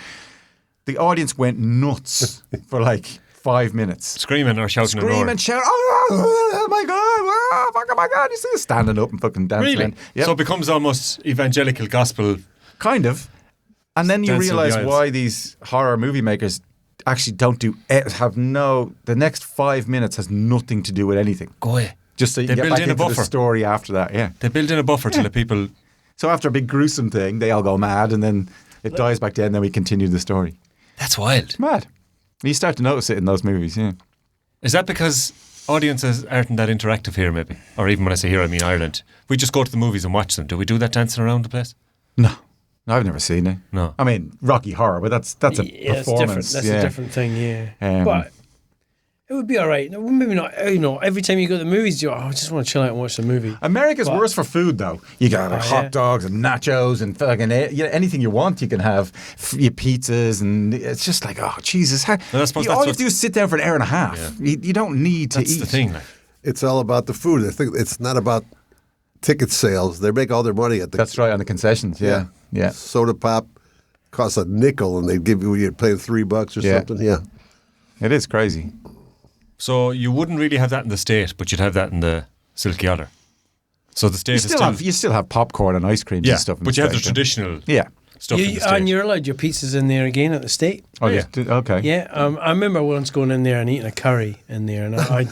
The audience went nuts for like 5 minutes. Screaming or shouting and roaring. Screaming, shouting, oh my God, oh my God. You see us standing up and fucking dancing. Really? Around. Yep. So it becomes almost evangelical gospel. Kind of. And then you realise why these horror movie makers actually don't the next 5 minutes has nothing to do with anything. Go away. Just so you They can get build back in a into the buffer. story after that, yeah. They build in a buffer to let people. So after a big gruesome thing, they all go mad and then it dies back then, then we continue the story. That's wild. It's mad. You start to notice it in those movies, yeah. Is that because audiences aren't that interactive here, maybe? Or even when I say here, I mean Ireland. We just go to the movies and watch them. Do we do that dancing around the place? No. I've never seen it. No. I mean, Rocky Horror, but that's a Yeah, it's performance. different. That's a different thing, yeah. Um, But it would be all right. No, maybe not. Every time you go to the movies, I just want to chill out and watch the movie. America's worse for food, though. You got Oh, hot yeah. dogs and nachos and fucking anything you want, you can have. Your pizzas, and it's just like, oh, Jesus. I suppose all you have to do is sit down for an hour and a half. Yeah. You don't need to That's eat. the thing. Like. It's all about the food. I think it's not about ticket sales. They make all their money at the. That's right, on the concessions, yeah. Soda pop costs a nickel, and they give you're paying $3 or something. Yeah. It is crazy. So you wouldn't really have that in the state, but you'd have that in the Silky Otter. So the state You still have popcorn and ice creams and stuff. in but you have the States, traditional Yeah. stuff in the state. And you're allowed your pizzas in there again at the state. Oh, yeah. Okay. Yeah, I remember once going in there and eating a curry in there, and I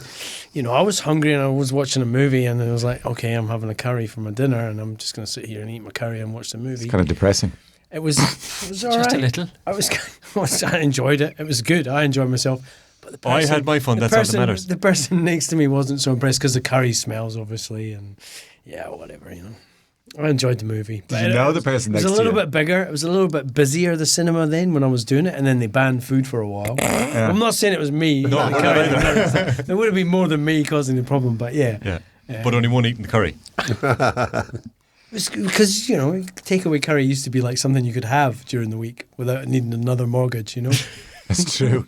was hungry and I was watching a movie, and I was like, okay, I'm having a curry for my dinner, and I'm just going to sit here and eat my curry and watch the movie. It's kind of depressing. It was all Just a right. little. I enjoyed it. It was good. I enjoyed myself. But the I had my fun. That's all that matters. The person next to me wasn't so impressed because the curry smells, obviously, and whatever. I enjoyed the movie. Did you know the person next to you? It was a little bit bigger. It was a little bit busier, the cinema, then when I was doing it, and then they banned food for a while. I'm not saying it was me. No, the curry. There would have been more than me causing the problem, but yeah. But only one eating the curry. Because, takeaway curry used to be like something you could have during the week without needing another mortgage, That's true.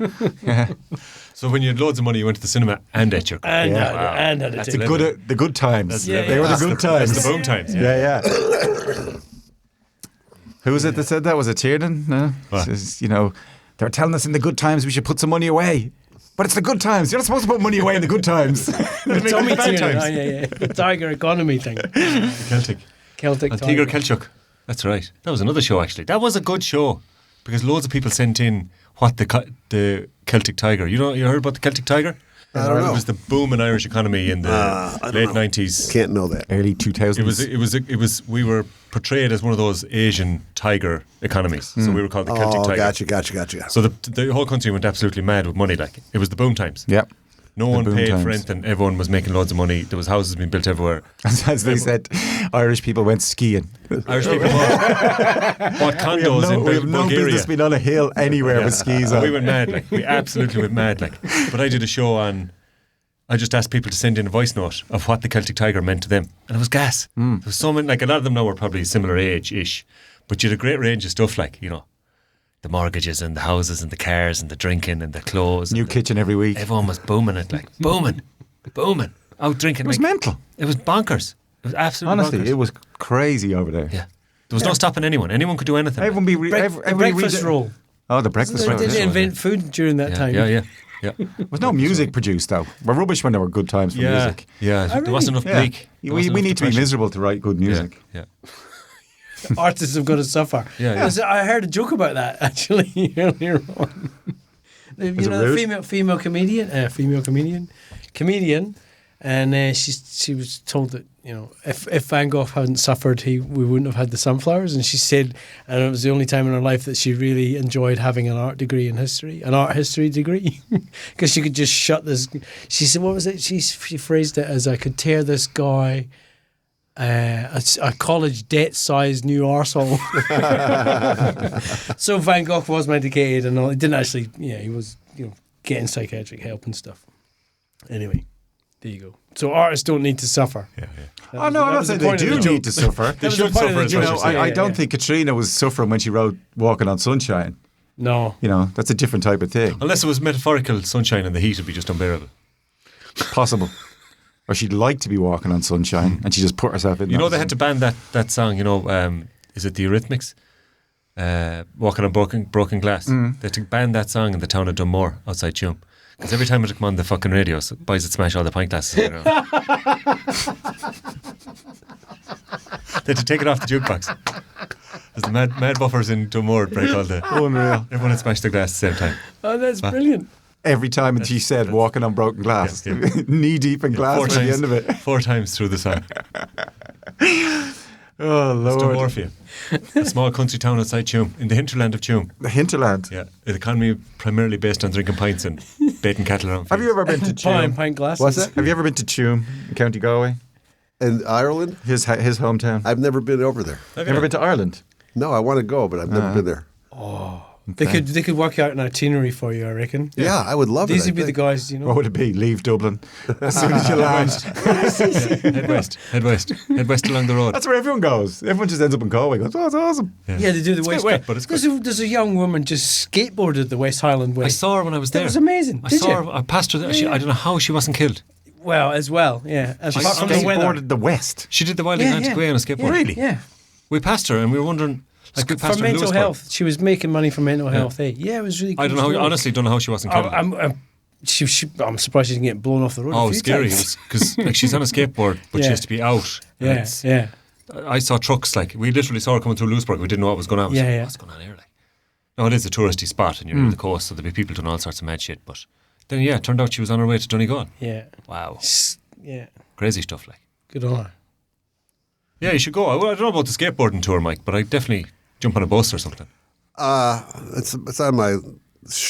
So when you had loads of money, you went to the cinema and ate your curry. And had a That's ticket. The good times. They were the good times. That's the boom times. Yeah. Who was it that said that? Was it Tiernan? No. Says, they're telling us in the good times we should put some money away. But it's the good times. You're not supposed to put money away in the good times. Tommy Tiernan. The tiger economy thing. Celtic And tiger. Tigr Kelchuk. That's right. That was another show, actually. That was a good show because loads of people sent in what the Celtic tiger. You heard about the Celtic tiger? I don't know. It was the boom in Irish economy in the late 90s. Can't know that. Early 2000s. It was. We were portrayed as one of those Asian tiger economies, so we were called the Celtic tiger. Gotcha. So the whole country went absolutely mad with money. Like it was the boom times. Yep. No The one boom paid times. for anything. Everyone was making loads of money. There was houses being built everywhere. As they said, Irish people went skiing. Irish people bought condos in we have no Bulgaria. business being on a hill anywhere with skis on. We went mad, like we absolutely went mad, like. But I did a show on. I just asked people to send in a voice note of what the Celtic tiger meant to them, and it was gas. There was so many, like a lot of them now were probably similar age-ish, but you had a great range of stuff, like the mortgages and the houses and the cars and the drinking and the clothes. New kitchen every week. Everyone was booming it, like booming, out drinking. It was mental. It was bonkers. It was absolutely Honestly, bonkers. it was crazy over there. Yeah. There was no stopping anyone. Anyone could do anything. Everyone be The breakfast roll. Oh, the breakfast They roll. didn't invent food during that time. Yeah. There was no music produced though. We're rubbish when there were good times for music. Yeah, there wasn't enough bleak. There We wasn't enough need to be depression. miserable to write good music. Yeah. Artists have got to suffer. Yeah. I heard a joke about that actually earlier on. The female comedian, and she was told that if Van Gogh hadn't suffered, we wouldn't have had the sunflowers. And she said, and it was the only time in her life that she really enjoyed having an art history degree, because she could just shut this. She said, what was it? She phrased it as, I could tear this guy a college debt-sized new arsehole. So Van Gogh was medicated and all. He didn't actually. Yeah, he was getting psychiatric help and stuff. Anyway, there you go. So artists don't need to suffer. Yeah. Oh no, I'm not saying they do need to suffer. They should suffer as much as they I don't think Katrina was suffering when she wrote "Walking on Sunshine." No, that's a different type of thing. Unless it was metaphorical sunshine and the heat would be just unbearable. Possible. Or she'd like to be walking on sunshine and she just put herself in. They had to ban that song. Is it the Eurythmics? Walking on broken glass. They had to ban that song in the town of Dunmore outside Tuam. Because every time it would come on the fucking radio, boys would smash all the pint glasses. They had to take it off the jukebox. As the mad buffers in Dunmore break all the... Unreal. Everyone had smashed their glass at the same time. Oh, that's brilliant. every time she said walking on broken glass. Knee deep in glass by the end of it. 4 times through the song. Oh, Lord. Mr. Morphew. A small country town outside Tuam, in the hinterland of Tuam. The hinterland? Yeah. The economy primarily based on drinking pints and baiting cattle around. Have you ever been to Tuam? Pint glasses. What's that? Have you ever been to Tuam, in County Galway? In Ireland? His hometown. I've never been over there. Have you ever been to Ireland? No, I want to go, but I've never been there. Oh. They could work out an itinerary for you, I reckon. Yeah, I would love it. These would be the guys, you know. What would it be? Leave Dublin as soon as you land. Head west along the road. That's where everyone goes. Everyone just ends up in Galway. Goes, oh, it's awesome. Yeah, they do the It's West. quite wet, but it's good. There's a young woman just skateboarded the West Highland Way. I saw her when I was there. That was amazing. I Did saw you? her. I passed her there. I don't know how she wasn't killed. Well, as well, yeah. As She apart from the weather. skateboarded the West. She did the Wild Yeah, Atlantic Way on a skateboard. Yeah, really? Yeah. We passed her and we were wondering. Like we passed For her in mental Lewisburg. health. She was making money for mental health. Eh? Yeah, it was really cool. I don't know. Honestly, don't know how she wasn't killed. I'm surprised she didn't get blown off the road. Oh, a few scary! times. Because like she's on a skateboard, but she Yeah. has to be out. and Yeah, it's- yeah. I saw trucks like we literally saw her coming through Lewisburg. We didn't know what was going on. I was like, Yeah. What's going on here? Like, no, it is a touristy spot, and you're near the coast, so there'll be people doing all sorts of mad shit. But then, yeah, it turned out she was on her way to Donegal. Yeah. Wow. Yeah. Crazy stuff, like. Good on her. Yeah, you should go. I don't know about the skateboarding tour, Mike, but I definitely jump on a bus or something. It's on my.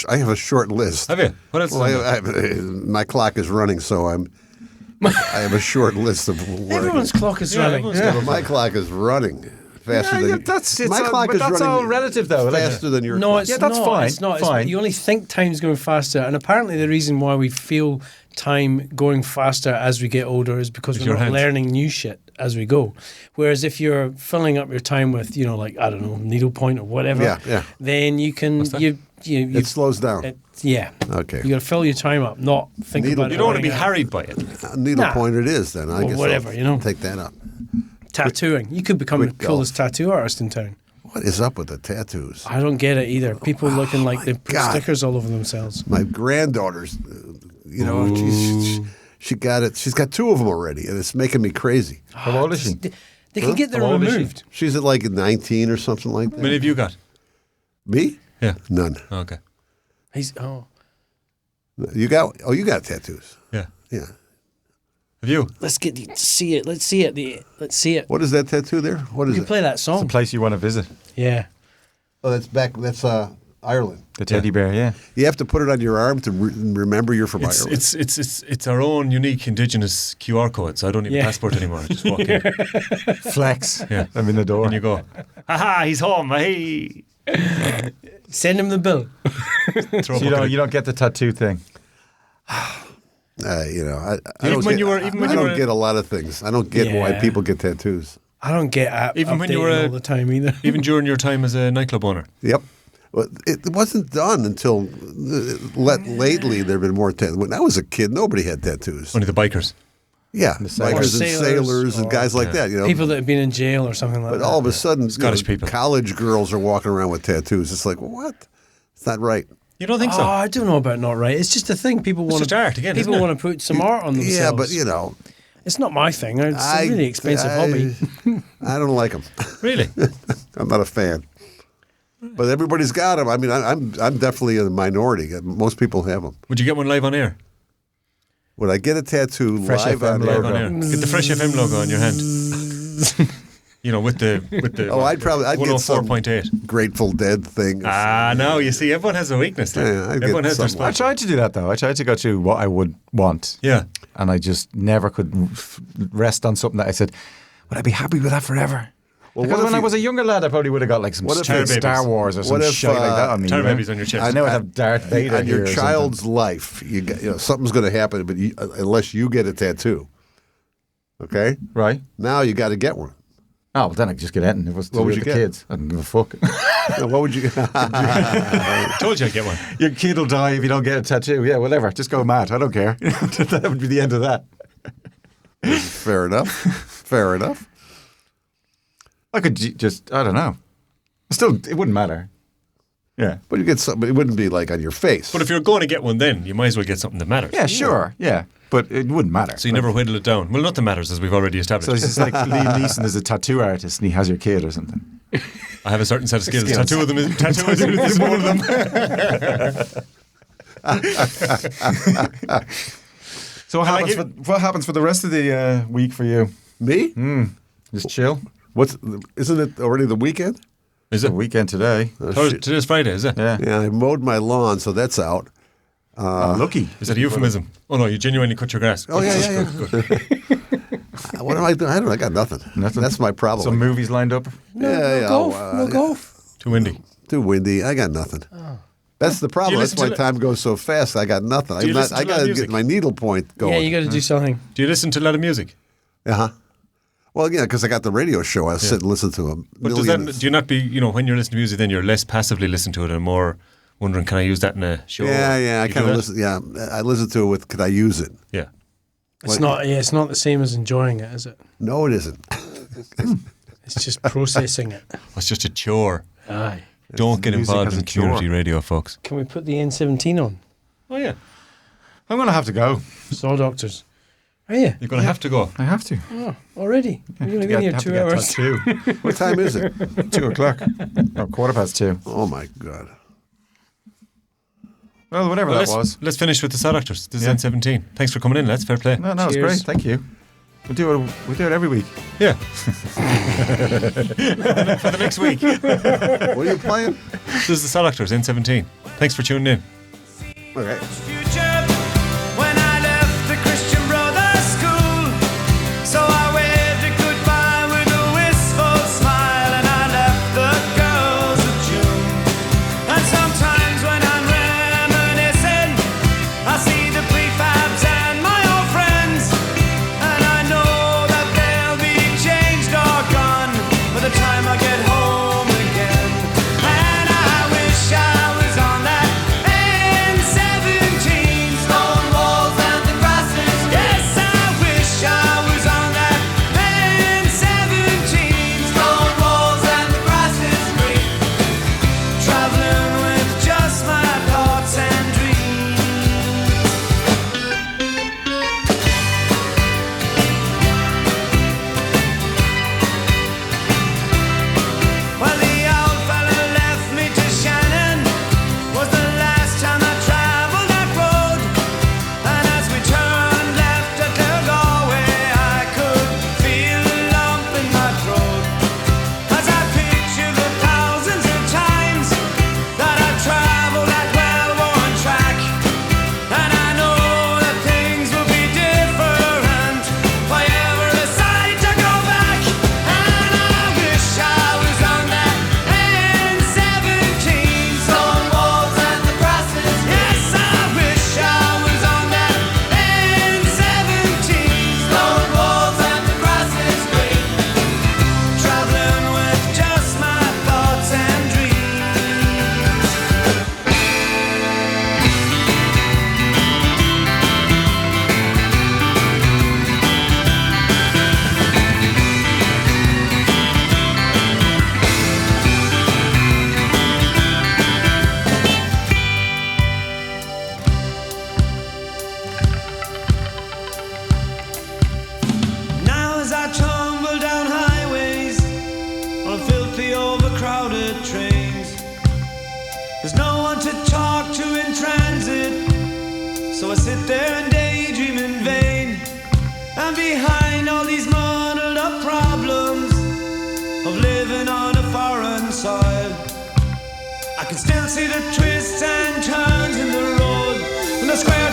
I have a short list. Have you? What else? Well, is on there? my clock is running, so I have a short list of. Everyone's clock is running. Yeah, but my clock is running faster than. My clock is running. all relative, though. Faster than your. No, clock. it's Yeah, that's not. fine. It's not. Fine. You only think time's going faster, and apparently the reason why we feel time going faster as we get older is because With we're your not hands. learning new shit as we go. Whereas if you're filling up your time with, like I don't know, needlepoint or whatever, Yeah. then you can you It slows down. yeah. Okay. You got to fill your time up, not think about it. You don't want to be running out. harried by it. Needlepoint it is then. I Well, guess whatever, I'll take that up. Tattooing. You could become the Quick coolest tattoo artist in town. What is up with the tattoos? I don't get it either. People looking like they put God. stickers all over themselves. My granddaughter's, she got it. She's got 2 of them already, and it's making me crazy. How old is she? They can get them How old is she? removed. She's at like 19 or something like that. How many have you got? Me? Yeah. None. Okay. You got tattoos. Yeah. Yeah. Have you? Let's get to see it. Let's see it. Let's see it. What is that tattoo there? What is You it? play that It's the song. place you want to visit. Yeah. Oh, that's Ireland. The teddy bear, yeah. You have to put it on your arm to remember you're from Ireland. It's our own unique indigenous QR code, so I don't need a passport anymore. I just walk in. Flex. Yeah. I'm in the door. And you go, ha, he's home, hey. Send him the bill. Throw a So bucket you don't get the tattoo thing. I Even don't when get, you were- I even when you don't were- get a lot of things. I don't get why Yeah. people get tattoos. I don't get Even when you were updated all the time either. Even during your time as a nightclub owner. Yep. Well, it wasn't done until lately. There have been more tattoos. When I was a kid, nobody had tattoos. Only the bikers. Yeah, sailors. bikers and sailors and or- guys like that. People that have been in jail or something like But that. all of a sudden, Scottish people. college girls are walking around with tattoos. It's like, what? It's not right. You don't think Oh, so? I don't know about not right. It's just a thing. People want just art again, People isn't it? want to put some art on themselves. Yeah, but it's not my thing. It's a really expensive hobby. I don't like them. Really? I'm not a fan. But everybody's got them. I mean, I'm definitely in the minority. Most people have them. Would you get one live on air? Would I get a tattoo Fresh live FM on logo. Live on air. Get the Fresh FM logo on your hand. With the Oh, I'd get some 104.8. Grateful Dead thing. No, you see, everyone has a weakness. Like. Yeah, I'd get Everyone has their something. I spot. tried to do that, though. I tried to go through what I would want. Yeah. And I just never could rest on something that I said, would I be happy with that forever? Well, Because what when if I you- was a younger lad, I probably would have got like some What if stupid it's- Star Wars or some what if, shit like that on me. Tar you know? babies on your chest. I know I'd have Darth Vader on your here or child's something. life, something's going to happen, but unless you get a tattoo, okay? Right. Now you got to get one. Oh, well, then I could just get it. If it was to What do would with you the get? kids. I don't give a fuck. Now, what would you? Told you I'd get one. Your kid will die if you don't get a tattoo. Yeah, whatever. Just go mad. I don't care. That would be the end of that. Fair enough. Fair enough. I could just, I don't know. Still, it wouldn't matter. Yeah. But you get something. It wouldn't be like on your face. But if you're going to get one then, you might as well get something that matters. Yeah, sure. Yeah. But it wouldn't matter. So you never whittle it down. Well, nothing matters, as we've already established. So it's just like Liam Neeson is a tattoo artist and he has your kid or something. I have a certain set of skills. Tattoo of them is one of them. So what happens for the rest of the week for you? Me? Just chill. Isn't it already the weekend? Is The it? weekend today. Today's Friday, is it? Yeah. Yeah, I mowed my lawn, so that's out. Lucky. Is that a euphemism? Oh no, you genuinely cut your grass. Oh, Good, yeah. good. What am I doing? I got nothing. Nothing? That's my problem. Some movies lined up? No golf. Too windy. Too windy. I got nothing. Oh. That's the problem. That's listen why to time goes so fast. I got nothing. Do you listen to I a lot got of to music? get my needle point going. Yeah, you got to do something. Do you listen to a lot of music? Uh-huh. Well, yeah, because I got the radio show. I sit and listen to them. But do you not be, when you're listening to music, then you're less passively listening to it and more wondering, can I use that in a show? Yeah, I You kind do of that? listen. Yeah, I listen to it with, could I use it? Yeah. It's not. Yeah, it's not the same as enjoying it, is it? No, it isn't. It's just processing it. It's just a chore. Aye. Don't get music involved as in a chore. community radio, folks. Can we put the N17 on? Oh yeah. I'm going to have to go. Saw doctors. Are you? You're going to have to go. I have to. Oh, already? You're going to be here 2 hours. 2. What time is it? 2 o'clock. No, 2:15. Oh, my God. Well, whatever Well, that was. let's finish with the Saw Doctors. This Yeah. is N17. Thanks for coming in, lads. Fair play. No, it's Cheers. great. Thank you. We do it every week. Yeah. For the next week. What are you playing? This is the Saw Doctors, N17. Thanks for tuning in. Okay. Future, when I left the Christian Brothers School, so I waved a goodbye with a wistful smile, and I left the girls of June. And sometimes when I'm reminiscing, I see the prefabs and my old friends, and I know that they'll be changed or gone by the time I get home again. And I wish I was on that N17, stone walls and the grasses. Yes, I wish I was on that N17, stone walls and the grasses green, traveling with just my thoughts and dreams. Well, the old fella left me to Shannon, was the last time I travelled that road. And as we turned left at Galway, I could feel a lump in my throat, as I picture the thousands of times that I travelled that well-worn track. And I know that things will be different if I ever decide to go back. And I wish I was on that N17, stone walls and the grasses. Yes, I wish I was on that N17, stone walls and the grasses green, traveling with just my thoughts and dreams. Now as I tumble down highways on filthy overcrowded trains, there's no one to talk to in transit, so I sit there and daydream in vain. And behind all these muddled up problems of living on a foreign soil, I can still see the twists and turns in the road, and the square